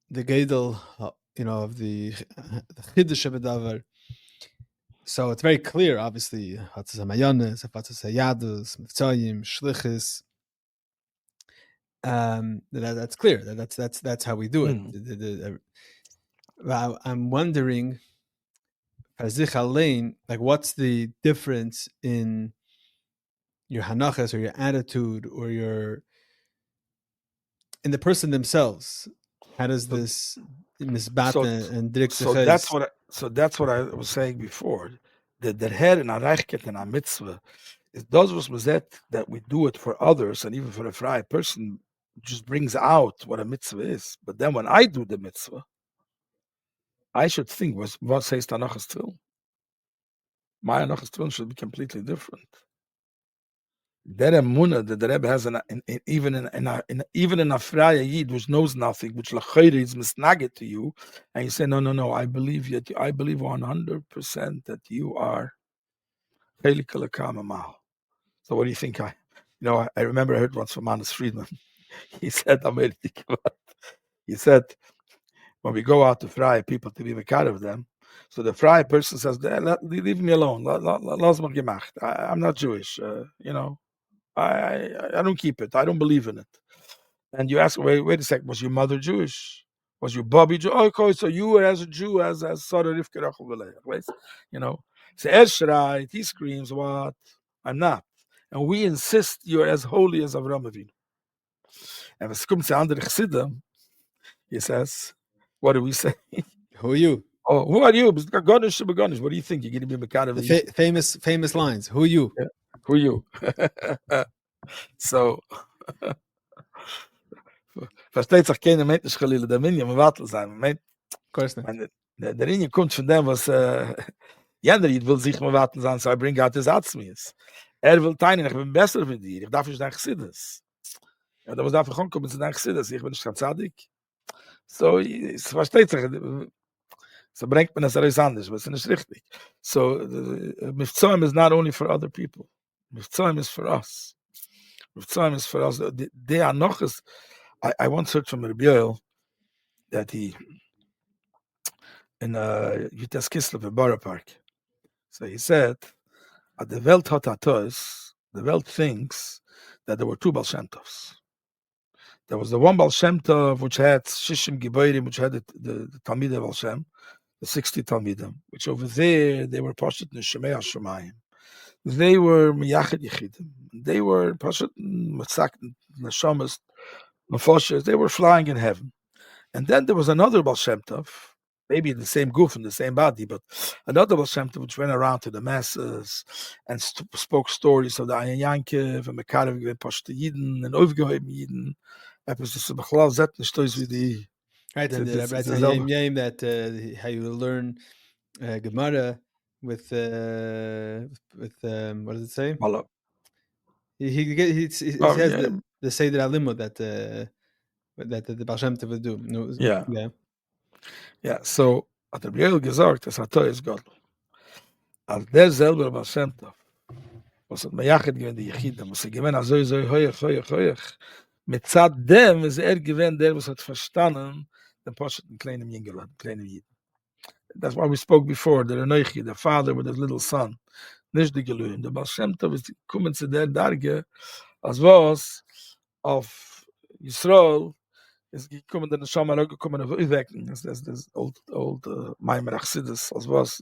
the Gedel, of the Chidushim Davar. So it's very clear, obviously, Hatzas HaMayones, Hatzas HaYadus, Mivtzayim, Shlichus. That's clear. That's how we do it. I'm wondering, like, what's the difference in your hanachas or your attitude or in the person themselves? How does this misbate and drik? So that's what I was saying before. That head and a reichkeit and a mitzvah, it does was that we do it for others and even for a free person just brings out what a mitzvah is. But then when I do the mitzvah, I should think what says Tanachas Tefillin. My Tanachas Tefillin should be completely different. That emunah that the Rebbe has, even in a fraya yid which knows nothing, which lachayri is misnaget to you, and you say no, I believe 100% that you are chelik alakam amal. So what do you think? I remember I heard once from Manas Friedman. He said, when we go out to fry people to be the of them, so the fry person says, leave me alone. I'm not Jewish. I don't keep it. I don't believe in it. And you ask, wait a second, was your mother Jewish? Was your Bobby Jewish? Oh, okay, so you as a Jew, as Sarah Rivka Rachel V'leich. So Eshrayit, he screams, what? I'm not. And we insist you're as holy as Avraham Avinu. And when it comes to andere Chassidim, he says, what do we say? Who are you? Oh, who are you? What do you think? You're going to be Mekar of the famous lines. Who are you? Yeah. Who are you? So, versteht sich keiner, meint nicht Chalila, der Minja, man wartet sein. Of course not. Der Inja kommt von dem, was jener will sich mal warten sein, so I bring out his Atzmius. Will teilen, ich bin besser für dir, ich darf nicht dein Chassidus. Ja, da muss dafür kommen zu dein Chassidus, ich bin nicht Chazadik. So, es versteht sich, so bringt man das alles anders, aber es ist nicht richtig. So, Mivtzoyim is not only for other people. Mivtzoyim is for us. Mivtzoyim is for us. They are noch, I once heard from Rabbi Aaron that he, in Yutas Kislev in Borough Park, so he said, the Welt hat atos, the Welt thinks that there were two Baal Shem Tovs. There was the one Baal Shem Tov which had Shishim Giborim, which had the Talmidei Baal Shem. the 60 Talmidim, which over there, they were Pashat Neshemei HaShemayim. They were Miyachid Yechidim. They were Pashat Matzak Neshamas Mefoshes. They were flying in heaven. And then there was another Baal Shem Tov, maybe the same goof in the same body, but another Baal Shem Tov which went around to the masses and spoke stories of the Ayan Yankiv and Mekarev and Pashta Yidden and Ovgehoim Yidden. Right, and the Rebbe writes in Yom that how you learn Gemara with what does it say? He says the Seder Alimut that the Baal Shem Tov would do. Yeah. So at the Real gesagt, das hat ist Gott. Als der selber Baal Shem Tov, was hat Meyachet gewinnt die Yechidim, was gewinnt so hoch. Mit Zad dem ist gewinnt der, was hat verstanden, den Poshet in kleinem Jüngerland, kleinem Jid. That's why we spoke before, the Renoichi, the father with his little son, nicht die Geluim. Der Baal Shem Tov ist kommen zu der Darge, als was auf Yisrael is gekommen, der Neshama gekommen auf Uwecken. That's old Maimer Achsidus, als was.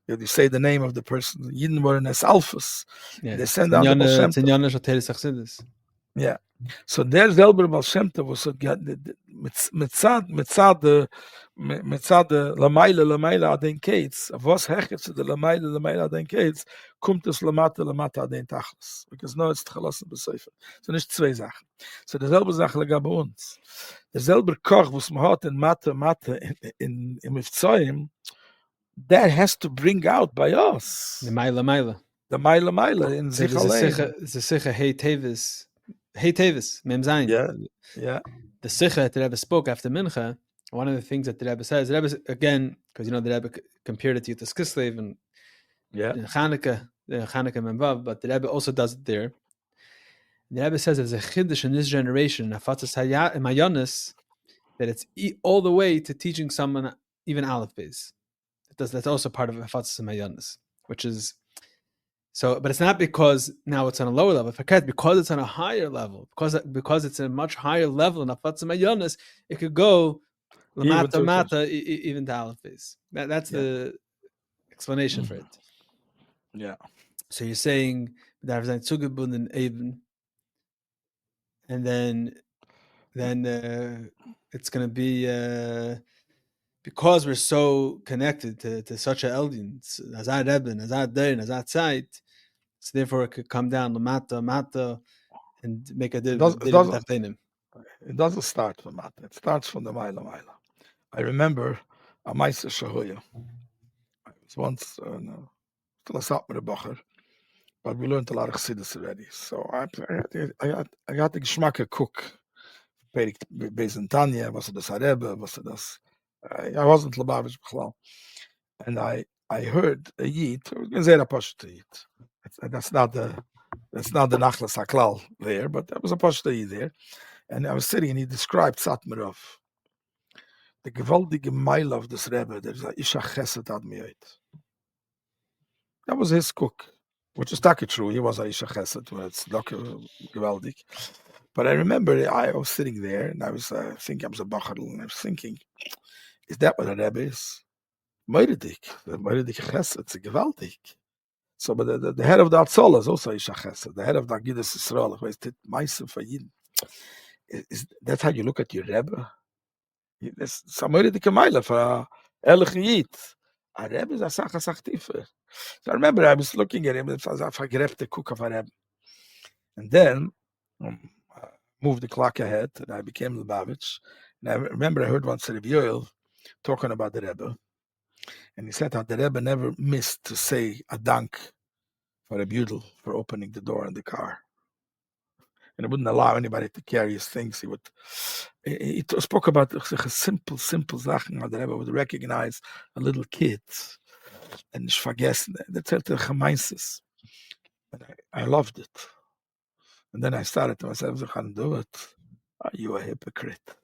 You say the name of the person. Yidden were in as Alphas. They send out the Baal Shem Tov. Yeah. So der selber Baal Shem Tov was mit Zad Lamaila Aden Kates, was hechert zu der Lamaila Aden Kates, kommt es Lamata Aden Tachlis. Because no, it's gelassen beseifen. So nicht zwei Sachen. So derselbe Sache lag bei uns. Derselbe Koch, was man hat in Mathe, in Mifzoim, that has to bring out by us. The Maila. The Maila in sich allein. It's a Sicha Hey Tevis, Mem Zayin. Yeah. The Sicha that the Rebbe spoke after Mincha, one of the things that the Rebbe says, again, because the Rebbe compared it to Yutas Kislev and Chanukah Memvav, but the Rebbe also does it there. The Rebbe says there's a Chidush in this generation, Afatzas Mayonis, that it's all the way to teaching someone even Aleph Beis. That's also part of Afatzas Mayonis, which is so. But it's not because now it's on a lower level. Because it's on a higher level, because it's a much higher level in Afatzas Mayonis, it could go Lamata even to Aleph Beis. That's the explanation for it. Yeah. So you're saying that there's ein zugebunden Eben, and then it's going to be because we're so connected to such a Eldin, as our Rebbe, as our Dein, as our Zeit, so therefore it could come down Lamata, and make a It doesn't start from Mata. It starts from the Maila. I remember a Meister Shahoya. I was once still a Satmar Bacher, but we learned a lot of Chassidus already. So I got the Geschmack cook. Based in Tanya, was it das Rebbe, was it das? I wasn't Lubavitch B'chlal. And I heard a Yid, sehr Pashto Yid. That's not the Nachlas HaKlal there, but there was a Pashto Yid there. And I was sitting and he described Satmarov. The gewaltige Meile of this Rebbe, there's a Isha Chesed Ad Miyot. That was his cook, which is taki true. He was a Isha Chesed, it's gewaldig. But I remember I was sitting there and I was thinking, I was a Bacharl, and I was thinking, is that what a Rebbe is? Moiridik Chesed, it's a gewaldig. So, but the head of the Atzola is also Isha Chesed. The head of the Agidus Yisrael, that's how you look at your Rebbe. That's some Moiridik Meile for a Ehrlich Yid. A Rebbe is a Sach tiefer. So I remember I was looking at him, it was a vergrepte cook of a Rebbe. And then, moved the clock ahead, and I became Lubavitch. And I remember I heard once Rabbi Yoel talking about the Rebbe, and he said how the Rebbe never missed to say a dank for Rabbi Yudel for opening the door in the car. And he wouldn't allow anybody to carry his things. He spoke about simple Sachen, how the Rebbe would recognize a little kid and nicht vergessen. That's the Gemeinses. And I loved it. And then I started to myself, I can't do it. Are you a hypocrite?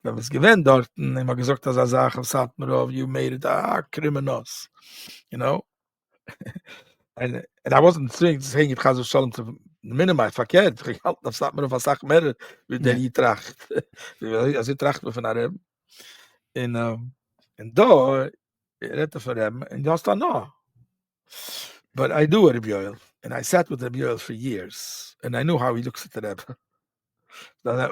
Wenn wir es gewinnt dort, immer gesagt, dass Sache, Satmarov, you made it, criminals. You know? and I wasn't saying it Chaz Shalom to minimize, verkehrt. Ich halte auf Satmarov, was sagt mehr, wie der Tracht. Als Tracht von Arab. And And Dor, for them, and just don't know. But I do Rebbe Yoel, and I sat with Rebbe Yoel for years, and I knew how he looks at the Rebbe. How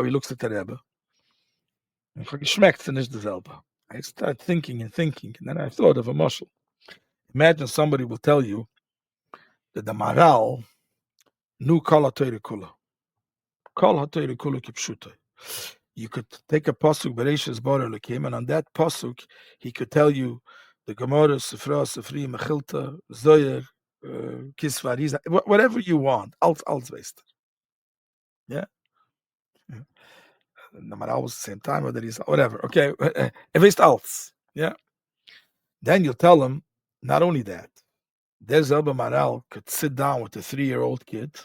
he looks at the Rebbe. I started thinking, and then I thought of a mashal. Imagine somebody will tell you that the Maral knew Kol HaTorah Kula. Kol HaTorah Kula Kipshuta. You could take a pasuk Bereishis Bara Elokim, and on that pasuk he could tell you the Gemara, Sifra, Sifri, Mechilta, Zoyer, Kisvar, whatever you want. Alles weißt. Yeah. No matter always the same time, whether he's whatever. Okay, weißt alles. Yeah. Then you tell him not only that. There's Abba Maral could sit down with a 3-year-old kid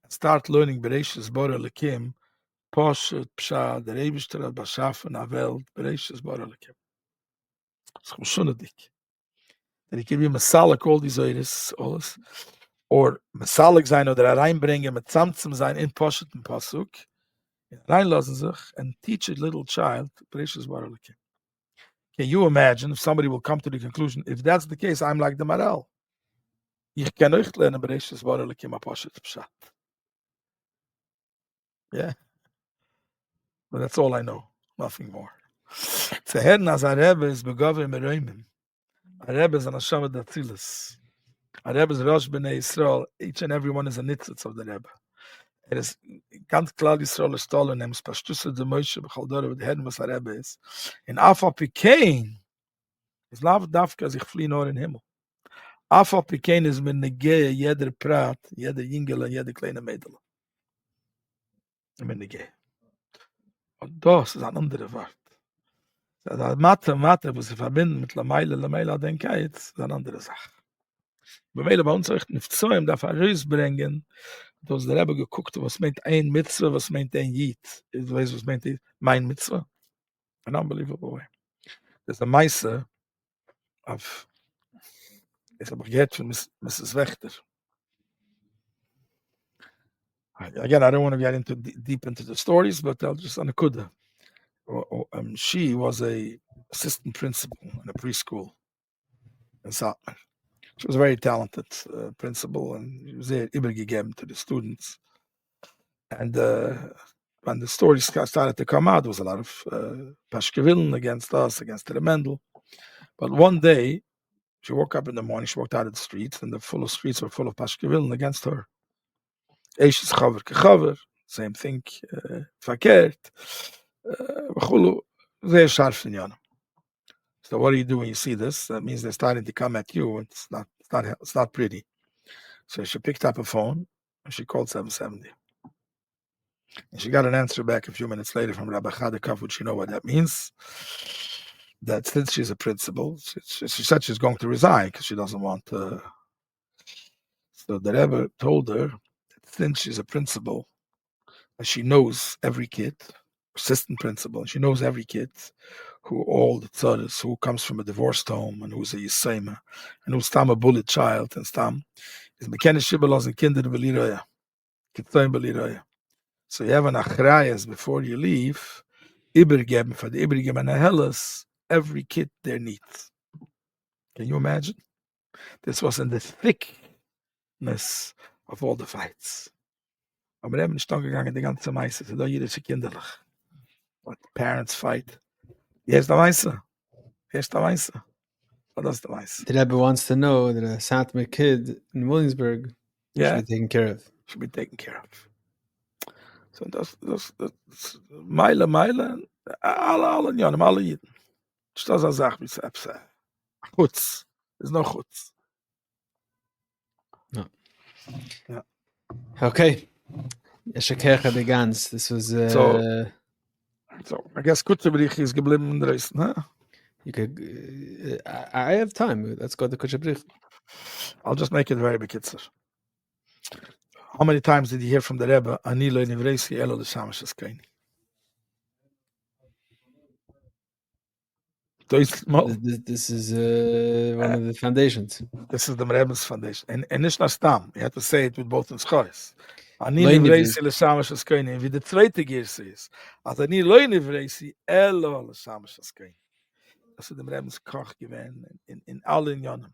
and start learning Bereishis Bara Elokim. Poshet, Psha, der Eibishter hat beschaffen a Welt, Bereishis Bara Elokim. Das ist schon dick. That he can be Masalik, all these alles. Or Masalik sein oder reinbringen, mit Zamzum sein in Poshet und Pasuk, reinlassen sich, and teach a little child, Bereishis Bara Elokim. Can you imagine if somebody will come to the conclusion, if that's the case, I'm like the Maral. Ich kann euch lernen Bereishis Bara Elokim a Poshet Pshat. Yeah. But that's all I know, nothing more. Zeheden as a Rebbe is begove meroimim. A Rebbe is an Hashem Datzilis. A Rebbe is Rosh B'nai Yisrael. Each and every one is a nitzitz of the Rebbe. It is ganz klar Yisrael is stolen names Pashtusa de Moshe b'chaldora with the head was a Rebbe is. In Afa Pikein is lav dafka sich fliehen or in Himmel. Afa Pikein is min negea jeder Prat, jeder Jingel and jeder kleine Mädel. Min negea. Und das ist ein anderer Wort. Das Mathe, was sie verbinden mit Lameila, Denkheit, ist eine andere Sache. Bei uns echt nicht so, darf rausbringen, dass der Rebbe geguckt, was meint ein Mitzvah, was meint ein Jid. Ich weiß, was meint mein Mitzvah. An unbelievable way. There's a Meise of, it's aber gehört von Mrs. Wächter. Again, I don't want to get into deep into the stories, but I'll just on a kuda. She was a assistant principal in a preschool in Suffern. She was a very talented principal, and she was there übergegeben to the students. And when the stories started to come out, there was a lot of pashkevillen against us, against the Mendel. But one day, she woke up in the morning, she walked out of the streets, and the streets were full of pashkevillen against her. Eish is chaver kechaver, same thing, verkehrt. Sehr scharf in Janam. So what do you do when you see this? That means they're starting to come at you. It's not pretty. So she picked up a phone and she called 770. And she got an answer back a few minutes later from Rabbi Chadekaf, which you know what that means. That since she's a principal, she said she's going to resign because she doesn't want to. So the Rebbe told her that since she's a principal, and she knows every kid, assistant principal, she knows every kid, who all the tzaddis, who comes from a divorced home, and who's a yisayma, and who's tam a bullet child, and tam is mekenne shibbelos and kinder beliroya, kitzoin beliroya. So you have an achrayas before you leave, ibergeben for the ibergeben and Hanhalas, every kid their needs. Can you imagine? This was in the thickness of all the fights. Aber wir haben nicht gegangen, die ganze Meise, so da jüdische kinderlich. What parents fight. Here's the Meise. What is the Meise? The Rebbe wants to know that a Satmar kid in Williamsburg should be taken care of. So that's Meile, alle Jahren, alle Jeden. Das ist eine Sache, wie es absagt. Chutz. There's no chutz. No. Yeah. Okay. Yeshakecha de Gancz. This was so I guess Kutzebrich is geblieben in Dresden, huh? You could I have time. Let's go to Kutzebrich. I'll just make it very bekitzer. How many times did you hear from the Rebbe, Ani lo nivresi elo l'shamash eskein? This is one of the foundations. This is the Rebbe's foundation. And nicht nur stam. You have to say it with both in schores. Ani Nivreisi L'Shamash Askeni. Wie der zweite Girse ist. Als Ani Loi Nivreisi Elo L'Shamash Askeni. Das ist dem Rebens Koch gewesen in allen Jahren.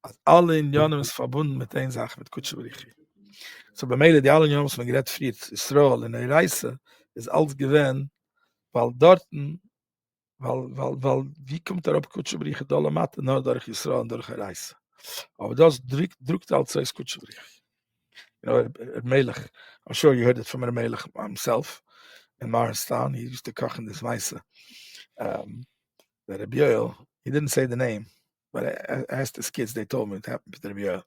Als alle in Jahren ist verbunden mit einer Sache, mit Kutscheberichi. So bei Meile, die allen Jahren, was man gerät friert, Israel, in der Reise, ist alles gewesen, weil dort, weil, wie kommt ab Kutscheberichi, da alle Mathe, nur durch Israel und durch die Reise. Aber das drückt also das Kutscheberichi. You know, Melech, I'm sure you heard it from Melech himself, in Morristown, he used to cook in this Weise. That Rabbi Aaron, he didn't say the name, but I asked his kids, they told me it happened to Rabbi Aaron.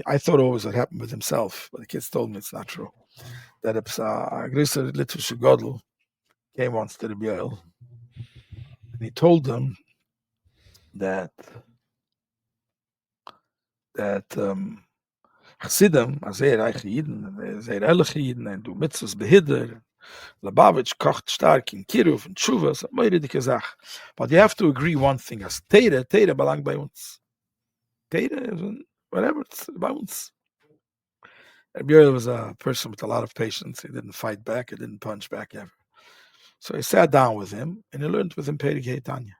I thought always it happened with himself, but the kids told me it's not true. That a größer Litwische Godel came once to Rabbi Aaron, and he told them that Chassidim, sehr reiche Jiden, sehr ehrliche Jiden, und du mitzvahs behidder, Lubavitch kocht stark in Kiruf and Tshuva, so eine dicke Sache. But you have to agree one thing, as Teire belangt bei uns. Teire is whatever, it's bei uns. Rabbi Aaron was a person with a lot of patience. He didn't fight back, he didn't punch back ever. So he sat down with him, and he learned with him Perikei Tanya,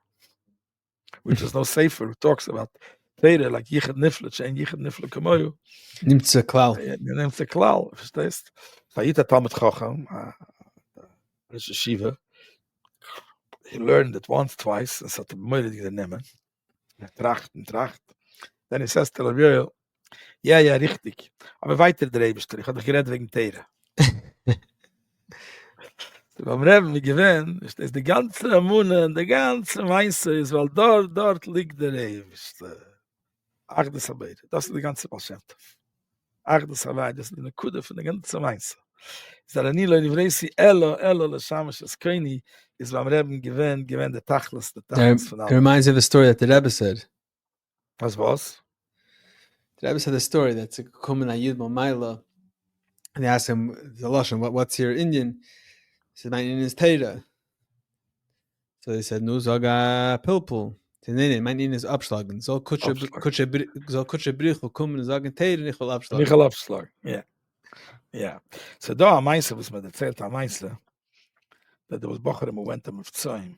which is no safer, who talks about Teire, like Yichad Niflet, and Yichad Niflet Kamoyu. Nimmt ze Klal. Nimmt ze Klal, verstehst? Vayita Talmud Chacham, Rosh Yeshiva, he learned it once, twice, and so to moeilijk te nemen. Tracht. Then he says to Rabbi Aaron, ja, richtig. Aber weiter der Rebester, ich hatte geredet wegen Teire. Beim Rebbe, wie gewinnt, ist die ganze Amune und die ganze Meise ist, weil dort liegt der Rebester. Achdes Arbeit, das ist die ganze Balschämt. Achdes Arbeit, das ist eine Kude von der ganzen Meise. Ist da nie Leute Vresi, Elo, L'Shamash Askeni, ist beim Rebbe gewinnt der Tachlis von allem. It reminds me of a story that the Rebbe said. Was? The Rebbe said a story that's a common Ayid Mamayla, and they asked him, the Lashon, what's your Indian? He said, my Indian is Teira. So they said, nu soga Pilpul. He said, nee, mein Indian is Abschlagen. Soll Kutsche Brich will kommen und sagen, Teira, ich will Abschlagen. Ich will Abschlagen, yeah. Yeah. So da am Meise, was man erzählt am Meise, that there was Bocherim who went to Mivtzoim.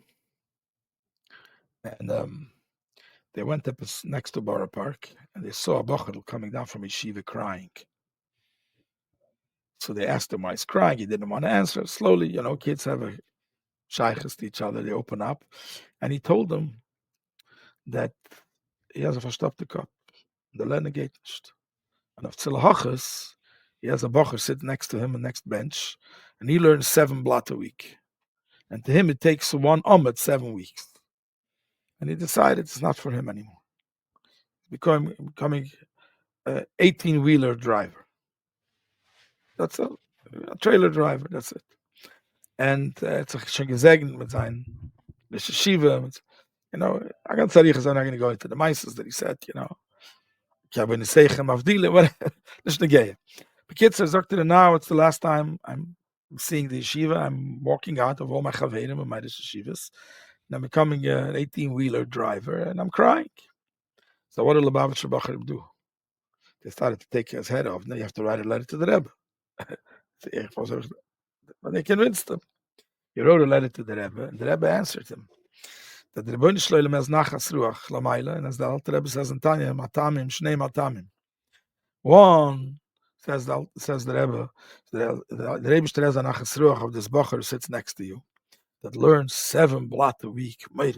And they went up next to Borough Park, and they saw a Bocher coming down from Yeshiva crying. So they asked him why he's crying. He didn't want to answer. Slowly, kids have a shaykhs to each other. They open up. And he told them that he has a verstopte Kopf. The Lerne geht nicht. And auf Zilahachas, he has a Bocher sitting next to him on the next bench, and he learns 7 blat a week. And to him, it takes 1 Omet 7 weeks. And he decided it's not for him anymore. Becoming 18-wheeler driver. That's a trailer driver, that's it. And it's schon gesegnet mit seinen Yeshiva. I can tell you, I'm not going to go into the mices that he said, ich habe eine Seichem Avdile, whatever. That's the gay. The kids said, now it's the last time I'm seeing the yeshiva. I'm walking out of all my chaverim and my yeshivas. And I'm becoming an 18-wheeler driver, and I'm crying. So what did Lubavitcher Bacharim do? They started to take his head off. Now you have to write a letter to the Rebbe. But they convinced him. He wrote a letter to the Rebbe, and the Rebbe answered him that the Rebbe Shloilem has nachas ruach lamayla, and as the Alter Rebbe says in Tanya, matamim, shnei matamim. One, says the Rebbe, the Rebbe has a nachas ruach of this Bacher who sits next to you, that learns 7 blat a week. Wow.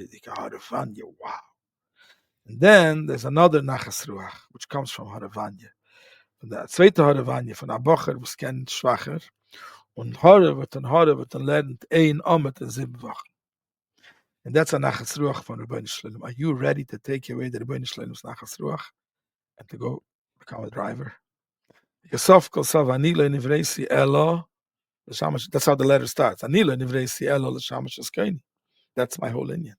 And then there's another nachas ruach, which comes from Haravanya. Von der zweite Haravanya, von der Bacher, was kennt schwacher, und Hare wird lernt 1 Omet in 7 Wochen. And that's a nachas ruach from Rebbe Shloilem. Are you ready to take away the Rebbe Shloilem's nachas ruach and to go become a driver? That's how the letter starts. That's my whole Indian.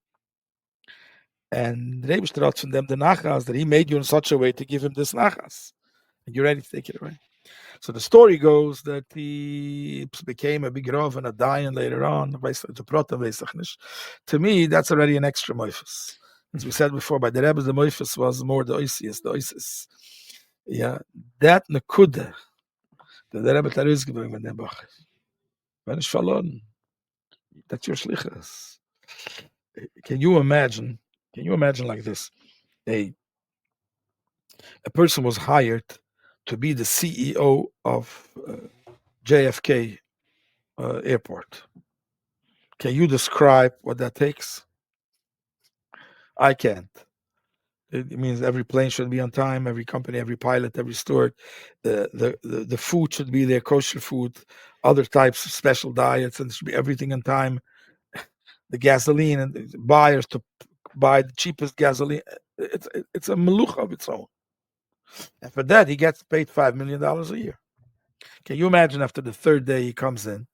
And the Rebbe taught from them the nachas that he made you in such a way to give him this nachas. And you're ready to take it away. So the story goes that he became a big Rav and a Dayan later on. To me, that's already an extra moifus. As we said before, by the Rebbe, the moifus was more the oisius, the oisis. Yeah, that nekuda, der Rebbe hat rausgebracht mit dem Bacher. Wenn ich verloren, that's your Shlichus. Can you imagine like this? A person was hired to be the CEO of JFK airport. Can you describe what that takes? I can't. It means every plane should be on time, every company, every pilot, every steward. The food should be there, kosher food, other types of special diets, and it should be everything on time. The gasoline and the buyers to buy the cheapest gasoline. It's a melucha of its own. And for that, he gets paid $5 million a year. Can you imagine after the third day he comes in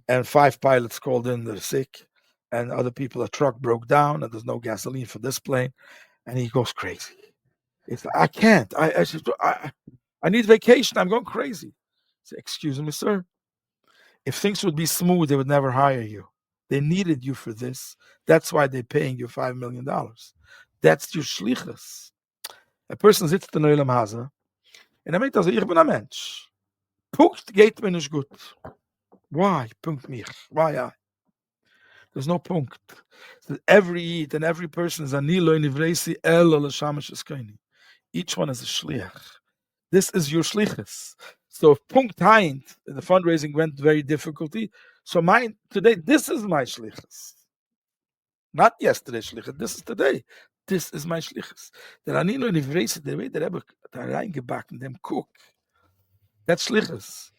and 5 pilots called in, they're sick, and other people, a truck broke down and there's no gasoline for this plane, and he goes crazy. It's like, I can't. I need vacation. I'm going crazy. I say, excuse me, sir. If things would be smooth, they would never hire you. They needed you for this. That's why they're paying you $5 million. That's your shlichus. A person sitzt in Olam Haza, and er meint also, ich bin ein Mensch. Punkt geht mir nicht gut. Why? Punkt mich. Why I? There's no punkt. So every Yid and every person is anilo nivresi el l'shamash eskaini. Each one is a shliach. This is your shlichus. So if punkt hind, the fundraising went very difficulty. So mine today, this is my shlichus. Not yesterday's shlichus. This is today. This is my shlichus. The anilo nivresi, the way that Rebbe reingebacken them cook. That's shlichus.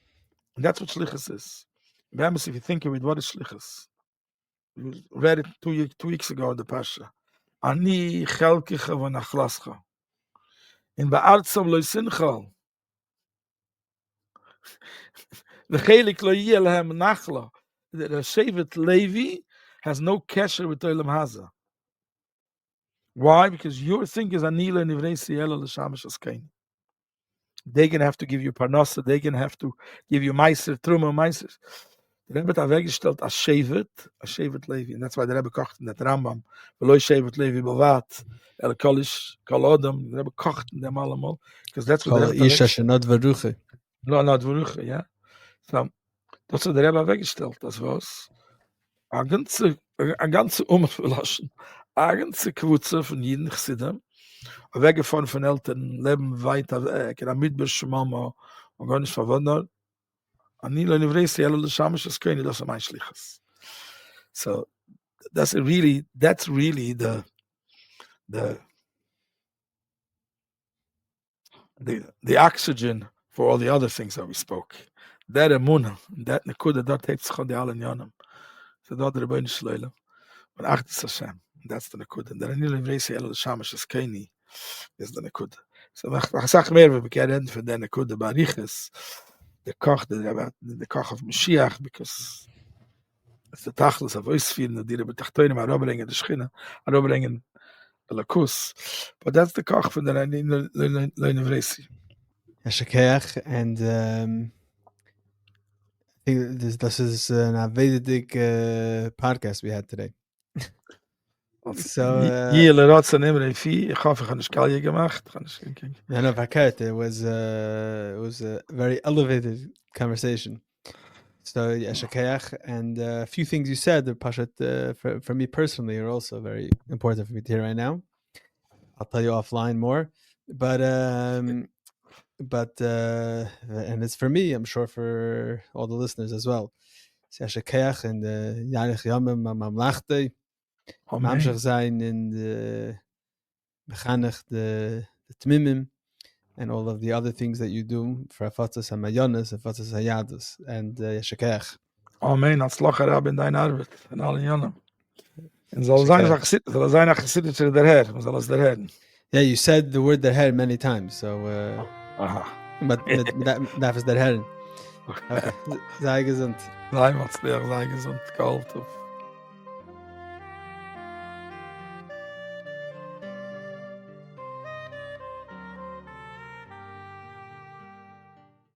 And that's what shlichus is. Remember, if you think of it, what is shlichus? We read it 2 weeks ago in the Pasha. Ani chelkicha v'nachlascha. In ba'artzam lo ysinchal. V'chelik lo yeh lehem nachla. The Shevet Levi has no kesher with Olam Haza. Why? Because your thing is anila nivrei ela l'shamash askain. They're going to have to give you parnasa. They're going to have to give you meiser, truma, meiser. The Rebbe hat weggestellt as Shevet Levi. And that's why the Rebbe kocht in that Rambam. Veloi Shevet Levi bevat, el kolish, kol odom. The Rebbe kocht in them allemal. Because that's what the Rebbe hat weggestellt. Not Varuche. No, not Varuche, yeah. So, that's what the Rebbe hat weggestellt. Das was a ganze Umverlassen. A ganze Kwutze von jeden Chsidem. Weggefahren von Eltern, leben weiter weg. In der Midbush Mama. Und gar nicht verwundert. So that's really the oxygen for all the other things that we spoke. That emunah, that nekuda, that takes chodi al yanam. So that the Rebbe Shloile, but achtis Hashem, that's the nekuda. That anil vresi el shamash eskeni is the nekuda. So I sag mehr, we can end for the nekuda bariches. The koch of Mashiach, because it's the tachlis of Oisfir, the Rebbe Tachtoinim, Arobringen, the Shechina, Arobringen, the Lakus. But that's the koch from the Leinivresi. Yashakech, and I think this is an Avedic podcast we had today. So hier leratsen Imre Fi, ich hoffe, ich habe nicht Kalje gemacht. No, verkehrt. It was a very elevated conversation. So Yashakech, and a few things you said, Pashat, for me personally, are also very important for me to hear right now. I'll tell you offline more, but and it's for me, I'm sure for all the listeners as well. Yashakech and Yarich Yamim Mamlachte. Mamshach sein in the Mechanech, the Temimim, and all of the other things that you do for Afatzas HaMayonis, Afatzas HaYadus, and Yashakech. Amen. Atzlach Rabbi in dein Arbeit, in allen Jahren. And soll sein a Chassidischer der Herr, soll es der Herr. Yeah, you said the word der Herr many times, so but that is der Herr. Okay. Sei gesund. Sei gesund, Galt.